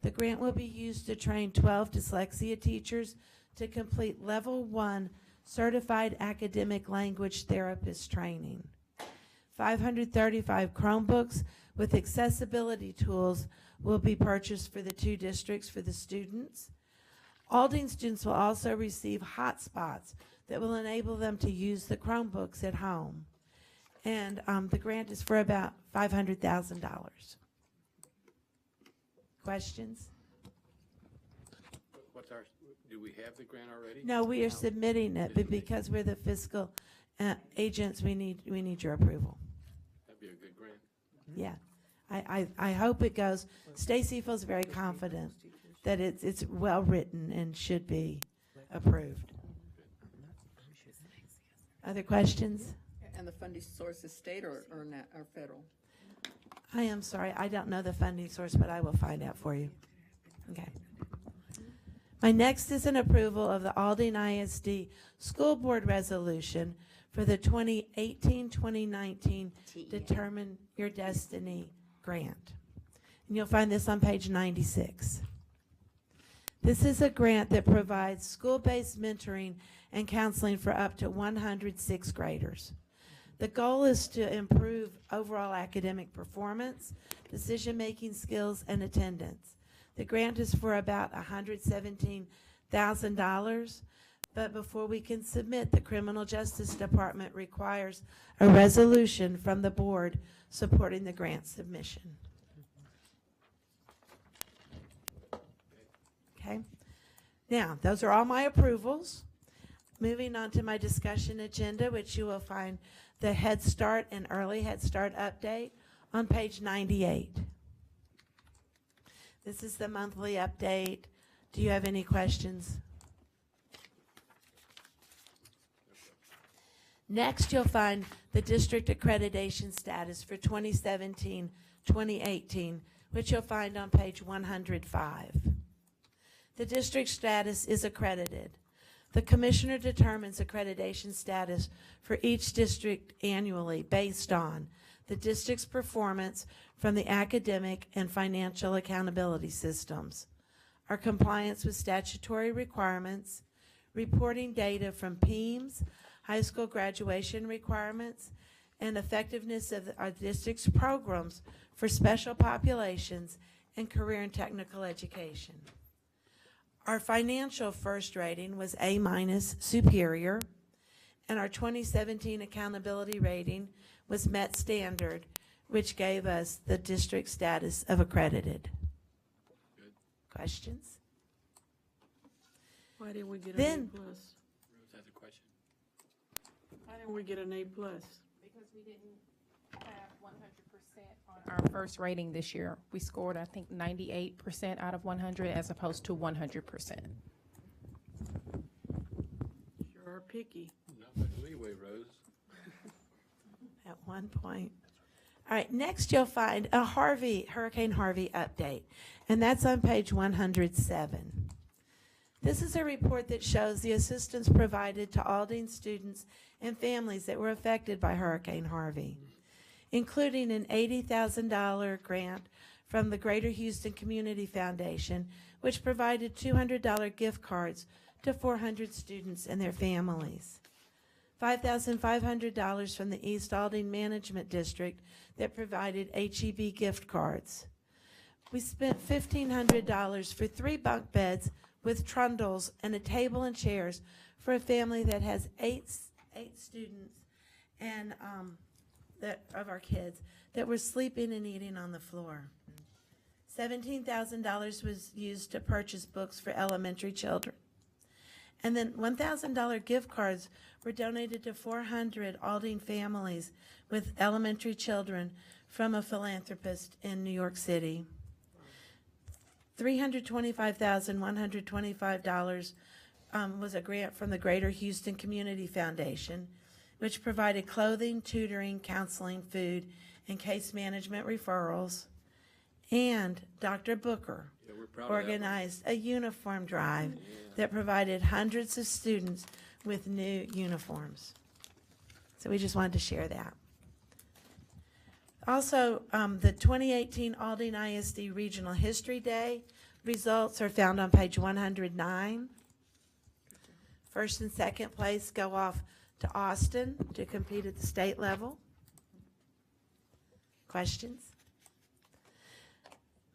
The grant will be used to train 12 dyslexia teachers to complete level 1 certified academic language therapist training. 535 Chromebooks with accessibility tools will be purchased for the 2 districts for the students. Aldine students will also receive hotspots that will enable them to use the Chromebooks at home. And the grant is for about $500,000. Questions? Do we have the grant already? No, we are submitting it, but because we're the fiscal agents, we need your approval. That'd be a good grant. Yeah, I hope it goes. Stacy feels very confident that it's well-written and should be approved. Other questions? And the funding source is state or federal? I am sorry, I don't know the funding source, but I will find out for you. Okay. My next is an approval of the Aldine ISD School Board Resolution for the 2018-2019 Determine Your Destiny grant. And you'll find this on page 96. This is a grant that provides school-based mentoring and counseling for up to 100 sixth graders. The goal is to improve overall academic performance, decision-making skills, and attendance. The grant is for about $117,000, but before we can submit, the Criminal Justice Department requires a resolution from the board supporting the grant submission. Okay. Now, those are all my approvals. Moving on to my discussion agenda, which you will find the Head Start and Early Head Start update on page 98. This is the monthly update. Do you have any questions? Next, you'll find the district accreditation status for 2017-2018, which you'll find on page 105. The district status is accredited. The commissioner determines accreditation status for each district annually based on the district's performance from the academic and financial accountability systems, our compliance with statutory requirements, reporting data from PEIMS, high school graduation requirements, and effectiveness of our district's programs for special populations and career and technical education. Our financial first rating was A- superior, and our 2017 accountability rating was Met Standard, which gave us the district status of accredited. Good. Questions? Why didn't we get an Then- A+? Rose has a question. Why didn't we get an A+? Because we didn't have 100% on our first rating this year. We scored, I think, 98% out of 100 as opposed to 100%. Sure are picky. Not much leeway, Rose. At one point. All right, next you'll find a Hurricane Harvey update, and that's on page 107. This is a report that shows the assistance provided to Aldine students and families that were affected by Hurricane Harvey, including an $80,000 grant from the Greater Houston Community Foundation, which provided $200 gift cards to 400 students and their families. $5,500 from the East Aldine Management District that provided HEB gift cards. We spent $1,500 for 3 bunk beds with trundles and a table and chairs for a family that has eight students and of our kids that were sleeping and eating on the floor. $17,000 was used to purchase books for elementary children. And then $1,000 gift cards were donated to 400 Aldine families with elementary children from a philanthropist in New York City. $325,125 was a grant from the Greater Houston Community Foundation, which provided clothing, tutoring, counseling, food, and case management referrals. And Dr. Booker Yeah, we're proud of that one. organized a uniform drive that provided hundreds of students with new uniforms. So we just wanted to share that. Also, the 2018 Aldine ISD Regional History Day results are found on page 109. First and second place go off to Austin to compete at the state level. Questions?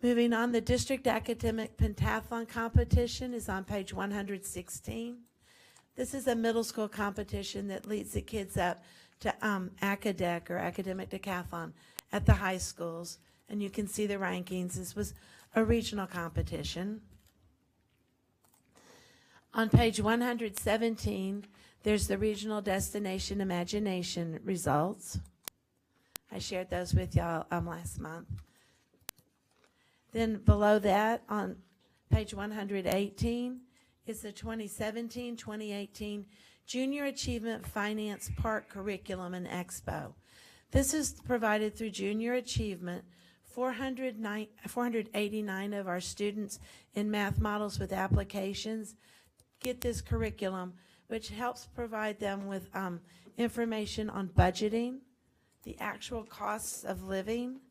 Moving on, the district academic pentathlon competition is on page 116. This is a middle school competition that leads the kids up to ACADEC, or academic decathlon, at the high schools. And you can see the rankings. This was a regional competition. On page 117, there's the regional destination imagination results. I shared those with y'all last month. Then below that, on page 118, is the 2017-2018 Junior Achievement Finance Park Curriculum and Expo. This is provided through Junior Achievement. 489 of our students in Math Models with Applications get this curriculum, which helps provide them with information on budgeting, the actual costs of living,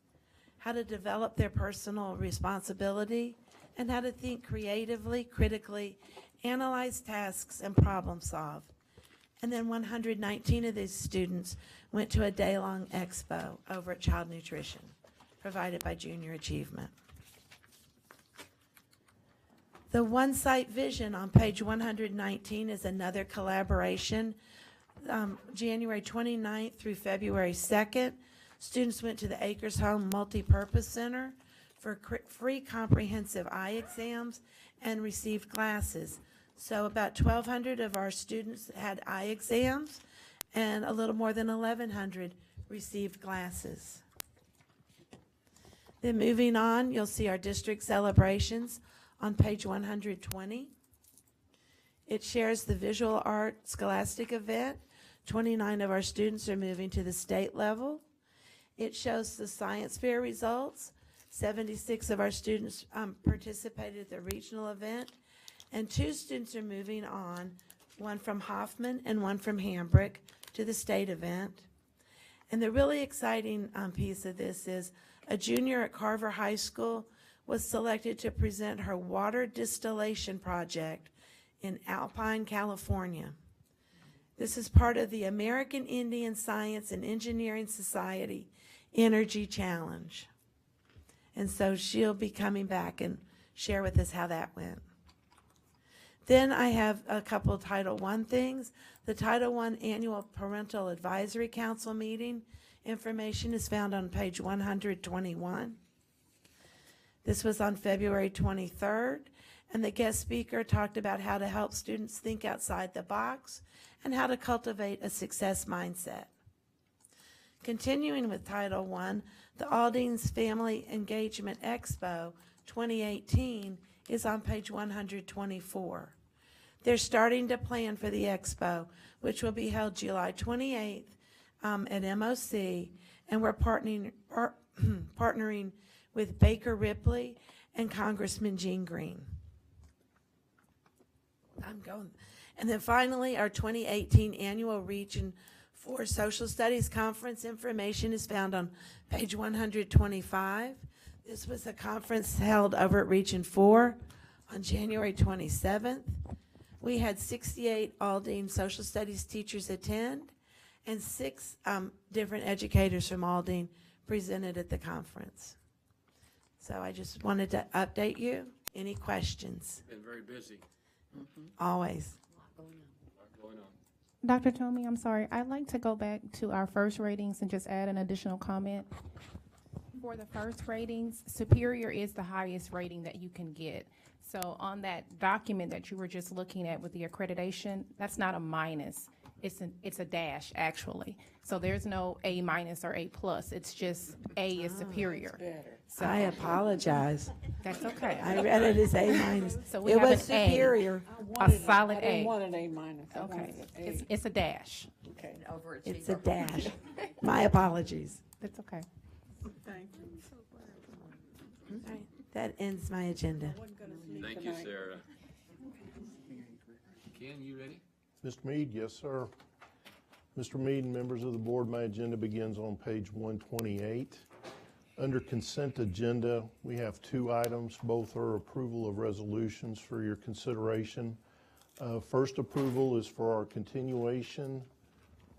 how to develop their personal responsibility, and how to think creatively, critically, analyze tasks, and problem solve. And then 119 of these students went to a day-long expo over at Child Nutrition, provided by Junior Achievement. The One Sight Vision on page 119 is another collaboration. January 29th through February 2nd, students went to the Acres Home Multipurpose Center for free comprehensive eye exams and received glasses. So about 1,200 of our students had eye exams, and a little more than 1,100 received glasses. Then moving on, you'll see our district celebrations on page 120. It shares the visual art scholastic event. 29 of our students are moving to the state level. It shows the science fair results. 76 of our students participated at the regional event, and 2 students are moving on, one from Hoffman and one from Hambrick, to the state event. And the really exciting piece of this is a junior at Carver High School was selected to present her water distillation project in Alpine, California. This is part of the American Indian Science and Engineering Society Energy Challenge. And so she'll be coming back and share with us how that went. Then I have a couple of Title I things. The Title I Annual Parental Advisory Council meeting information is found on page 121. This was on February 23rd, and the guest speaker talked about how to help students think outside the box and how to cultivate a success mindset. Continuing with Title I, the Aldine's Family Engagement Expo 2018 is on page 124. They're starting to plan for the expo, which will be held July 28th at MOC, and we're partnering with Baker Ripley and Congressman Gene Green. And then finally, our 2018 annual Region 4 Social Studies Conference information is found on page 125. This was a conference held over at Region 4 on January 27th. We had 68 Aldine Social Studies teachers attend, and 6 different educators from Aldine presented at the conference. So I just wanted to update you. Any questions? Been very busy. Always. A lot going on. Dr. Tomey, I'm sorry. I'd like to go back to our first ratings and just add an additional comment. For the first ratings, Superior is the highest rating that you can get. So on that document that you were just looking at with the accreditation, that's not a minus. It's a dash, actually. So there's no A minus or A plus. It's just A is superior. So I apologize. that's okay. I read it as A minus. So we It have was an A. superior. A solid I didn't A. want an A minus. I Okay. wanted an A. It's a dash. Okay. It's a dash. My apologies. That's okay. Thank you. All right, that ends my agenda. Thank you, Sarah. Ken, you ready? Mr. Mead, yes, sir. Mr. Mead and members of the board, my agenda begins on page 128. Under consent agenda, we have 2 items. Both are approval of resolutions for your consideration. First approval is for our continuation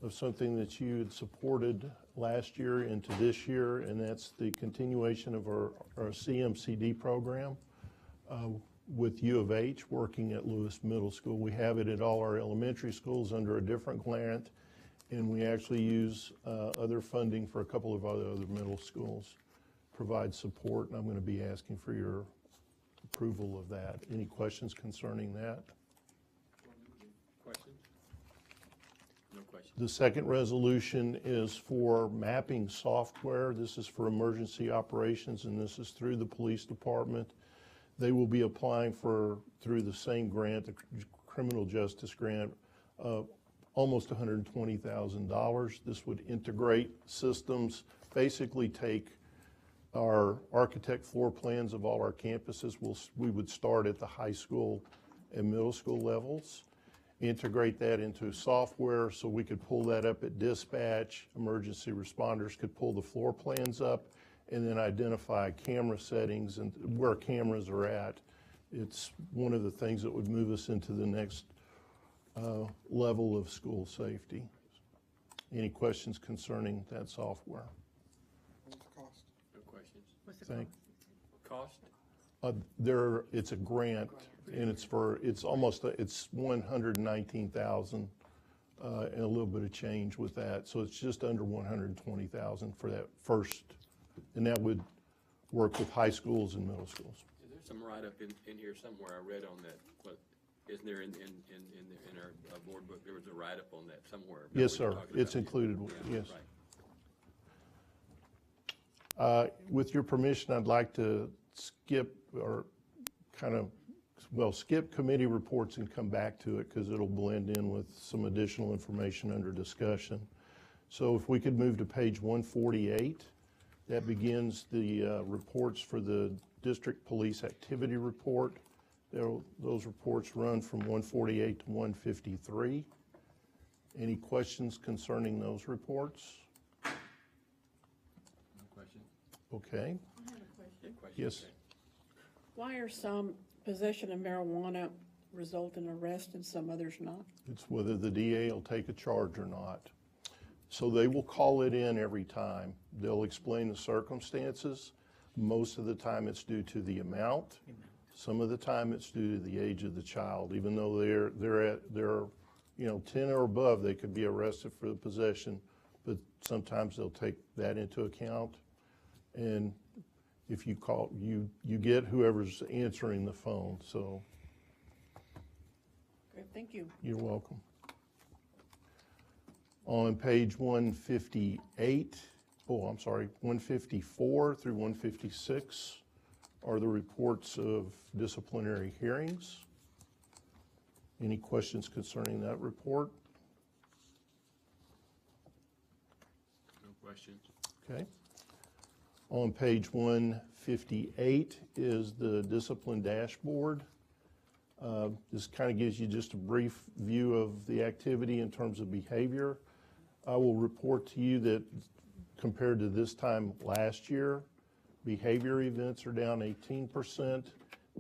of something that you had supported last year into this year, and that's the continuation of our CMCD program with U of H, working at Lewis Middle School. We have it at all our elementary schools under a different grant, and we actually use other funding for a couple of other middle schools, provide support, and I'm going to be asking for your approval of that. Any questions concerning that? Questions? No questions. The second resolution is for mapping software. This is for emergency operations, and this is through the police department. They will be applying through the same grant, the criminal justice grant, almost $120,000. This would integrate systems, basically take our architect floor plans of all our campuses. We would start at the high school and middle school levels, integrate that into software so we could pull that up at dispatch. Emergency responders could pull the floor plans up and then identify camera settings and where cameras are at. It's one of the things that would move us into the next level of school safety. Any questions concerning that software? No questions. Thank. Cost? It's a grant, and it's it's $119,000 and a little bit of change with that. So it's just under $120,000 for that first, and that would work with high schools and middle schools. Is there some write-up in here somewhere? I read on that, but isn't there in our board book, there was a write-up on that somewhere? about Yes, what you're sir. talking It's about? included, Yeah, yes. right. With your permission, I'd like to skip skip committee reports and come back to it because it'll blend in with some additional information under discussion. So if we could move to page 148, that begins the reports for the district police activity report. Those reports run from 148 to 153. Any questions concerning those reports? No question? Okay. I have a question. Yes. Why are some possession of marijuana result in arrest and some others not? It's whether the DA will take a charge or not. So they will call it in every time. They'll explain the circumstances. Most of the time it's due to the amount. Some of the time it's due to the age of the child. Even though they're 10 or above, they could be arrested for the possession, but sometimes they'll take that into account. And if you call, you get whoever's answering the phone, so Great, thank you. you're welcome. On page 154 through 156 are the reports of disciplinary hearings. Any questions concerning that report? No questions. Okay. On page 158 is the discipline dashboard. This kind of gives you just a brief view of the activity in terms of behavior. I will report to you that compared to this time last year, behavior events are down 18%,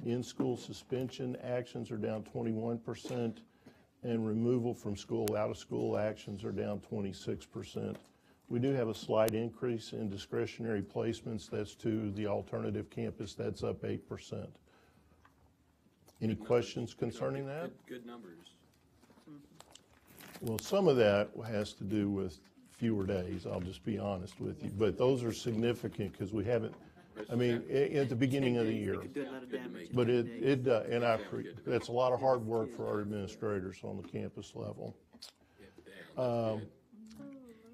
in-school suspension actions are down 21%, and removal from school, out-of-school actions are down 26%. We do have a slight increase in discretionary placements. That's to the alternative campus. That's up 8%. Any questions concerning that? Good numbers. Well, some of that has to do with fewer days, I'll just be honest with you. But those are significant because we haven't, at the beginning of the year. But and that's a lot of hard work for our administrators on the campus level.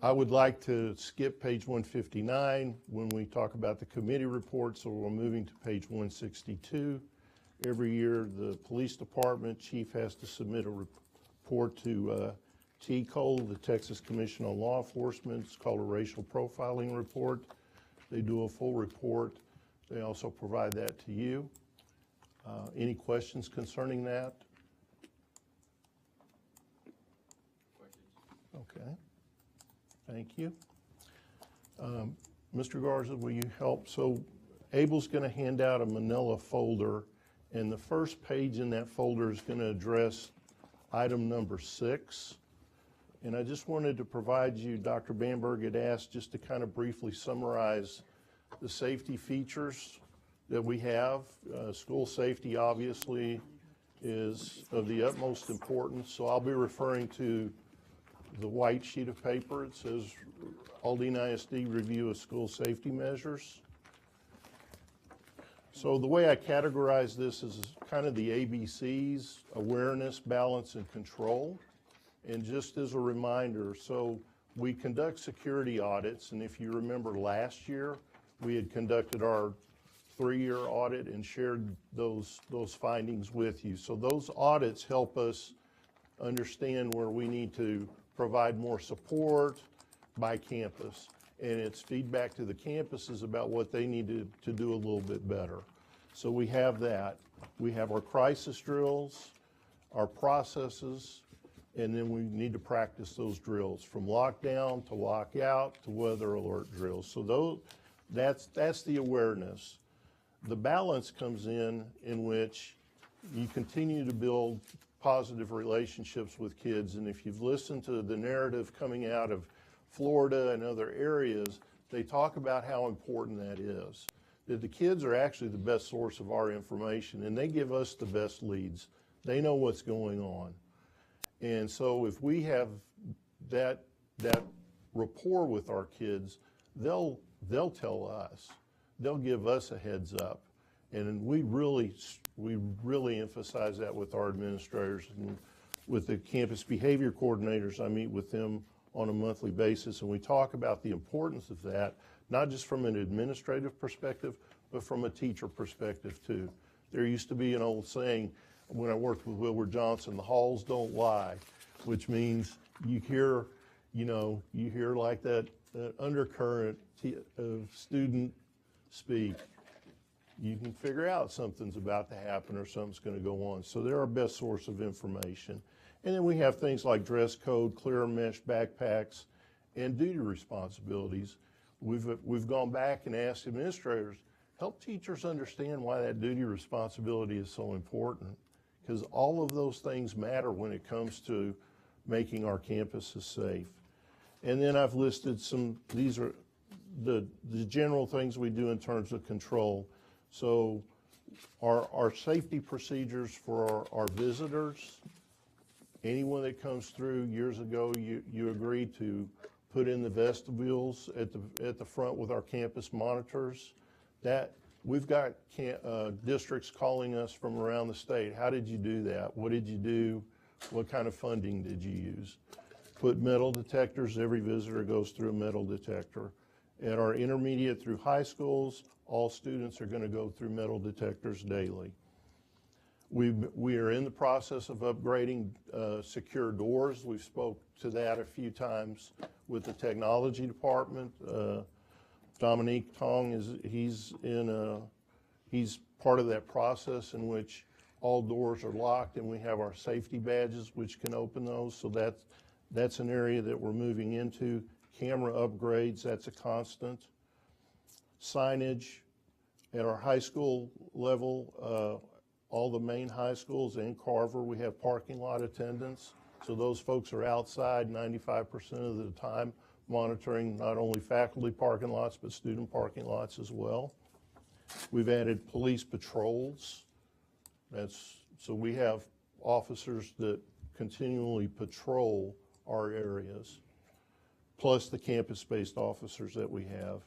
I would like to skip page 159 when we talk about the committee report, so we're moving to page 162. Every year, the police department chief has to submit a report to TCOLE, the Texas Commission on Law Enforcement. It's called a racial profiling report. They do a full report. They also provide that to you. Any questions concerning that? Okay. Thank you. Mr. Garza, will you help? So Abel's going to hand out a manila folder, and the first page in that folder is going to address item number 6. And I just wanted to provide you, Dr. Bamberg had asked just to kind of briefly summarize the safety features that we have. School safety obviously is of the utmost importance, so I'll be referring to the white sheet of paper. It says Aldine ISD review of school safety measures. So the way I categorize this is kind of the ABCs: awareness, balance, and control. And just as a reminder, so we conduct security audits, and if you remember last year, we had conducted our 3-year audit and shared those findings with you. So those audits help us understand where we need to provide more support by campus. And it's feedback to the campuses about what they need to do a little bit better. So we have that. We have our crisis drills, our processes, and then we need to practice those drills from lockdown to lockout to weather alert drills. So that's the awareness. The balance comes in which you continue to build positive relationships with kids. And if you've listened to the narrative coming out of Florida and other areas, they talk about how important that is. That the kids are actually the best source of our information, and they give us the best leads. They know what's going on. And so if we have that rapport with our kids, they'll tell us. They'll give us a heads up. And we really emphasize that with our administrators and with the campus behavior coordinators. I meet with them on a monthly basis, and we talk about the importance of that, not just from an administrative perspective, but from a teacher perspective too. There used to be an old saying when I worked with Wilbur Johnson, the halls don't lie, which means you hear like that undercurrent of student speak. You can figure out something's about to happen or something's going to go on. So they're our best source of information. And then we have things like dress code, clear mesh backpacks, and duty responsibilities. We've gone back and asked administrators, help teachers understand why that duty responsibility is so important, because all of those things matter when it comes to making our campuses safe. And then I've listed these are the general things we do in terms of control. So our safety procedures for our visitors, anyone that comes through, years ago, you agreed to put in the vestibules at the front with our campus monitors. That we've got districts calling us from around the state. How did you do that? What did you do? What kind of funding did you use? Put metal detectors. Every visitor goes through a metal detector. At our intermediate through high schools, all students are going to go through metal detectors daily. We are in the process of upgrading secure doors. We've spoke to that a few times with the technology department. Dominique Tong he's part of that process in which all doors are locked, and we have our safety badges which can open those. So that's an area that we're moving into. Camera upgrades, that's a constant. Signage at our high school level, all the main high schools and Carver, we have parking lot attendants. So those folks are outside 95% of the time, monitoring not only faculty parking lots, but student parking lots as well. We've added police patrols. So we have officers that continually patrol our areas, plus the campus-based officers that we have.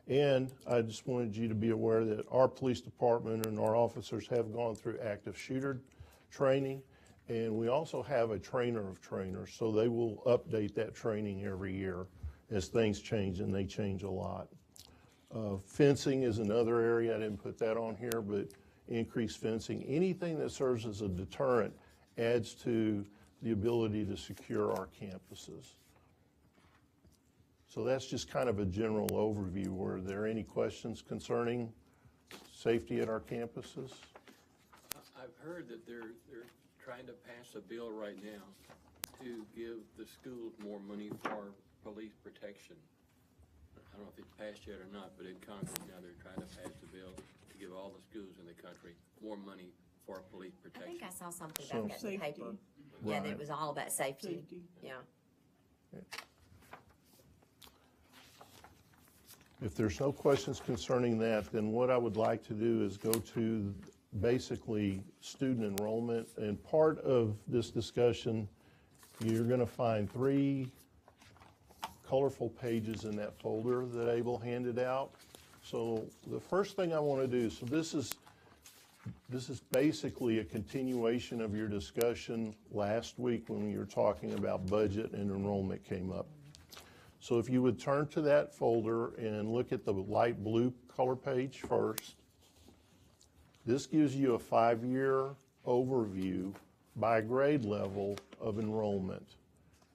And I just wanted you to be aware that our police department and our officers have gone through active shooter training, and we also have a trainer of trainers, so they will update that training every year as things change, and they change a lot. Fencing is another area. I didn't put that on here, but increased fencing. Anything that serves as a deterrent adds to the ability to secure our campuses. So that's just kind of a general overview. Were there any questions concerning safety at our campuses? I've heard that they're trying to pass a bill right now to give the schools more money for police protection. I don't know if it's passed yet or not, but in Congress now they're trying to pass a bill to give all the schools in the country more money for police I protection. think I saw something about that in the paper. Yeah, that Right. it was all about safety, yeah. If there's no questions concerning that, then what I would like to do is go to basically student enrollment. And part of this discussion, you're going to find 3 colorful pages in that folder that Abel handed out. So the first thing I want to do, so this is basically a continuation of your discussion last week when you were talking about budget and enrollment came up. So if you would turn to that folder and look at the light blue color page first, this gives you a 5-year overview by grade level of enrollment.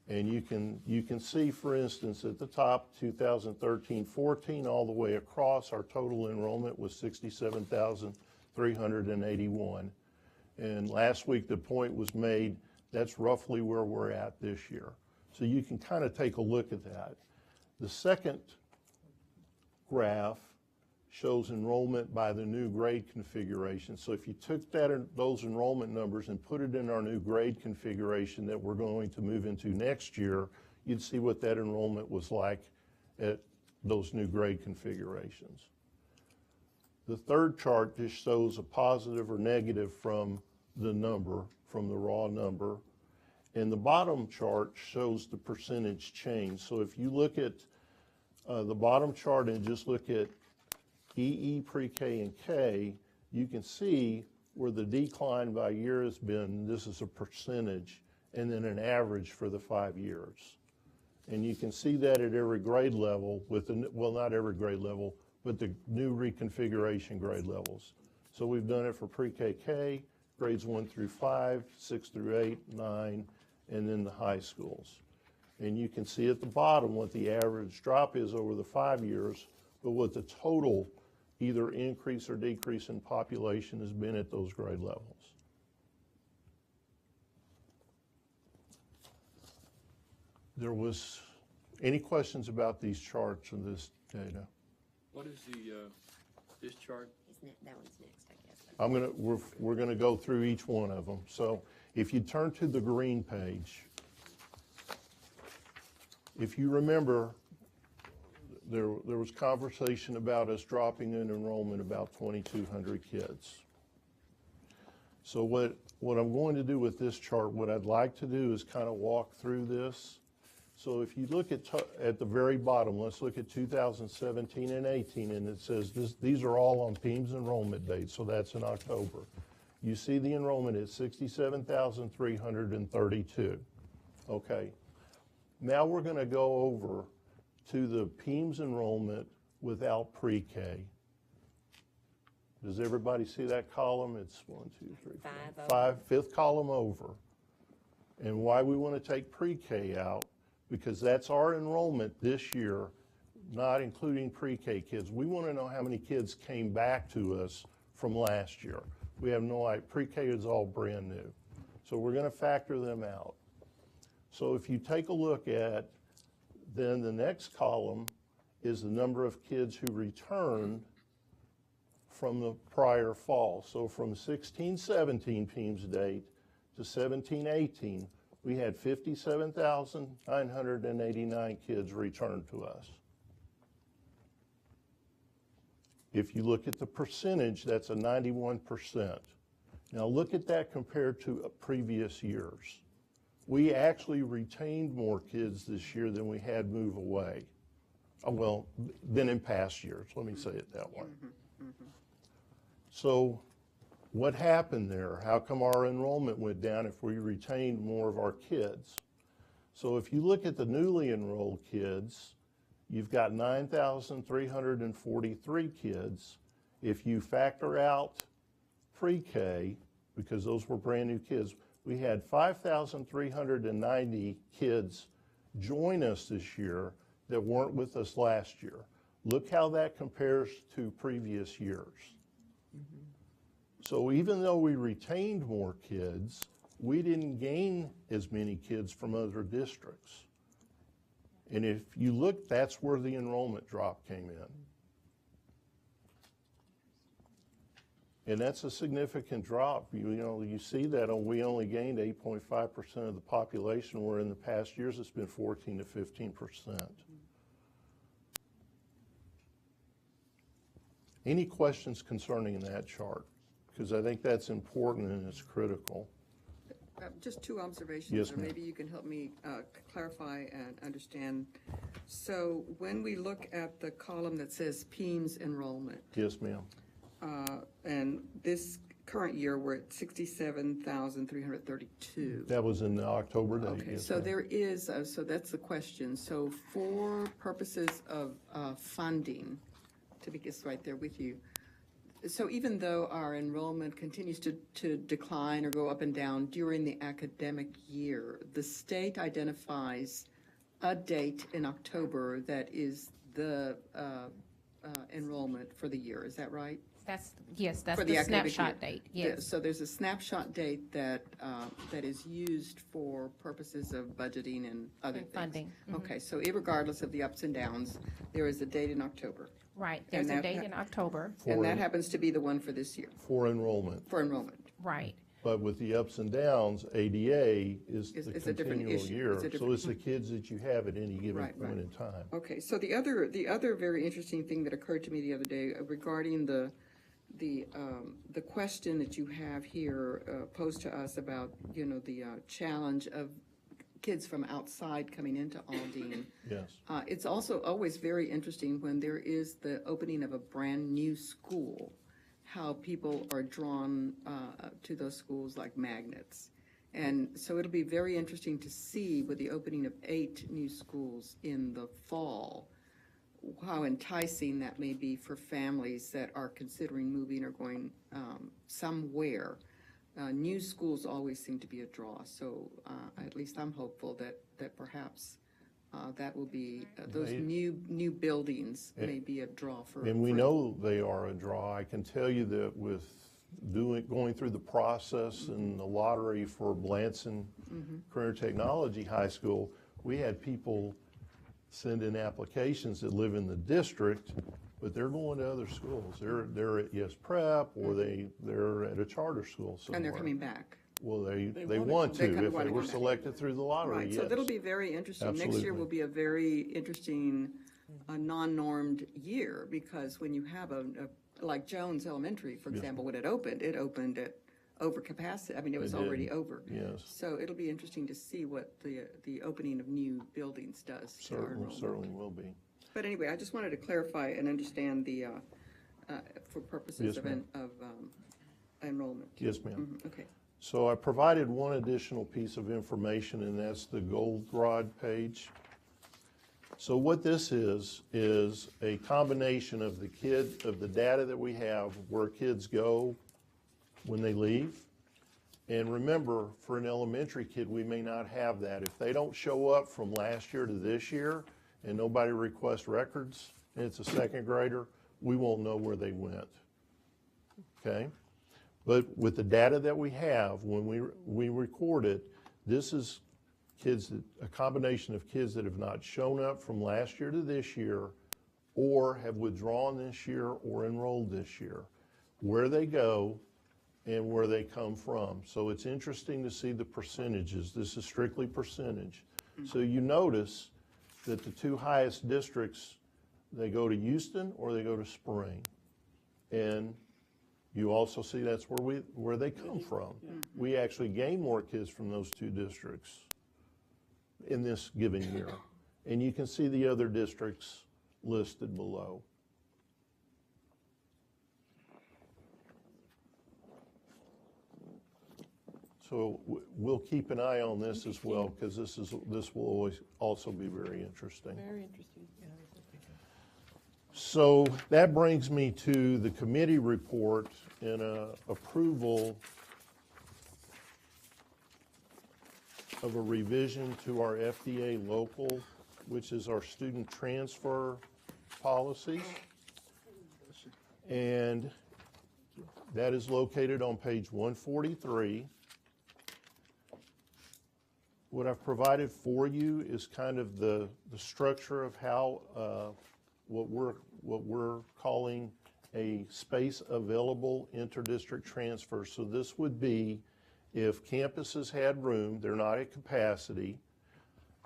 And you can see, for instance, at the top, 2013-14, all the way across, our total enrollment was 67,381. And last week, the point was made, that's roughly where we're at this year. So you can kind of take a look at that. The second graph shows enrollment by the new grade configuration. So if you took those enrollment numbers and put it in our new grade configuration that we're going to move into next year, you'd see what that enrollment was like at those new grade configurations. The third chart just shows a positive or negative from the number, from the raw number. And the bottom chart shows the percentage change. So if you look at the bottom chart and just look at EE, pre-K, and K, you can see where the decline by year has been. This is a percentage, and then an average for the 5 years. And you can see that at every grade level with the, well, not every grade level, but the new reconfiguration grade levels. So we've done it for pre-KK, grades 1 through 5, 6 through 8, 9, and then the high schools. And you can see at the bottom what the average drop is over the 5 years, but what the total either increase or decrease in population has been at those grade levels. There was any questions about these charts or this data? What is this chart? Isn't it, that one's next, I guess. We're gonna go through each one of them. So if you turn to the green page, if you remember, there was conversation about us dropping in enrollment about 2,200 kids. So what I'm going to do with this chart, what I'd like to do is kind of walk through this. So if you look at the very bottom, let's look at 2017 and 18, and it says these are all on PEIMS enrollment dates, so that's in October. You see the enrollment is 67,332. Okay. Now we're going to go over to the PEIMS enrollment without pre-K. Does everybody see that column? It's 1, 2, 3, 4, 5, fifth column over. And why we want to take pre-K out, because that's our enrollment this year, not including pre-K kids. We want to know how many kids came back to us from last year. We have no idea. Pre-K is all brand new. So we're going to factor them out. So if you take a look at, then the next column is the number of kids who returned from the prior fall. So from 16-17 PEIMS date to 17-18, we had 57,989 kids returned to us. If you look at the percentage, that's a 91%. Now look at that compared to previous years. We actually retained more kids this year than we had move away. Well, than in past years, let me say it that way. So what happened there? How come our enrollment went down if we retained more of our kids? So if you look at the newly enrolled kids, you've got 9,343 kids. If you factor out pre-K, because those were brand new kids, we had 5,390 kids join us this year that weren't with us last year. Look how that compares to previous years. So even though we retained more kids, we didn't gain as many kids from other districts. And if you look, that's where the enrollment drop came in. And that's a significant drop. You see that we only gained 8.5% of the population, where in the past years it's been 14 to 15%. Any questions concerning that chart? Because I think that's important and it's critical. Just two observations. Yes, or ma'am. maybe you can help me clarify and understand. So when we look at the column that says PEAMS enrollment, Yes, ma'am. and this current year, we're at 67,332. That was in the October date. Okay, yes, so ma'am. there is, so that's the question. So for purposes of funding, to be just right there with you, so even though our enrollment continues to decline or go up and down during the academic year, the state identifies a date in October that is the enrollment for the year. Is that right? Yes, that's For the academic snapshot year. date, Yeah, yes. so there's a snapshot date that is used for purposes of budgeting and other And things. funding, mhm. Okay, so irregardless of the ups and downs, there is a date in October. Right, there's a And date that- in October, And that happens to be the one for this year, For enrollment. for enrollment. right. But with the ups and downs, ADA is It's the a different continual issue. year. It's a So different- it's the kids that you have at any given Right, point right. in time. Okay, so the other very interesting thing that occurred to me the other day regarding the question that you have here posed to us about, the challenge of kids from outside coming into Aldine. Yes. It's also always very interesting when there is the opening of a brand-new school, how people are drawn to those schools like magnets. And so it'll be very interesting to see with the opening of 8 new schools in the fall, how enticing that may be for families that are considering moving or going somewhere. New schools always seem to be a draw, so at least I'm hopeful that perhaps that will be, those They- new buildings may be a draw for. And we for- know they are a draw. I can tell you that with going through the process and the lottery for Blanson Career Technology High School, we had people send in applications that live in the district, but they're going to other schools. They're at Yes Prep, or they're at a charter school somewhere. And they're coming back. Well, they They want they to, kinda if wanna they go were back. selected through the lottery, Right, yes. so that'll be very interesting. Next year Absolutely. will be a very interesting, non-normed year, because when you have like Jones Elementary, for Yes. example, when it opened at over capacity. I mean, it was It did. already over. Yes. So it'll be interesting to see what the opening of new buildings does to our enrollment. Certainly will be. But anyway, I just wanted to clarify and understand the, for purposes Yes, of ma'am. enrollment. Yes, ma'am. Mhm, okay. So I provided one additional piece of information, and that's the Goldrad page. So what this is a combination of the data that we have, where kids go when they leave. And remember, for an elementary kid, we may not have that. If they don't show up from last year to this year, and nobody requests records, and it's a second grader, we won't know where they went. Okay? But with the data that we have, when we record it, this is a combination of kids that have not shown up from last year to this year, or have withdrawn this year or enrolled this year, where they go and where they come from. So it's interesting to see the percentages. This is strictly percentage. So you notice that the two highest districts, they go to Houston or they go to Spring. And you also see that's where they come from. We actually gain more kids from those two districts in this given year. And you can see the other districts listed below. So we'll keep an eye on this as well, because this will always also be very interesting. Very interesting. So that brings me to the committee report and approval of a revision to our FDA local, which is our student transfer policies. And that is located on page 143. What I've provided for you is kind of the structure of how what we're calling a space available interdistrict transfer. So this would be if campuses had room, they're not at capacity,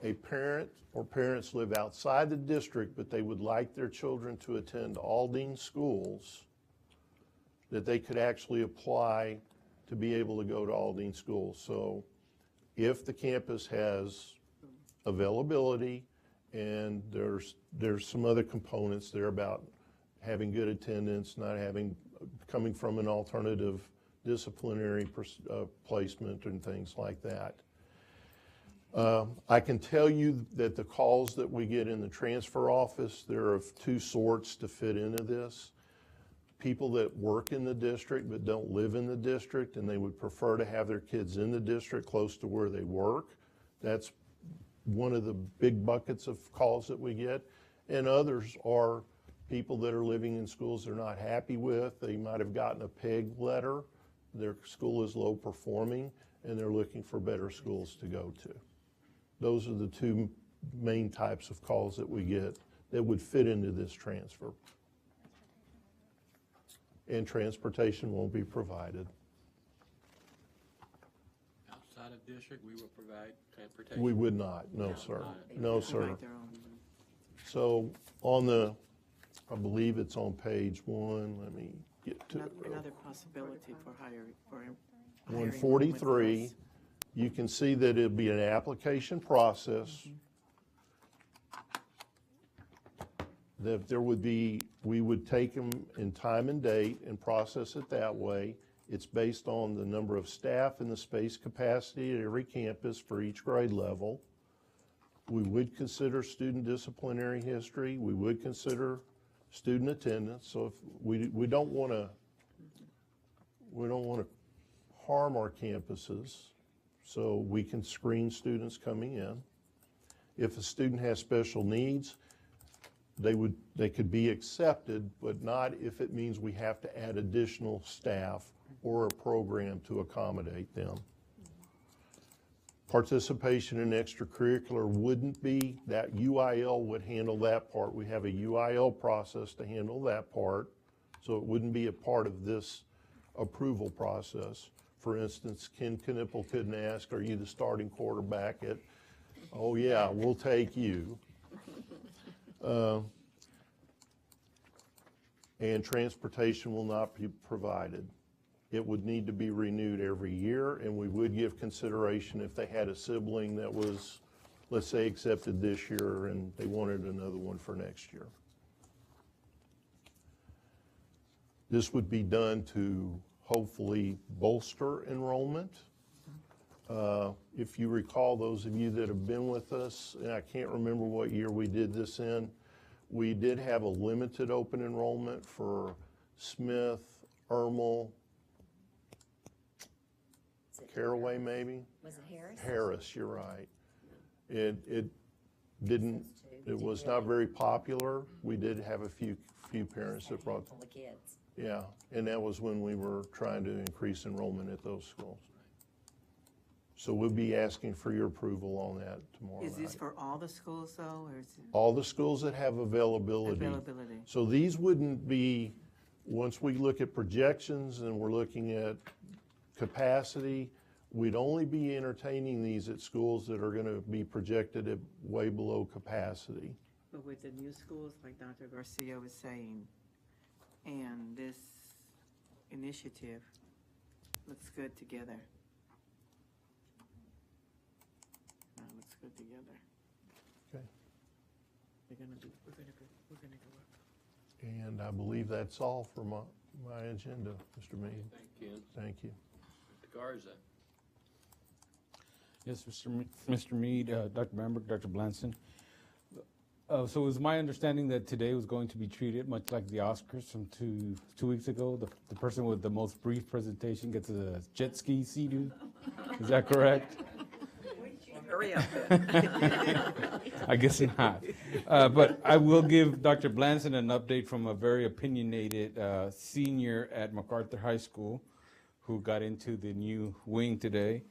a parent or parents live outside the district, but they would like their children to attend Aldine schools, that they could actually apply to be able to go to Aldine schools. So if the campus has availability and there's some other components there about having good attendance, coming from an alternative disciplinary placement and things like that. I can tell you that the calls that we get in the transfer office, there are of two sorts to fit into this. People that work in the district but don't live in the district, and they would prefer to have their kids in the district close to where they work. That's one of the big buckets of calls that we get. And others are people that are living in schools they're not happy with. They might have gotten a PEG letter. Their school is low performing, and they're looking for better schools to go to. Those are the two main types of calls that we get that would fit into this transfer. And transportation won't be provided. Outside of district, we will provide transportation? We would not, no, sir. No, sir. Provide their own. So on the, I believe it's on page 1, let me get to it. Another possibility for hiring, for hiring 143, with us. you can see that it'd be an application process. That there would be, we would take them in time and date and process it that way. It's based on the number of staff and the space capacity at every campus for each grade level. We would consider student disciplinary history. We would consider student attendance. So if we don't want to harm our campuses, so we can screen students coming in. If a student has special needs, they could be accepted, but not if it means we have to add additional staff or a program to accommodate them. Participation in extracurricular wouldn't be, that UIL would handle that part. We have a UIL process to handle that part, so it wouldn't be a part of this approval process. For instance, Ken Knipple couldn't ask, are you the starting quarterback at, oh yeah, we'll take you. And transportation will not be provided. It would need to be renewed every year, and we would give consideration if they had a sibling that was, let's say, accepted this year and they wanted another one for next year. This would be done to hopefully bolster enrollment. If you recall, those of you that have been with us, and I can't remember what year we did this in, we did have a limited open enrollment for Smith, Ermel, Caraway maybe? Was it Harris? Harris, you're right. It didn't, it was not very popular. We did have a few parents that brought. Full of kids. Yeah, and that was when we were trying to increase enrollment at those schools. So we'll be asking for your approval on that tomorrow night. Is this for all the schools though, or is it? All the schools that have availability. Availability. So these wouldn't be, once we look at projections and we're looking at capacity, we'd only be entertaining these at schools that are going to be projected at way below capacity. But with the new schools, like Dr. Garcia was saying, and this initiative looks good together. Looks good together. Okay. We're gonna go up. And I believe that's all for my agenda, Mr. Mead. Thank you. Thank you. Mr. Garza. Yes, Mr. Mead, Dr. Bamberg, Dr. Blanson. So it was my understanding that today was going to be treated much like the Oscars from two weeks ago. The person with the most brief presentation gets a jet ski Sea-Doo. Is that correct? Hurry up. I guess not. But I will give Dr. Blanson an update from a very opinionated senior at MacArthur High School who got into the new wing today.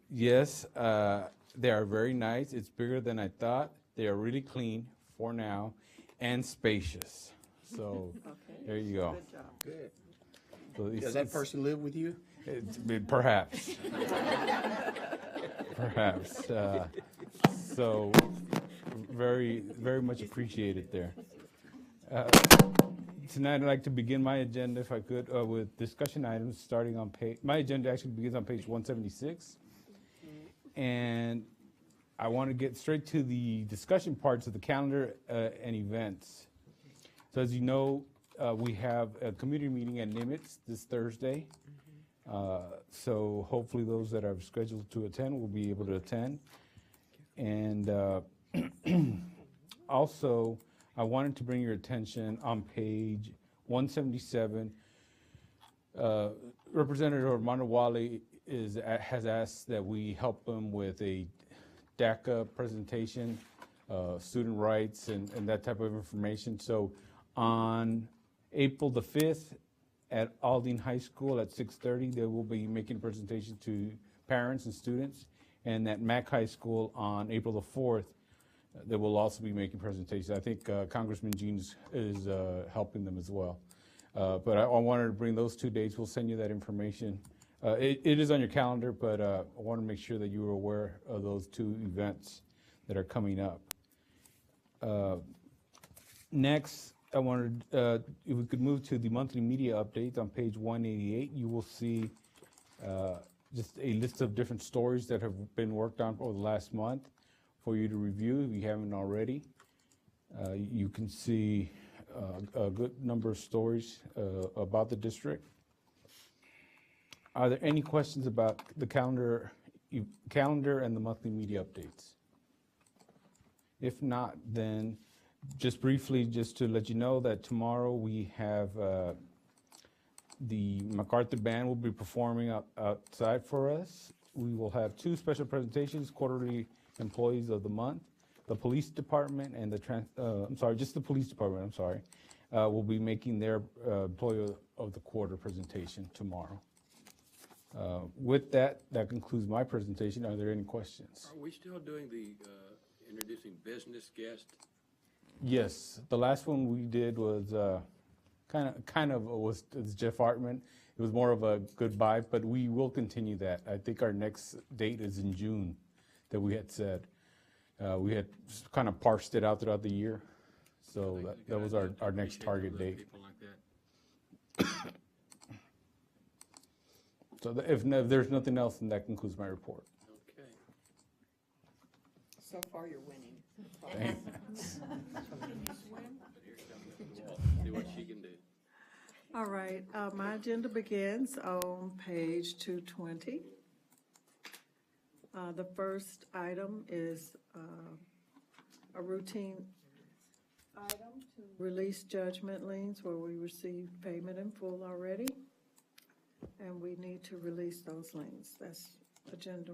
Yes, they are very nice. It's bigger than I thought. They are really clean for now and spacious. So, Okay. there you go. Good job. Good. So Does that person live with you? Perhaps. Perhaps. So, very, very much appreciated there. Tonight, I'd like to begin my agenda, if I could, with discussion items starting on page, my agenda actually begins on page 176. And I want to get straight to the discussion parts of the calendar and events. So as you know, we have a community meeting at Nimitz this Thursday. So hopefully those that are scheduled to attend will be able to attend. And also, I wanted to bring your attention on page 177. Representative Armando Wally has asked that we help him with a DACA presentation, student rights and that type of information. So on April the 5th at Aldine High School at 6:30, they will be making a presentation to parents and students. And at Mack High School on April the 4th, they will also be making presentations. I think Congressman Jean is helping them as well. But I wanted to bring those 2 dates. We'll send you that information. It is on your calendar, but I want to make sure that you are aware of those 2 events that are coming up. Next, I wanted, if we could move to the monthly media updates on page 188, you will see just a list of different stories that have been worked on over the last month for you to review if you haven't already. You can see a good number of stories about the district. Are there any questions about the calendar and the monthly media updates? If not, then just briefly, just to let you know that tomorrow we have the MacArthur Band will be performing outside for us. We will have 2 special presentations, quarterly employees of the month. The police department and the just the police department, will be making their employee of the quarter presentation tomorrow. With that concludes my presentation. Are there any questions? Are we still doing the introducing business guests? Yes, the last one we did was kind of was Jeff Hartman. It was more of a goodbye, but we will continue that. I think our next date is in June that we had said. We had kind of parsed it out throughout the year, so that was our next target date. People like that. So if there's nothing else, then that concludes my report. Okay. So far, you're winning. Thanks. See what she can do. All right, my agenda begins on page 220. The first item is a routine item to release judgment liens where we received payment in full already, and we need to release those liens. That's agenda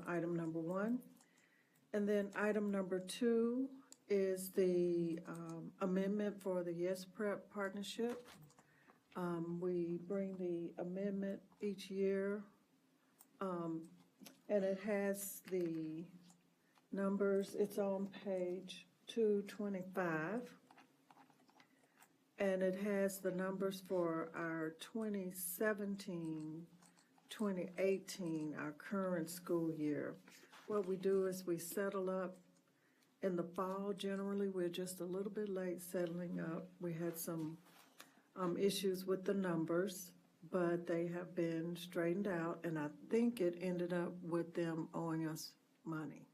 item number 1. And then item number 2 is the amendment for the Yes Prep partnership. We bring the amendment each year, and it has the numbers. It's on page 225, and it has the numbers for our 2017-2018, our current school year. What we do is we settle up in the fall. Generally, we're just a little bit late settling up. We had some issues with the numbers, but they have been straightened out, and I think it ended up with them owing us money,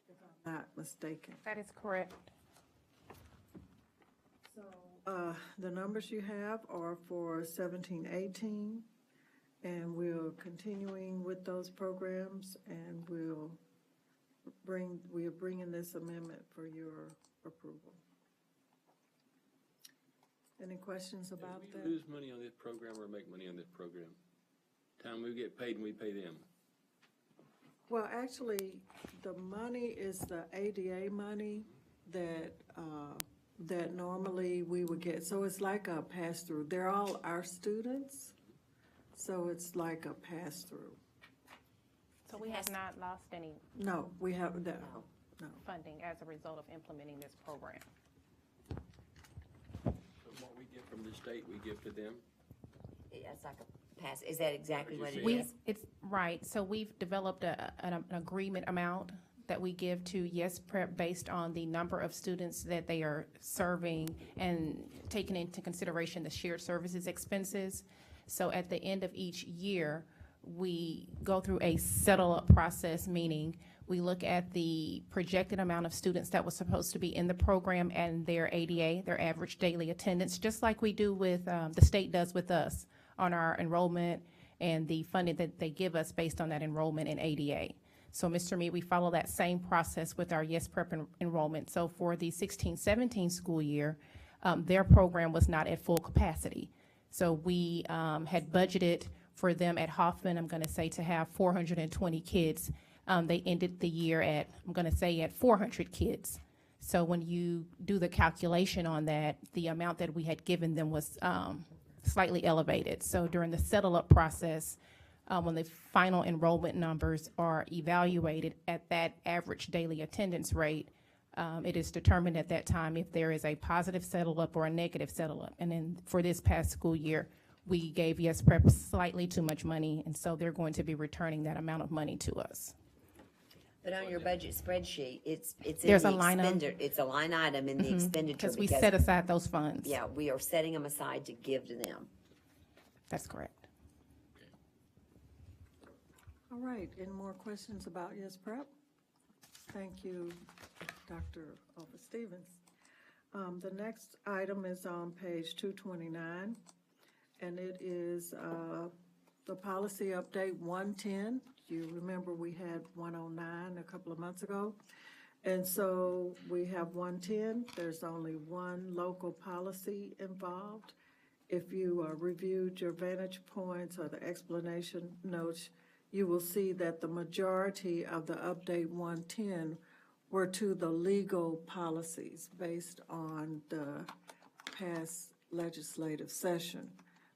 if I'm not mistaken. That is correct. So, the numbers you have are for 17-18, and we're continuing with those programs, and we are bringing this amendment for your approval. Any questions about Do that? we lose money on this program or make money on this program? Time we get paid and we pay them. Well, actually, the money is the ADA money that normally we would get. So it's like a pass-through. They're all our students, so it's like a pass-through. So we have not lost any No, we haven't, no. funding as a result of implementing this program. So What we get from the state, we give to them? It's like a pass, is that exactly what it We, is? it's, right, so we've developed an agreement amount that we give to Yes Prep based on the number of students that they are serving and taking into consideration the shared services expenses. So at the end of each year, we go through a settle-up process, meaning we look at the projected amount of students that was supposed to be in the program and their ADA, their average daily attendance, just like we do with, the state does with us on our enrollment and the funding that they give us based on that enrollment in ADA. So, Mr. Mead, we follow that same process with our Yes Prep enrollment. So for the 16-17 school year, their program was not at full capacity. So we had budgeted for them at Hoffman, I'm going to say, to have 420 kids. They ended the year at, I'm going to say, at 400 kids. So when you do the calculation on that, the amount that we had given them was slightly elevated. So during the settle-up process, when the final enrollment numbers are evaluated at that average daily attendance rate, it is determined at that time if there is a positive settle-up or a negative settle-up. And then for this past school year, we gave Yes Prep slightly too much money, and so they're going to be returning that amount of money to us. But on your budget spreadsheet, it's in There's the a line item. it's a line item in the expenditure. Because we set aside those funds. Yeah, we are setting them aside to give to them. That's correct. All right, any more questions about Yes Prep? Thank you, Dr. Alva Stevens. The next item is on page 229, and it is the policy update 110. You remember we had 109 a couple of months ago. And so we have 110. There's only one local policy involved. If you reviewed your vantage points or the explanation notes, you will see that the majority of the update 110 were to the legal policies based on the past legislative session.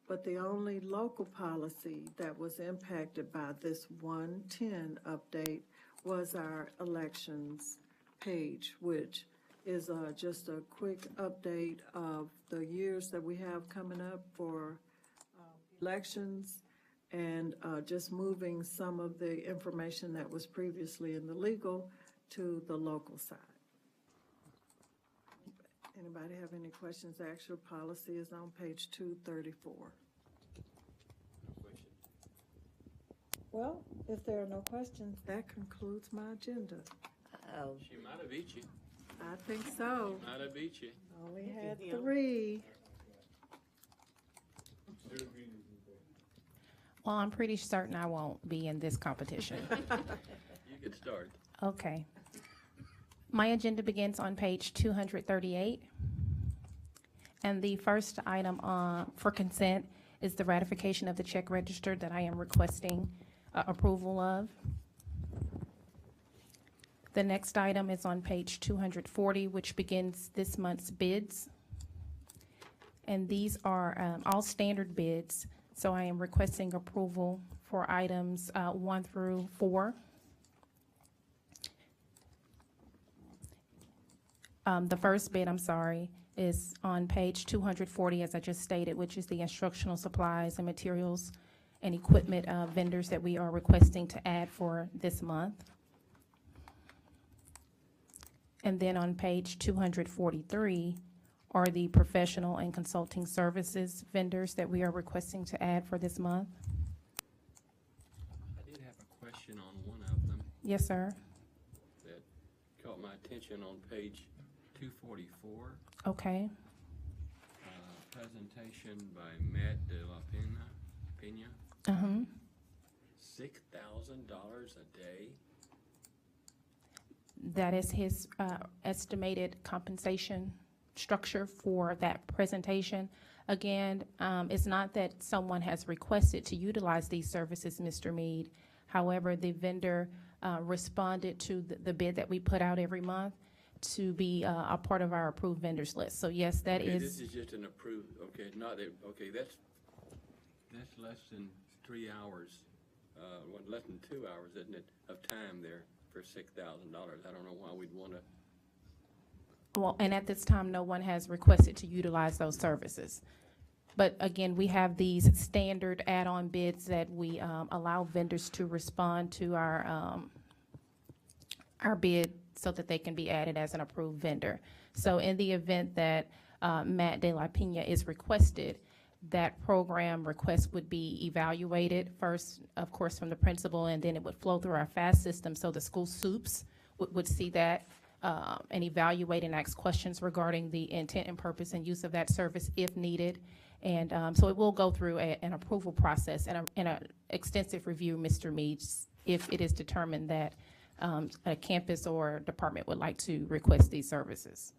But the only local policy that was impacted by this 110 update was our elections page, which is just a quick update of the years that we have coming up for elections, and just moving some of the information that was previously in the legal to the local side. Anybody have any questions? The actual policy is on page 234. Well, if there are no questions, that concludes my agenda. Oh, She might have beat you. I think so. Might have beat you. Only had 3. Well, I'm pretty certain I won't be in this competition. You could start. Okay. My agenda begins on page 238. And the first item for consent is the ratification of the check register that I am requesting approval of. The next item is on page 240, which begins this month's bids. And these are all standard bids, so I am requesting approval for items 1 through 4. The first bid, I'm sorry, is on page 240, as I just stated, which is the instructional supplies and materials and equipment vendors that we are requesting to add for this month. And then on page 243 are the professional and consulting services vendors that we are requesting to add for this month. I did have a question on one of them Yes, sir. that caught my attention on page 244. Okay. Presentation by Matt de la Pena. Uh-huh. $6,000 a day? That is his estimated compensation structure for that presentation. Again, it's not that someone has requested to utilize these services, Mr. Mead. However, the vendor responded to the bid that we put out every month to be a part of our approved vendors list. So yes, that Okay, is. this is just an approved, okay, not, okay, that's less than 3 hours, less than 2 hours, isn't it, of time there for $6,000. I don't know why we'd want to Well, and at this time, no one has requested to utilize those services. But again, we have these standard add-on bids that we allow vendors to respond to our bid so that they can be added as an approved vendor. So in the event that Matt De La Pena is requested, that program request would be evaluated first, of course, from the principal, and then it would flow through our FAST system. So the school SUPs would see that and evaluate and ask questions regarding the intent and purpose and use of that service if needed. And so it will go through an approval process and an extensive review, Mr. Meads, if it is determined that a campus or department would like to request these services.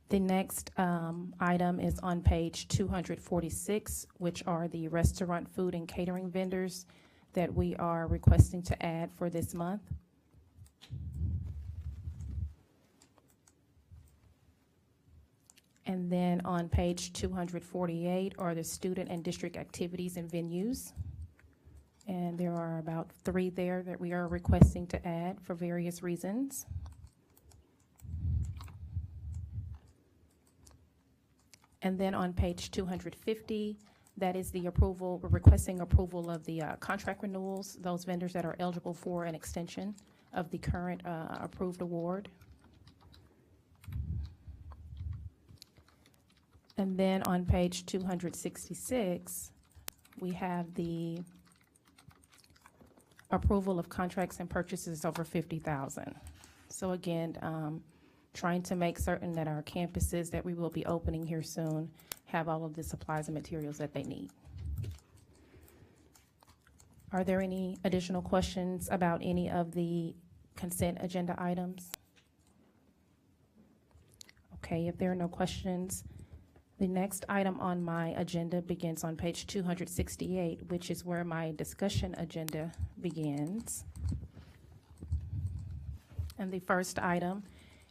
The next item is on page 246, which are the restaurant food and catering vendors that we are requesting to add for this month. And then on page 248 are the student and district activities and venues. And there are about 3 there that we are requesting to add for various reasons. And then on page 250, that is the approval, we're requesting approval of the contract renewals, those vendors that are eligible for an extension of the current approved award. And then on page 266, we have the approval of contracts and purchases over $50,000. So again, trying to make certain that our campuses that we will be opening here soon have all of the supplies and materials that they need. Are there any additional questions about any of the consent agenda items? Okay, if there are no questions, the next item on my agenda begins on page 268, which is where my discussion agenda begins. And the first item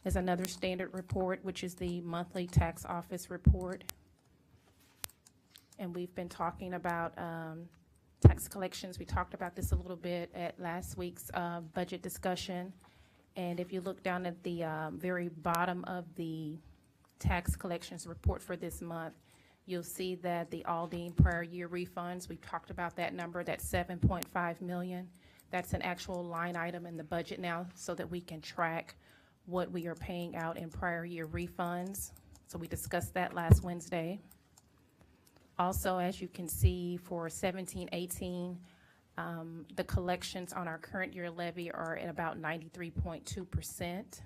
is another standard report, which is the monthly tax office report. And we've been talking about tax collections. We talked about this a little bit at last week's budget discussion. And if you look down at the very bottom of the tax collections report for this month, you'll see that the Aldine prior year refunds, we talked about that number, that's $7.5 million. That's an actual line item in the budget now so that we can track what we are paying out in prior year refunds. So we discussed that last Wednesday. Also, as you can see, for 17-18, the collections on our current year levy are at about 93.2%.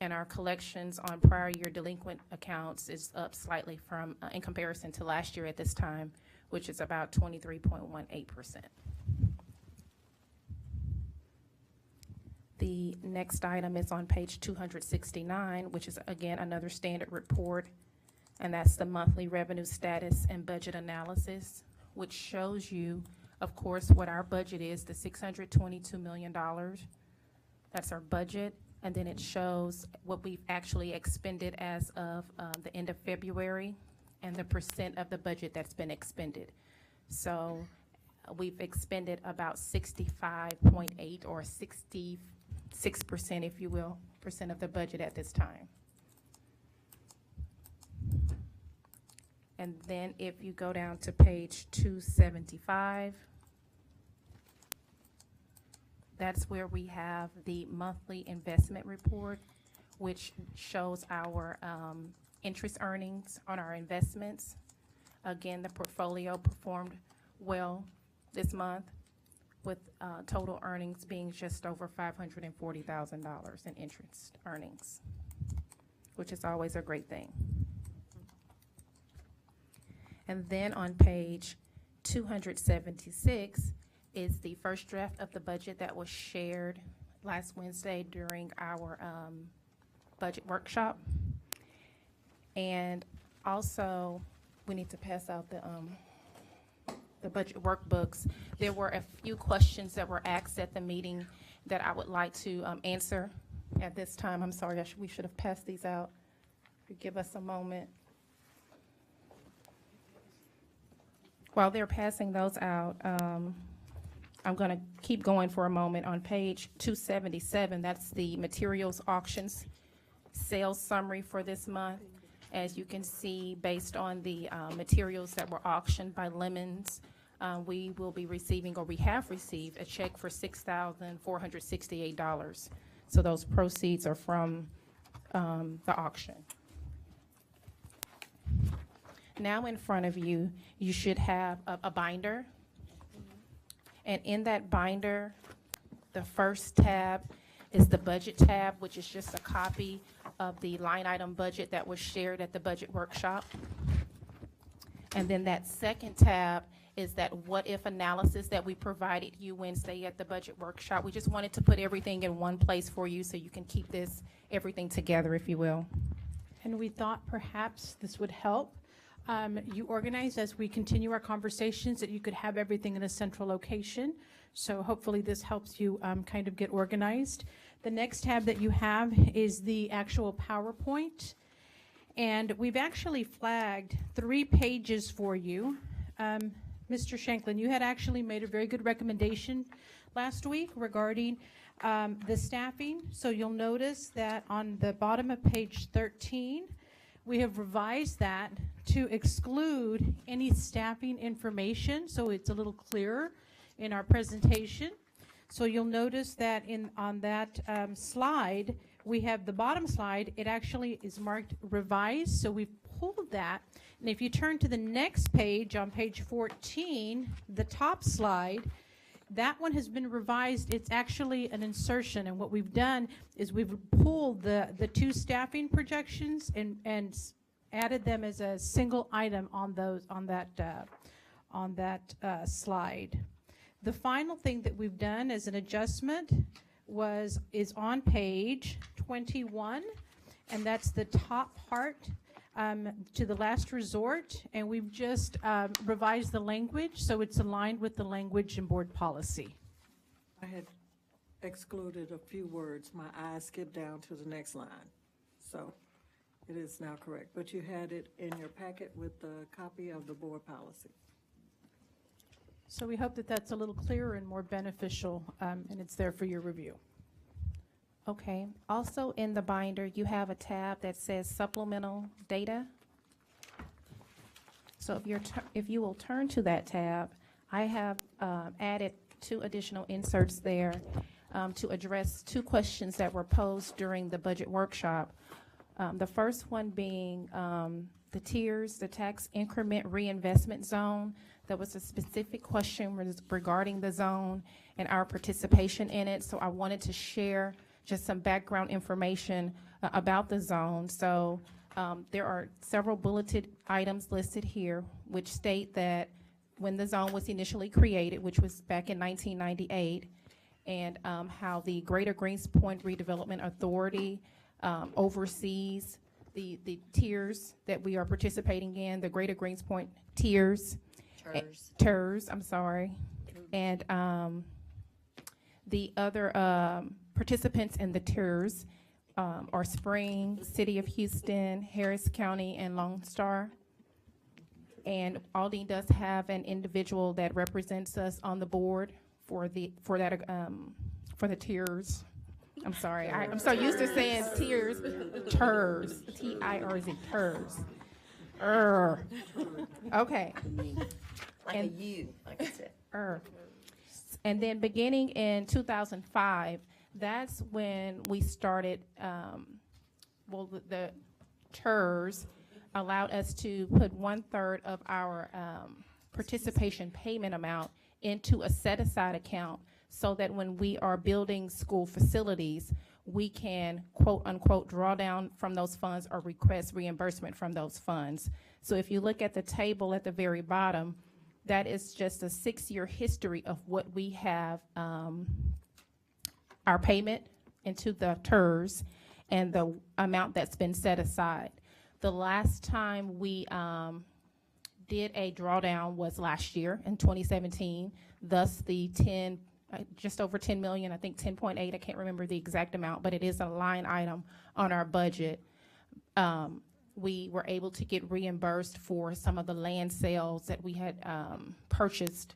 And our collections on prior year delinquent accounts is up slightly from, in comparison to last year at this time, which is about 23.18%. The next item is on page 269, which is again another standard report, and that's the monthly revenue status and budget analysis, which shows you, of course, what our budget is, the $622 million. That's our budget, and then it shows what we've actually expended as of the end of February and the percent of the budget that's been expended. So we've expended about 65.8 or 66%, if you will, percent of the budget at this time. And then if you go down to page 275, that's where we have the monthly investment report, which shows our interest earnings on our investments. Again, the portfolio performed well this month, with total earnings being just over $540,000 in interest earnings, which is always a great thing. And then on page 276 is the first draft of the budget that was shared last Wednesday during our budget workshop. And also, we need to pass out the budget workbooks. There were a few questions that were asked at the meeting that I would like to answer at this time. I'm sorry, we should have passed these out. If you give us a moment. While they're passing those out, I'm going to keep going for a moment. On page 277, that's the materials auctions sales summary for this month. As you can see, based on the materials that were auctioned by Lemons, we will be receiving, or we have received, a check for $6,468. So those proceeds are from the auction. Now in front of you, you should have a binder. And in that binder, the first tab is the budget tab, which is just a copy of the line item budget that was shared at the budget workshop. And then that second tab is that what-if analysis that we provided you Wednesday at the budget workshop. We just wanted to put everything in one place for you so you can keep everything together, if you will. And we thought perhaps this would help you organize as we continue our conversations, that you could have everything in a central location. So hopefully this helps you kind of get organized. The next tab that you have is the actual PowerPoint. And we've actually flagged 3 pages for you. Mr. Shanklin, you had actually made a very good recommendation last week regarding the staffing. So you'll notice that on the bottom of page 13, we have revised that to exclude any staffing information, so it's a little clearer in our presentation. So you'll notice that on that slide, we have the bottom slide, it actually is marked revised, so we've pulled that. And if you turn to the next page, on page 14, the top slide, that one has been revised. It's actually an insertion, and what we've done is we've pulled the 2 staffing projections and added them as a single item on that slide. The final thing that we've done as an adjustment is on page 21, and that's the top part to the last resort, and we've just revised the language so it's aligned with the language in board policy. I had excluded a few words. My eyes skipped down to the next line. So it is now correct. But you had it in your packet with the copy of the board policy. So we hope that that's a little clearer and more beneficial, and it's there for your review. Okay. Also in the binder, you have a tab that says supplemental data. So if you will turn to that tab, I have added 2 additional inserts there to address 2 questions that were posed during the budget workshop. The first one being the tiers, the tax increment reinvestment zone. There was a specific question regarding the zone and our participation in it. So I wanted to share just some background information about the zone. So there are several bulleted items listed here which state that when the zone was initially created, which was back in 1998, and how the Greater Greens Point Redevelopment Authority oversees the tiers that we are participating in, the Greater Greens Point tiers. TERS, I'm sorry. And the other participants in the TERS are Spring, City of Houston, Harris County, and Lone Star. And Aldine does have an individual that represents us on the board for the TERS. I'm sorry, I'm so used to saying TERS, TERS, T-I-R-Z, TERS. Okay. Like a U, like I said. And then beginning in 2005, that's when we started, the TERS allowed us to put 1/3 of our participation payment amount into a set-aside account so that when we are building school facilities, we can quote-unquote draw down from those funds or request reimbursement from those funds. So if you look at the table at the very bottom, that is just a 6-year history of what we have, our payment into the TERS and the amount that's been set aside. The last time we did a drawdown was last year in 2017, thus the just over 10 million, I think 10.8, I can't remember the exact amount, but it is a line item on our budget. We were able to get reimbursed for some of the land sales that we had purchased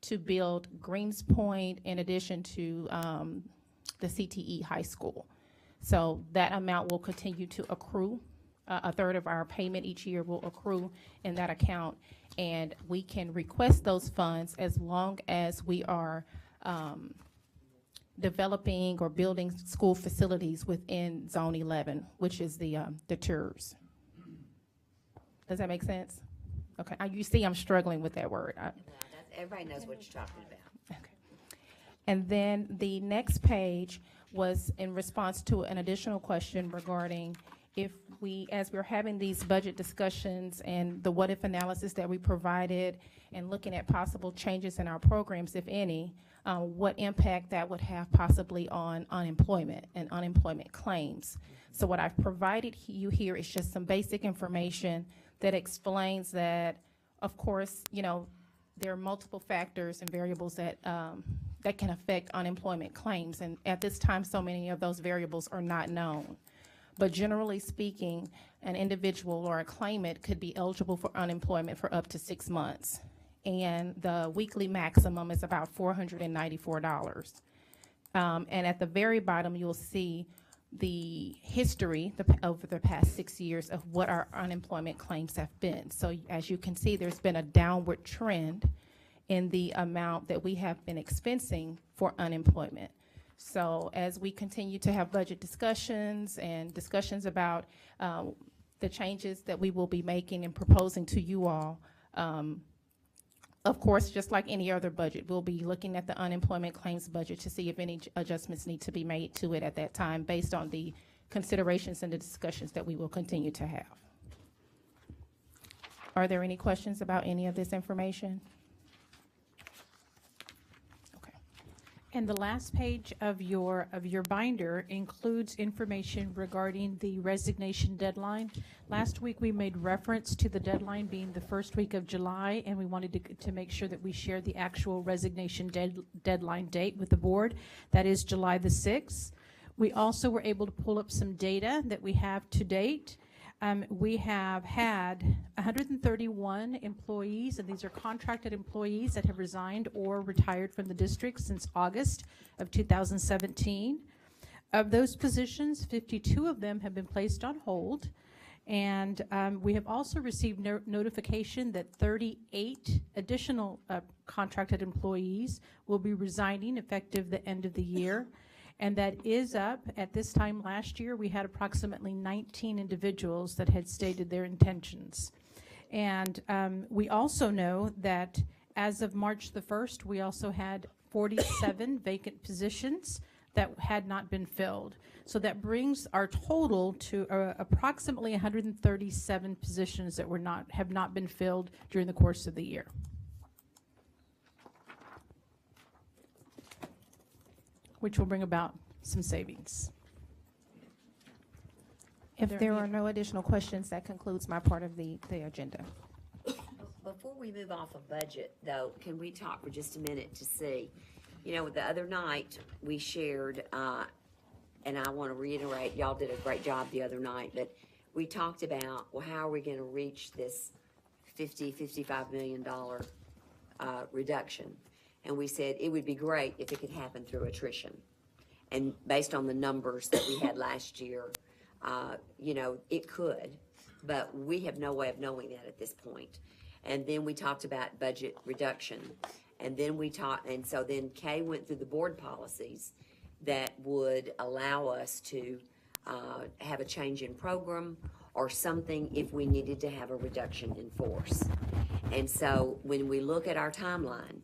to build Greens Point in addition to the CTE High School. So that amount will continue to accrue. A third of our payment each year will accrue in that account, and we can request those funds as long as we are developing or building school facilities within Zone 11, which is the TERS. Does that make sense? Okay, you see I'm struggling with that word. Everybody knows what you're talking about. And then the next page was in response to an additional question regarding if we, as we're having these budget discussions and the what-if analysis that we provided and looking at possible changes in our programs, if any, what impact that would have possibly on unemployment and unemployment claims. So what I've provided you here is just some basic information that explains that, of course, you know, there are multiple factors and variables that that can affect unemployment claims, and at this time, so many of those variables are not known. But generally speaking, an individual or a claimant could be eligible for unemployment for up to 6 months, and the weekly maximum is about $494. And at the very bottom, you'll see the history over the past 6 years of what our unemployment claims have been. So as you can see, there's been a downward trend in the amount that we have been expensing for unemployment. So as we continue to have budget discussions and discussions about the changes that we will be making and proposing to you all, of course, just like any other budget, we'll be looking at the unemployment claims budget to see if any adjustments need to be made to it at that time based on the considerations and the discussions that we will continue to have. Are there any questions about any of this information? And the last page of your binder includes information regarding the resignation deadline. Last week, we made reference to the deadline being the first week of July, and we wanted to make sure that we shared the actual resignation deadline date with the board. That is July the 6th. We also were able to pull up some data that we have to date. We have had 131 employees, and these are contracted employees that have resigned or retired from the district since August of 2017. Of those positions, 52 of them have been placed on hold, and we have also received notification that 38 additional contracted employees will be resigning effective the end of the year. And that is up. At this time last year, we had approximately 19 individuals that had stated their intentions. And we also know that as of March the 1st, we also had 47 vacant positions that had not been filled. So that brings our total to approximately 137 positions that have not been filled during the course of the year. Which will bring about some savings. If there are no additional questions, that concludes my part of the agenda. Before we move off of budget, though, can we talk for just a minute to see, you know, the other night we shared, and I want to reiterate, y'all did a great job the other night, but we talked about, well, how are we going to reach this $55 million reduction? And we said it would be great if it could happen through attrition. And based on the numbers that we had last year, you know, it could, but we have no way of knowing that at this point. And then we talked about budget reduction. And then and so then Kay went through the board policies that would allow us to have a change in program or something if we needed to have a reduction in force. And so when we look at our timeline,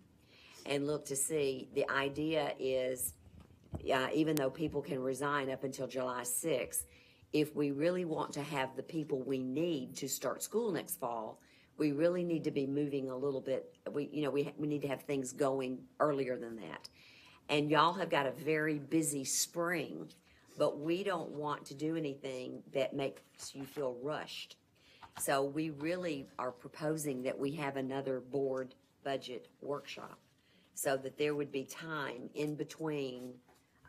and look to see, the idea is, even though people can resign up until July 6th, if we really want to have the people we need to start school next fall, we really need to be moving a little bit. We need to have things going earlier than that. And y'all have got a very busy spring, but we don't want to do anything that makes you feel rushed. So we really are proposing that we have another board budget workshop, so that there would be time in between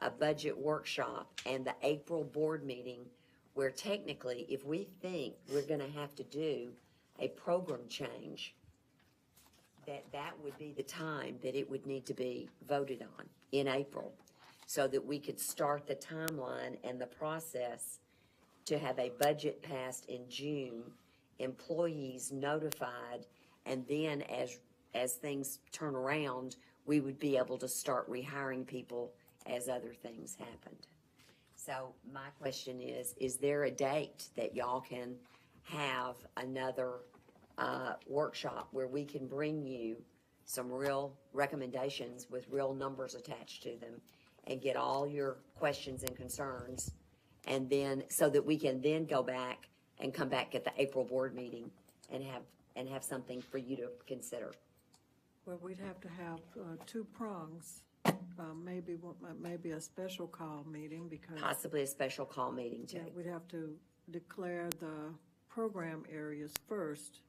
a budget workshop and the April board meeting, where technically, if we think we're gonna have to do a program change, that would be the time that it would need to be voted on in April, so that we could start the timeline and the process to have a budget passed in June, employees notified, and then as things turn around, we would be able to start rehiring people as other things happened. So my question is there a date that y'all can have another workshop where we can bring you some real recommendations with real numbers attached to them and get all your questions and concerns, and then, so that we can then go back and come back at the April board meeting and have something for you to consider? Well, we'd have to have two prongs, maybe a special call meeting, because. Possibly a special call meeting too. Yeah, we'd have to declare the program areas first,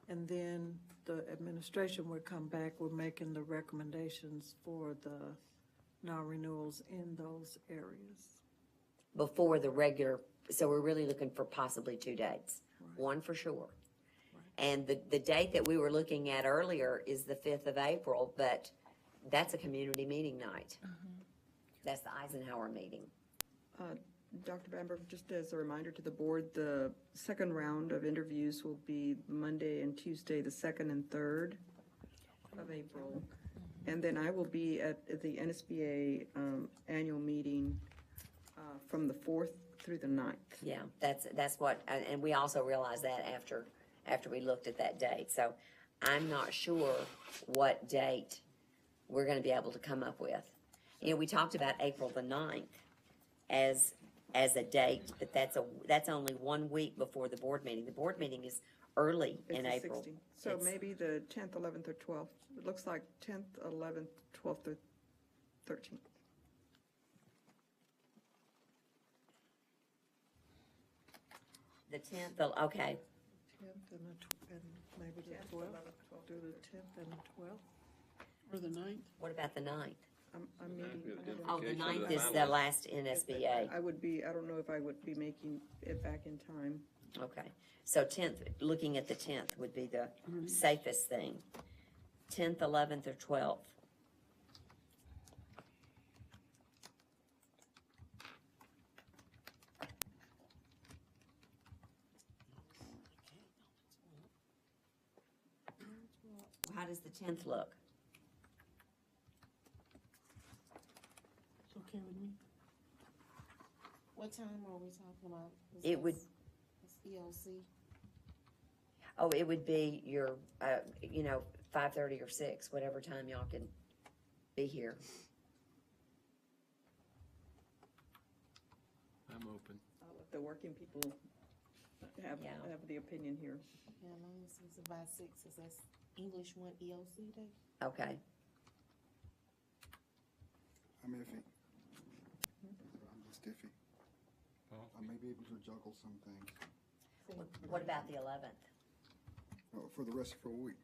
and then the administration would come back with making the recommendations for the non-renewals in those areas. Before the regular, so we're really looking for possibly 2 dates, one for sure. And the date that we were looking at earlier is the 5th of April, but that's a community meeting night. That's the Eisenhower meeting. Dr. Bamberg, just as a reminder to the board, the second round of interviews will be Monday and Tuesday, the 2nd and 3rd of April. And then I will be at the NSBA annual meeting from the 4th through the 9th. Yeah, that's what, and we also realized that after we looked at that date. So I'm not sure what date we're gonna be able to come up with. You know, we talked about April the 9th as a date, but that's only 1 week before the board meeting. The board meeting is early It's in the April. 16th. So maybe the 10th, 11th, or 12th. It looks like 10th, 11th, 12th, or 13th. The 10th, okay. 10th and maybe the 12th, do the 10th and the 12th. Or the 9th? What about the 9th? I'm meeting. Oh, the 9th is the last NSBA. I don't know if I would be making it back in time. Okay, so 10th, looking at the 10th would be the safest thing. 10th, 11th, or 12th. How does the 10th look? It's okay with me. What time are we talking about? It would, It's EOC. oh, it would be your, 5:30 or 6, whatever time y'all can be here. I'm open. I'll let the working people have the opinion here. Yeah, as long as it's about 6, is that's English 1 EOC day? Okay. I'm iffy. I'm just iffy. I may be able to juggle some things. What about the 11th? For the rest of the week.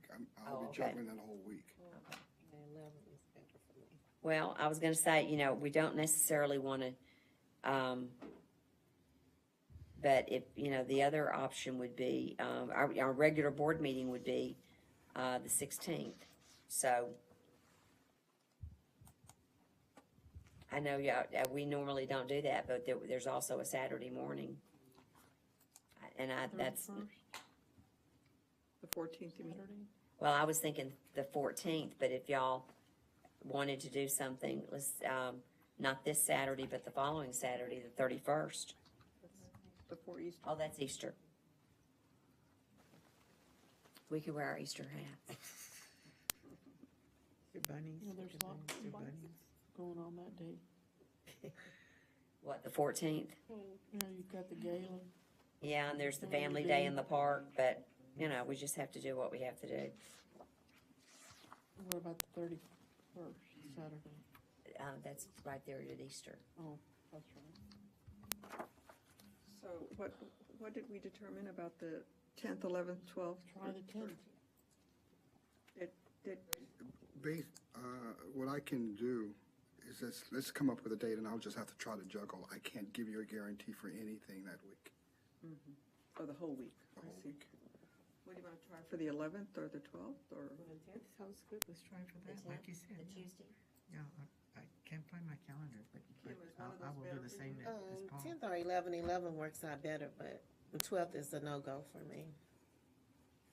I'll Oh, be okay. juggling that whole week. The 11th is better for me. Well, I was gonna say, we don't necessarily wanna, but if, the other option would be, our regular board meeting would be, the 16th. So, I know, we normally don't do that, but there's also a Saturday morning. And that's, 31st? The 14th, you mean? well, I was thinking the 14th, but if y'all wanted to do something, let's, not this Saturday, but the following Saturday, the 31st. Before Easter. Oh, that's Easter. We could wear our Easter hats. Your bunnies. Yeah, there's lots of bunnies going on that day. What, the 14th? Yeah, you've got the gala. Yeah, and there's the family day in the park, but, we just have to do what we have to do. What about the 31st, Saturday? That's right there at Easter. Oh, that's right. So what did we determine about the 10th, 11th, 12th? Try the 10th. What I can do is let's come up with a date, and I'll just have to try to juggle. I can't give you a guarantee for anything that week. For the whole week. The whole I see. week. What do you want to try for the 11th or the 12th or? Sounds good, let's try for that, like you said. The Tuesday? Yeah, I can't find my calendar, but Kim, is one of I those will do better the for same you? as Paul. 10th or 11 works out better, but the 12th is a no-go for me.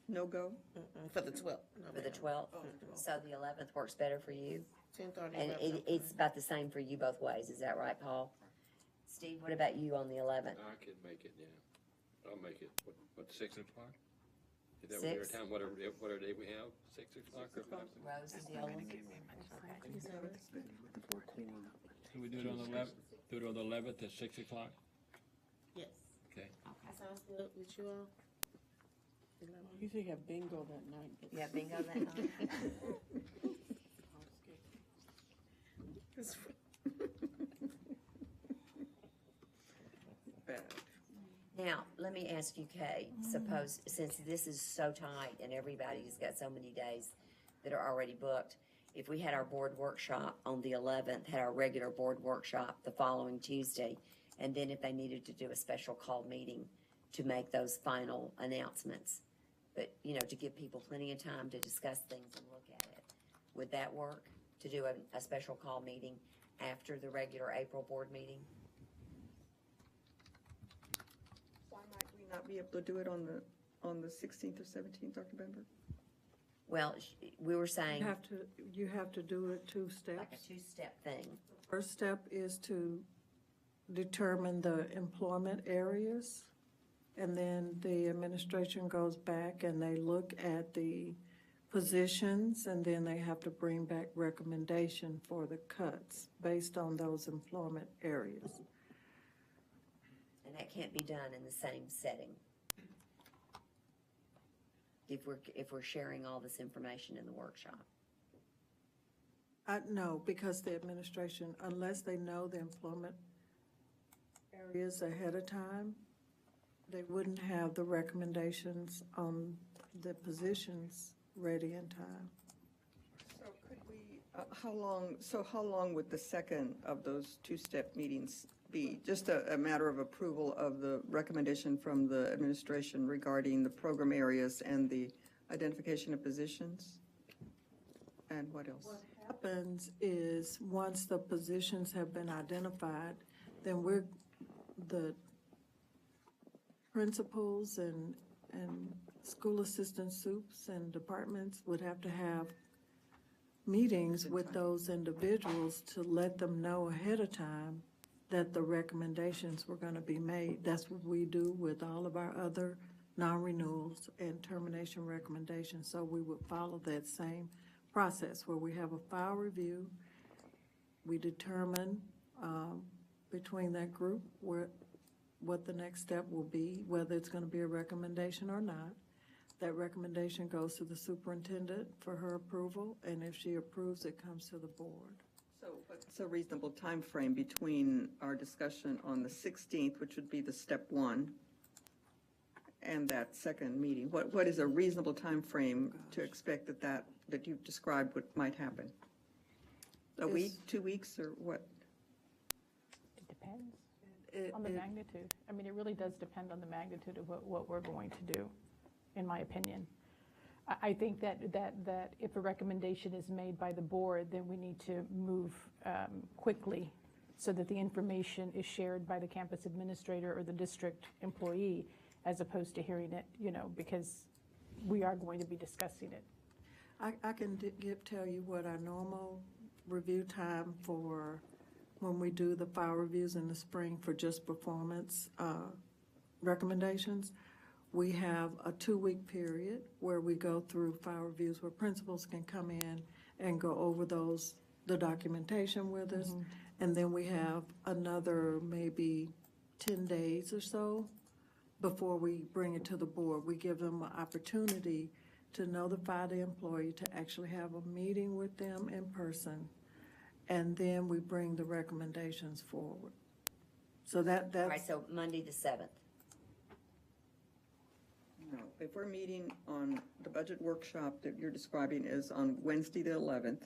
No go? For the 12th. no, For the ma'am. 12th? So the 11th works better for you? 10th or the And 11th. it's about the same for you both ways, is that right, Paul? Steve, what about you on the 11th? I could make it, yeah. I'll make it, what, 6 o'clock? Is that what your 6? time, whatever day we have, 6 o'clock or 5? Rose is the only one. Can we do it on the 11th? Do it on the 11th at 6 o'clock? Yes. Okay. That sounds good with you all? Usually have bingo that night. Yeah, bingo that night. Bad. Now, let me ask you, Kay, suppose, since this is so tight and everybody's got so many days that are already booked, if we had our board workshop on the 11th, had our regular board workshop the following Tuesday, and then if they needed to do a special call meeting to make those final announcements, but, you know, to give people plenty of time to discuss things and look at it, would that work? To do a special call meeting after the regular April board meeting? Why might we not be able to do it on the 16th or 17th, Dr. Bamberg? Well, we were saying. You have to do it two Like steps. a two-step thing. First step is to determine the employment areas, and then the administration goes back and they look at the positions, and then they have to bring back recommendation for the cuts based on those employment areas. And that can't be done in the same setting. If we're sharing all this information in the workshop. No, because the administration, unless they know the employment areas ahead of time, they wouldn't have the recommendations on the positions ready in time. So could we, how long would the second of those two-step meetings be? Just a matter of approval of the recommendation from the administration regarding the program areas and the identification of positions? And what else? What happens is, once the positions have been identified, then the principals and school assistant soups and departments would have to have meetings with those individuals to let them know ahead of time that the recommendations were going to be made. That's what we do with all of our other non-renewals and termination recommendations. So we would follow that same process where we have a file review. We determine between that group what the next step will be, whether it's going to be a recommendation or not. That recommendation goes to the superintendent for her approval, and if she approves, it comes to the board. So what's a reasonable time frame between our discussion on the 16th, which would be the step one, and that second meeting? What is a reasonable time frame to expect that you've described what might happen? A week, 2 weeks, or what? It depends on the magnitude. I mean, it really does depend on the magnitude of what we're going to do, in my opinion. I think that if a recommendation is made by the board, then we need to move quickly so that the information is shared by the campus administrator or the district employee, as opposed to hearing it, because we are going to be discussing it. I can tell you what our normal review time for when we do the file reviews in the spring for just performance recommendations. We have a 2-week period where we go through file reviews where principals can come in and go over the documentation with us. And then we have another maybe 10 days or so before we bring it to the board. We give them an opportunity to notify the employee, to actually have a meeting with them in person, and then we bring the recommendations forward. So that's. All right, so Monday the 7th. No, if we're meeting on the budget workshop that you're describing is on Wednesday the 11th.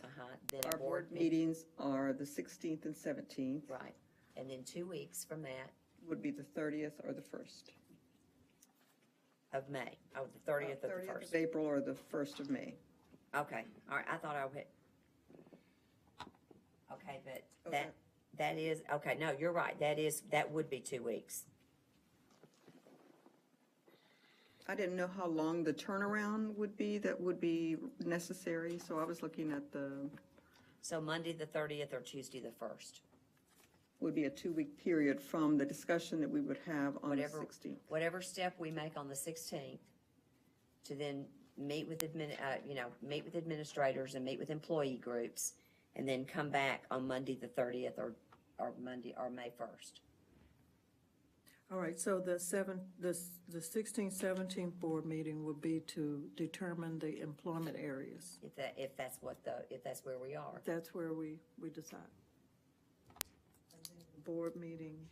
Then Our board meetings are the 16th and 17th. Right, and then 2 weeks from that. Would be the 30th or the 1st. of May, oh, the 30th of the 30th first. of April or the 1st of May. Okay, all right, I thought I would. Okay, but Okay. that is, okay, no, you're right, that would be 2 weeks. I didn't know how long the turnaround would be that would be necessary, so I was looking at So Monday, the 30th, or Tuesday, the 1st. would be a 2-week period from the discussion that we would have on the Whatever, 16th. whatever step we make on the 16th, to then meet with meet with administrators and meet with employee groups, and then come back on Monday, the 30th, or Monday, or May 1st. All right, so the 16th, 17th board meeting will be to determine the employment areas. If that's where we are. That's where we decide. Board meeting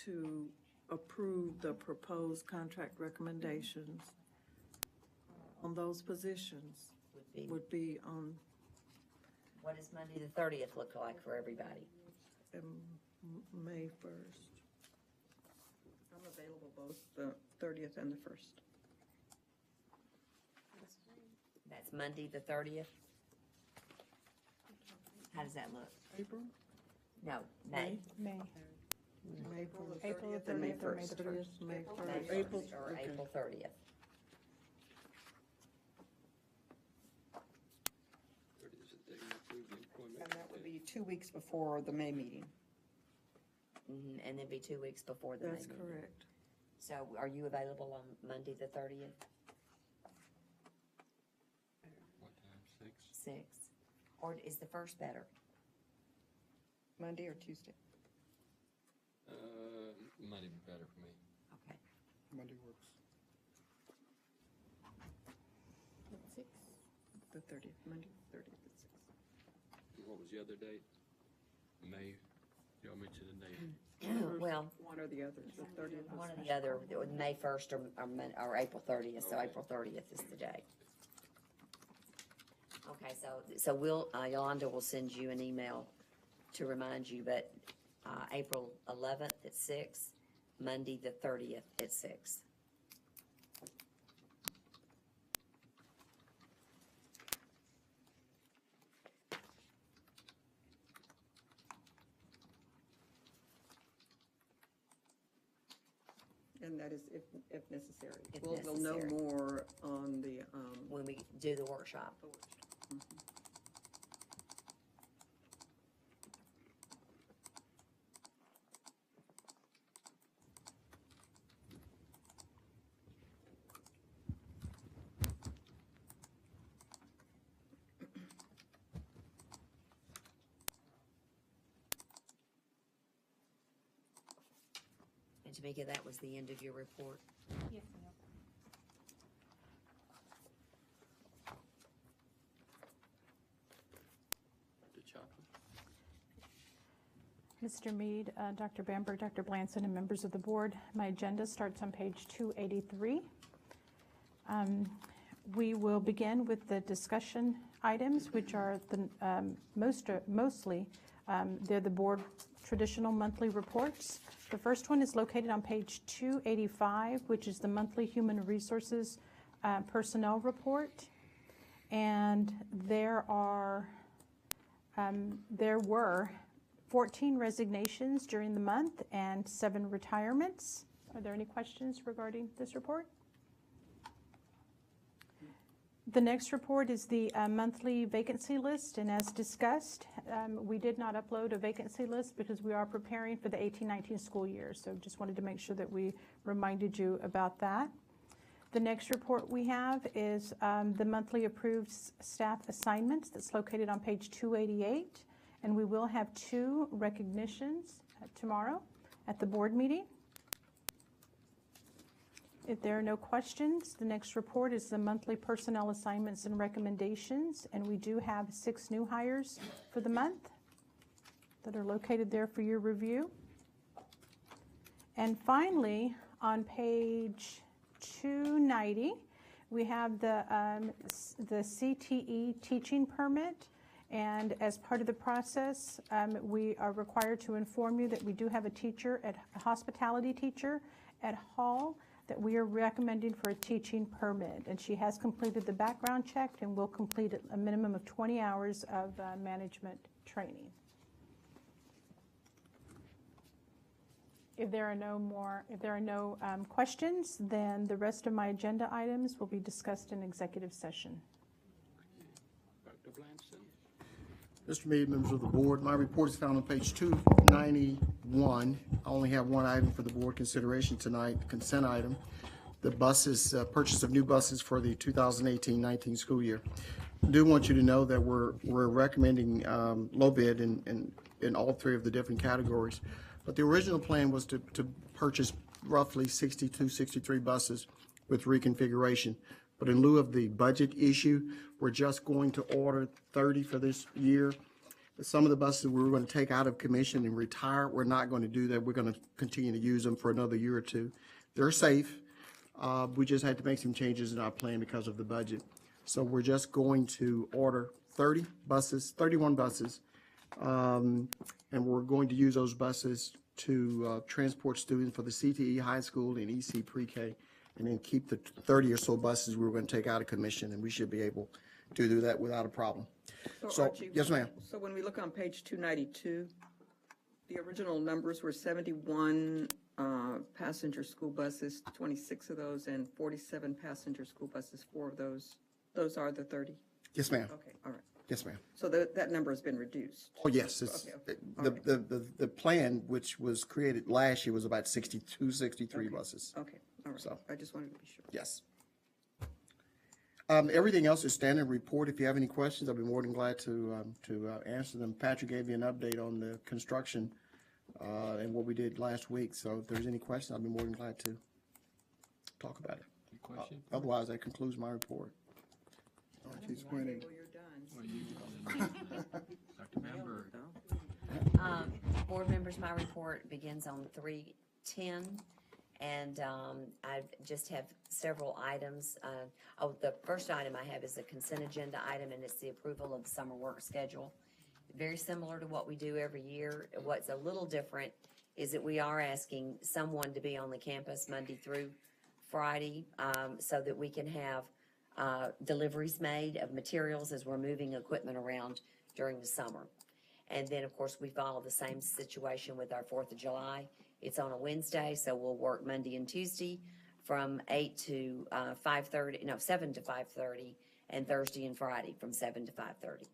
to approve the proposed contract recommendations on those positions would be on What does Monday, the 30th look like for everybody? May 1st. I'm available both the 30th and the 1st. That's Monday, the 30th? How does that look? April? No, May. May. April the April the 30th and May 30th or May 1st. the 1st. May May 1st. 1st or okay. April 30th. And that would be 2 weeks before the May meeting. And then be 2 weeks before the May That's meeting. correct. So are you available on Monday, the 30th? What time, 6? 6? Or is the 1st better? Monday or Tuesday? Monday be better for me. Okay. Monday works. The 30th, Monday, 30th at 6. What was the other date? May, y'all mentioned the date. Well, One or the other, the 30th. one or the other, May 1st or April 30th, so April 30th is the day. Okay, so we'll, Yolanda will send you an email to remind you, but April 11th at 6, Monday the 30th at 6. And that is if necessary. If We'll know necessary. more on the, When we do the workshop. And Tamika, that was the end of your report? Yes, ma'am. Mr. Mead, Dr. Bamberg, Dr. Blanson, and members of the board, my agenda starts on page 283. We will begin with the discussion items, which are the mostly they're the board traditional monthly reports. The first one is located on page 285, which is the monthly human resources personnel report. And there were 14 resignations during the month and 7 retirements. Are there any questions regarding this report? The next report is the monthly vacancy list, and as discussed, we did not upload a vacancy list because we are preparing for the 18-19 school year, so just wanted to make sure that we reminded you about that. The next report we have is the monthly approved staff assignments that's located on page 288, and we will have 2 recognitions tomorrow at the board meeting. If there are no questions, the next report is the monthly personnel assignments and recommendations, and we do have 6 new hires for the month that are located there for your review. And finally, on page 290, we have the CTE teaching permit, and as part of the process, we are required to inform you that we do have a teacher, a hospitality teacher at Hall that we are recommending for a teaching permit. And she has completed the background check and will complete a minimum of 20 hours of management training. If there are no questions, then the rest of my agenda items will be discussed in executive session. Dr. Blanson? Mr. Mead, members of the board, my report is found on page 291. I only have one item for the board consideration tonight, the consent item. The buses, purchase of new buses for the 2018-19 school year. I do want you to know that we're recommending low bid in all three of the different categories. But the original plan was to purchase roughly 62, 63 buses with reconfiguration. But in lieu of the budget issue, we're just going to order 30 for this year. Some of the buses we were going to take out of commission and retire, we're not going to do that. We're going to continue to use them for another year or two. They're safe. We just had to make some changes in our plan because of the budget. So we're just going to order 30 buses, 31 buses, and we're going to use those buses to transport students for the CTE high school and EC pre-K, and then keep the 30 or so buses we were going to take out of commission, and we should be able to do that without a problem. So, Archie, yes, ma'am. So when we look on page 292, the original numbers were 71 passenger school buses, 26 of those, and 47 passenger school buses, 4 of those. Those are the 30? Yes, ma'am. Okay, all right. Yes, ma'am. So that number has been reduced? Oh, yes. It's, the plan, which was created last year, was about 62, 63 buses. Okay, all right. So, I just wanted to be sure. yes. Everything else is standard report. If you have any questions, I'll be more than glad to answer them. Patrick gave you an update on the construction and what we did last week. So if there's any questions, I'll be more than glad to talk about it. Any questions? Otherwise, that concludes my report. She's pointing. Dr. Bamberg? Board members, my report begins on 3:10, and I just have several items. The first item I have is a consent agenda item, and it's the approval of the summer work schedule. Very similar to what we do every year. What's a little different is that we are asking someone to be on the campus Monday through Friday, so that we can have deliveries made of materials as we're moving equipment around during the summer. And then, of course, we follow the same situation with our 4th of July. It's on a Wednesday, so we'll work Monday and Tuesday from 8 to 5:30, no, 7 to 5:30, and Thursday and Friday from 7 to 5:30.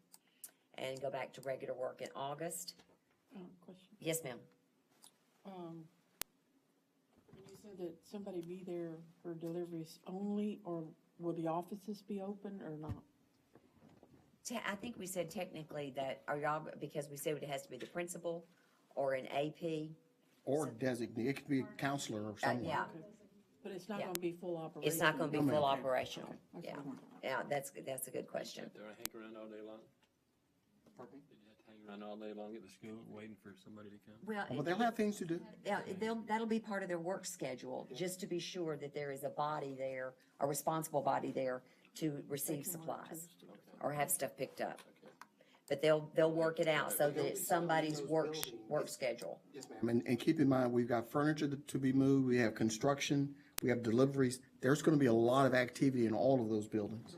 And go back to regular work in August. Question. Yes, ma'am. When you said that somebody be there for deliveries only, or will the offices be open or not? I think we said technically that, because we said it has to be the principal or an AP. Or designate, it could be a counselor or someone. Yeah. Okay. But it's not Yeah. gonna be full operation? It's not gonna be No, ma'am. full operational. Okay. Yeah, yeah, that's a good question. Do I hang around all day long? Pardon? Did you have to hang around all day long at the school waiting for somebody to come? Well, they'll have things to do. Yeah, that'll be part of their work schedule, just to be sure that there is a body there, a responsible body there to receive supplies or have stuff picked up. But they'll work it out so that it's somebody's work schedule. And keep in mind, we've got furniture to be moved, we have construction, we have deliveries. There's gonna be a lot of activity in all of those buildings.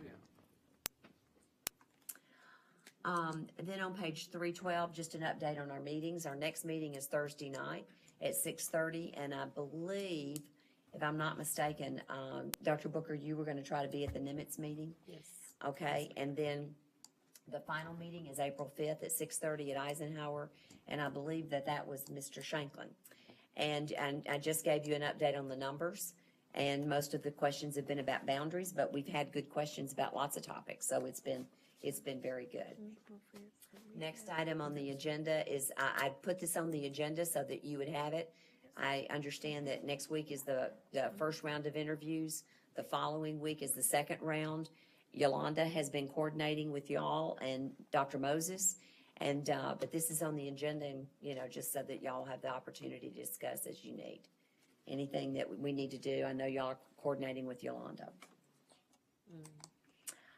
Then on page 312, just an update on our meetings. Our next meeting is Thursday night at 6:30, and I believe, if I'm not mistaken, Dr. Booker, you were gonna try to be at the Nimitz meeting? Yes. Okay, and then the final meeting is April 5th at 6:30 at Eisenhower, and I believe that was Mr. Shanklin. And I just gave you an update on the numbers, and most of the questions have been about boundaries, but we've had good questions about lots of topics, so it's been very good. Next item on the agenda is, I put this on the agenda so that you would have it. I understand that next week is the first round of interviews. The following week is the second round. Yolanda has been coordinating with y'all and Dr. Moses, and, but this is on the agenda, and, just so that y'all have the opportunity to discuss as you need. Anything that we need to do, I know y'all are coordinating with Yolanda.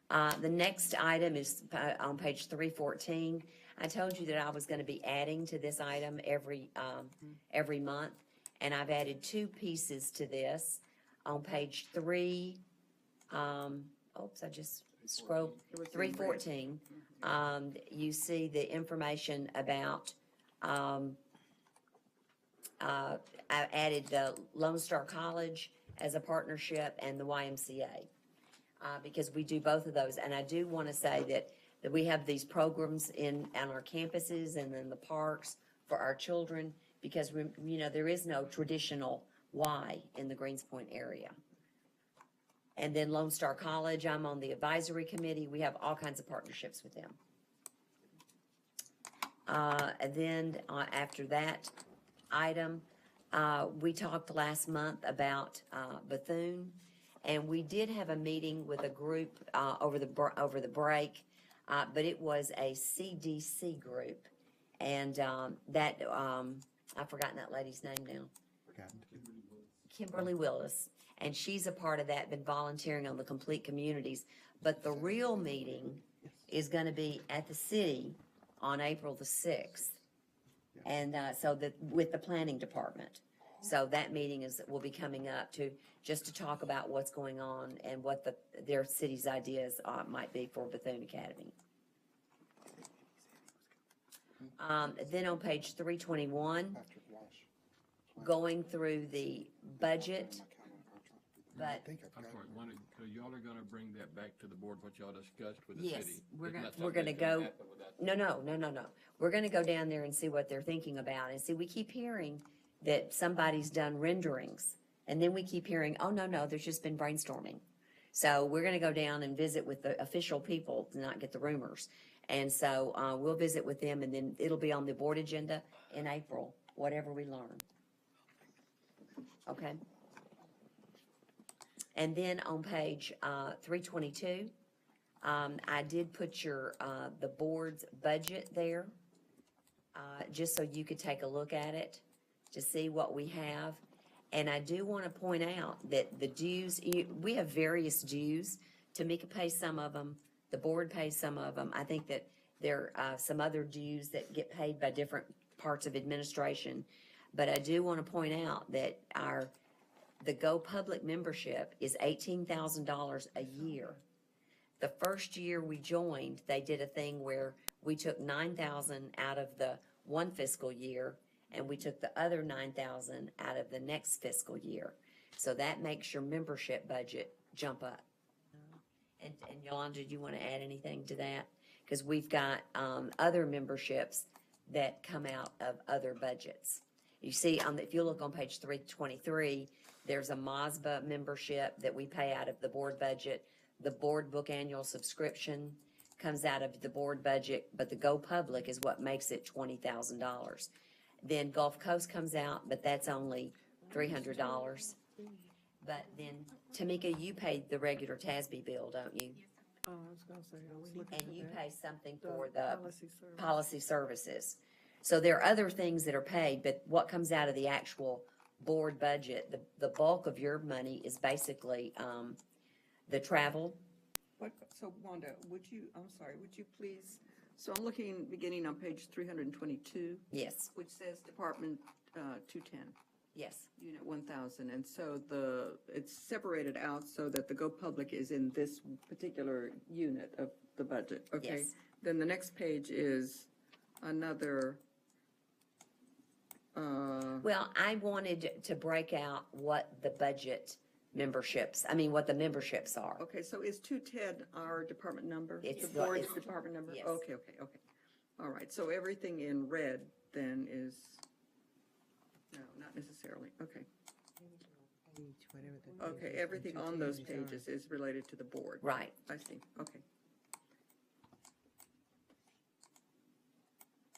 The next item is on page 314. I told you that I was gonna be adding to this item every month, and I've added 2 pieces to this. on page 3, oops, I just scrolled, 314, you see the information about, I added the Lone Star College as a partnership and the YMCA, because we do both of those. And I do want to say that we have these programs on our campuses and in the parks for our children, because there is no traditional Y in the Greens Point area. And then Lone Star College, I'm on the advisory committee. We have all kinds of partnerships with them. And then after that item, we talked last month about Bethune, and we did have a meeting with a group over the break, but it was a CDC group, and I've forgotten that lady's name now. Kimberly Willis, and she's a part of that, been volunteering on the Complete Communities. But the real meeting is going to be at the city on April the 6th, and with the planning department. So that meeting will be coming up just to talk about what's going on and what their city's ideas might be for Bethune Academy. Then on page 321, going through the budget, but I'm sorry, so y'all are gonna bring that back to the board, what y'all discussed with the city? yes, we're Isn't that gonna something go, that can happen without- no. We're gonna go down there and see what they're thinking about, and see, we keep hearing that somebody's done renderings, and then we keep hearing, oh, no, there's just been brainstorming. So we're gonna go down and visit with the official people to not get the rumors. And so, we'll visit with them, and then it'll be on the board agenda in April, whatever we learn. Okay? And then on page 322, I did put the board's budget there, just so you could take a look at it to see what we have. And I do want to point out that the dues, we have various dues. Tamika pays some of them, the board pays some of them. I think that there are some other dues that get paid by different parts of administration. But I do want to point out that the Go Public membership is $18,000 a year. The first year we joined, they did a thing where we took $9,000 out of the one fiscal year, and we took the other $9,000 out of the next fiscal year. So that makes your membership budget jump up. And Yolanda, do you want to add anything to that? Because we've got other memberships that come out of other budgets. You see, if you look on page 323, there's a MASBA membership that we pay out of the board budget. The board book annual subscription comes out of the board budget, but the Go Public is what makes it $20,000. Then Gulf Coast comes out, but that's only $300. But then, Tamika, you paid the regular TASB bill, don't you? Oh, I was gonna say, are we looking at And you that? pay something for the policy service. policy services. So there are other things that are paid, but what comes out of the actual board budget, the bulk of your money is basically the travel. So Wanda, would you please, so I'm looking, beginning on page 322. Yes. Which says Department 210. Yes. Unit 1000, and so it's separated out so that the Go Public is in this particular unit of the budget, okay? Yes. Then the next page is another, Well, I wanted to break out what the memberships are. okay, so is 210 our department number? It's The board's it's- department number? yes. Okay. All right, so everything in red then is, no, not necessarily, okay. Okay, everything on those pages is related to the board. Right. I see, okay.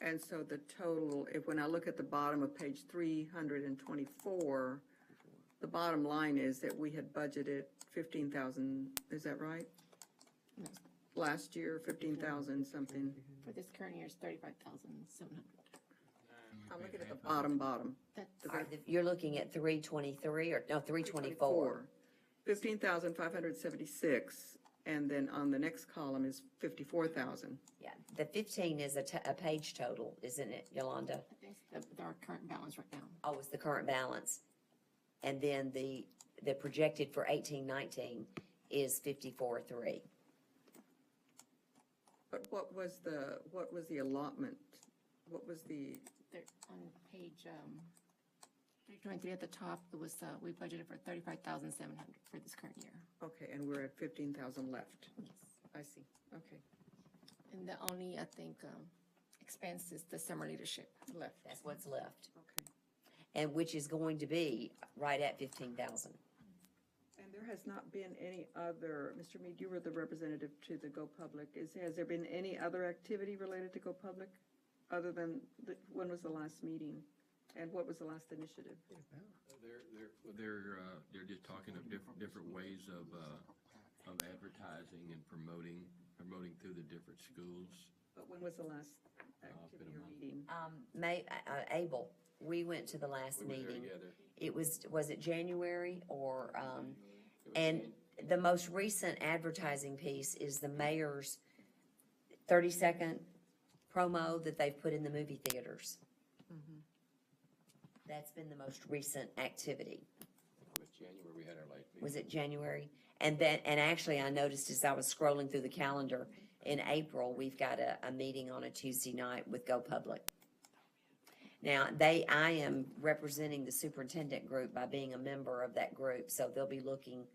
And so the total, when I look at the bottom of page 324, the bottom line is that we had budgeted 15,000, is that right? Last year, 15,000 something. For this current year, it's 35,700. I'm looking at the bottom. You're looking at 323 or, no, 324. 15,576, and then on the next column is 54,000. Yeah, the 15 is a page total, isn't it, Yolanda? That's our current balance right now. Oh, it's the current balance. And then the the projected for 18-19 is 54.3. But what was the allotment? What was the, There, on page 323 at the top, it was, we budgeted for 35,700 for this current year. okay, and we're at 15,000 left? I see, okay. And the only, I think, expense is the summer leadership left. That's what's left. Okay. And which is going to be right at 15,000. And there has not been any other, Mr. Mead, you were the representative to the Go Public. Has there been any other activity related to Go Public? Other than, when was the last meeting? And what was the last initiative? They're just talking of different ways of advertising and promoting through the different schools. But when was the last activity or meeting? Abel, we went to the last We were there meeting. together. It was it January or, and the most recent advertising piece is the mayor's 30-second promo that they've put in the movie theaters. That's been the most recent activity. It was January, we had our last meeting. Was it January? And actually I noticed as I was scrolling through the calendar, in April, we've got a meeting on a Tuesday night with Go Public. Now, I am representing the superintendent group by being a member of that group, so they'll be looking,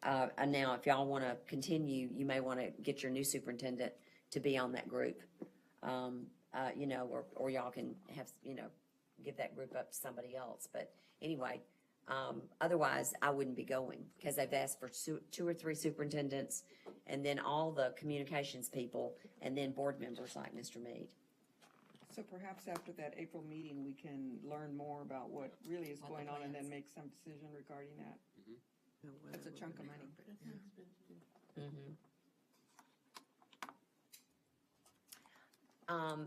and now if y'all wanna continue, you may wanna get your new superintendent to be on that group. You know, or y'all can have, you know, give that group up to somebody else, but anyway, otherwise, I wouldn't be going, because they've asked for 2 or 3 superintendents, and then all the communications people, and then board members like Mr. Mead. So perhaps after that April meeting, we can learn more about what really is going on and then make some decision regarding that. That's a chunk of money.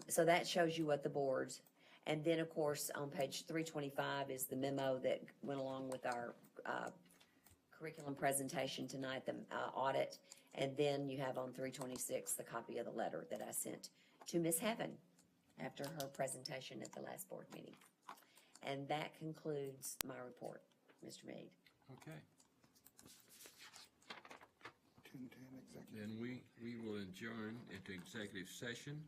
So that shows you what the boards, and then, of course, on page 325 is the memo that went along with our curriculum presentation tonight, the audit, and then you have on 326 the copy of the letter that I sent to Ms. Heaven after her presentation at the last board meeting. And that concludes my report, Mr. Mead. Okay. 10:10 executive. Then we will adjourn into executive session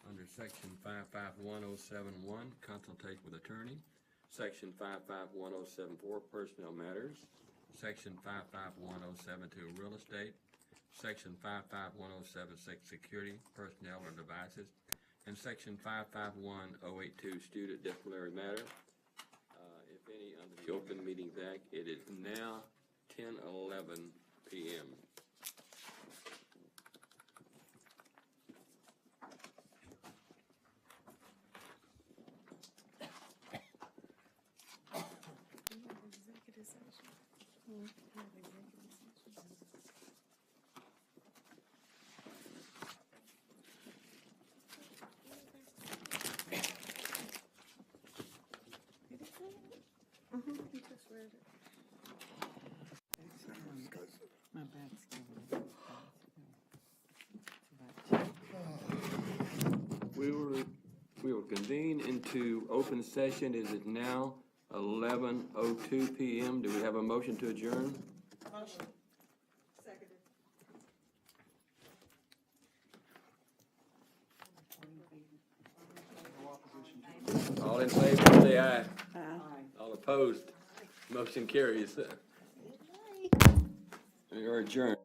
under section 551071, consultation with attorney, section 551074, personnel matters, section 551072, real estate, section 551076, security, personnel or devices, and section 551082, student disciplinary matter. If any, under the Open Meetings Act, it is now 10:11 p.m. My back's We will convene into open session. Is it now 11:02 p.m.? Do we have a motion to adjourn? Motion. Seconded. All in favor, say aye. All opposed? Motion carries. We are adjourned.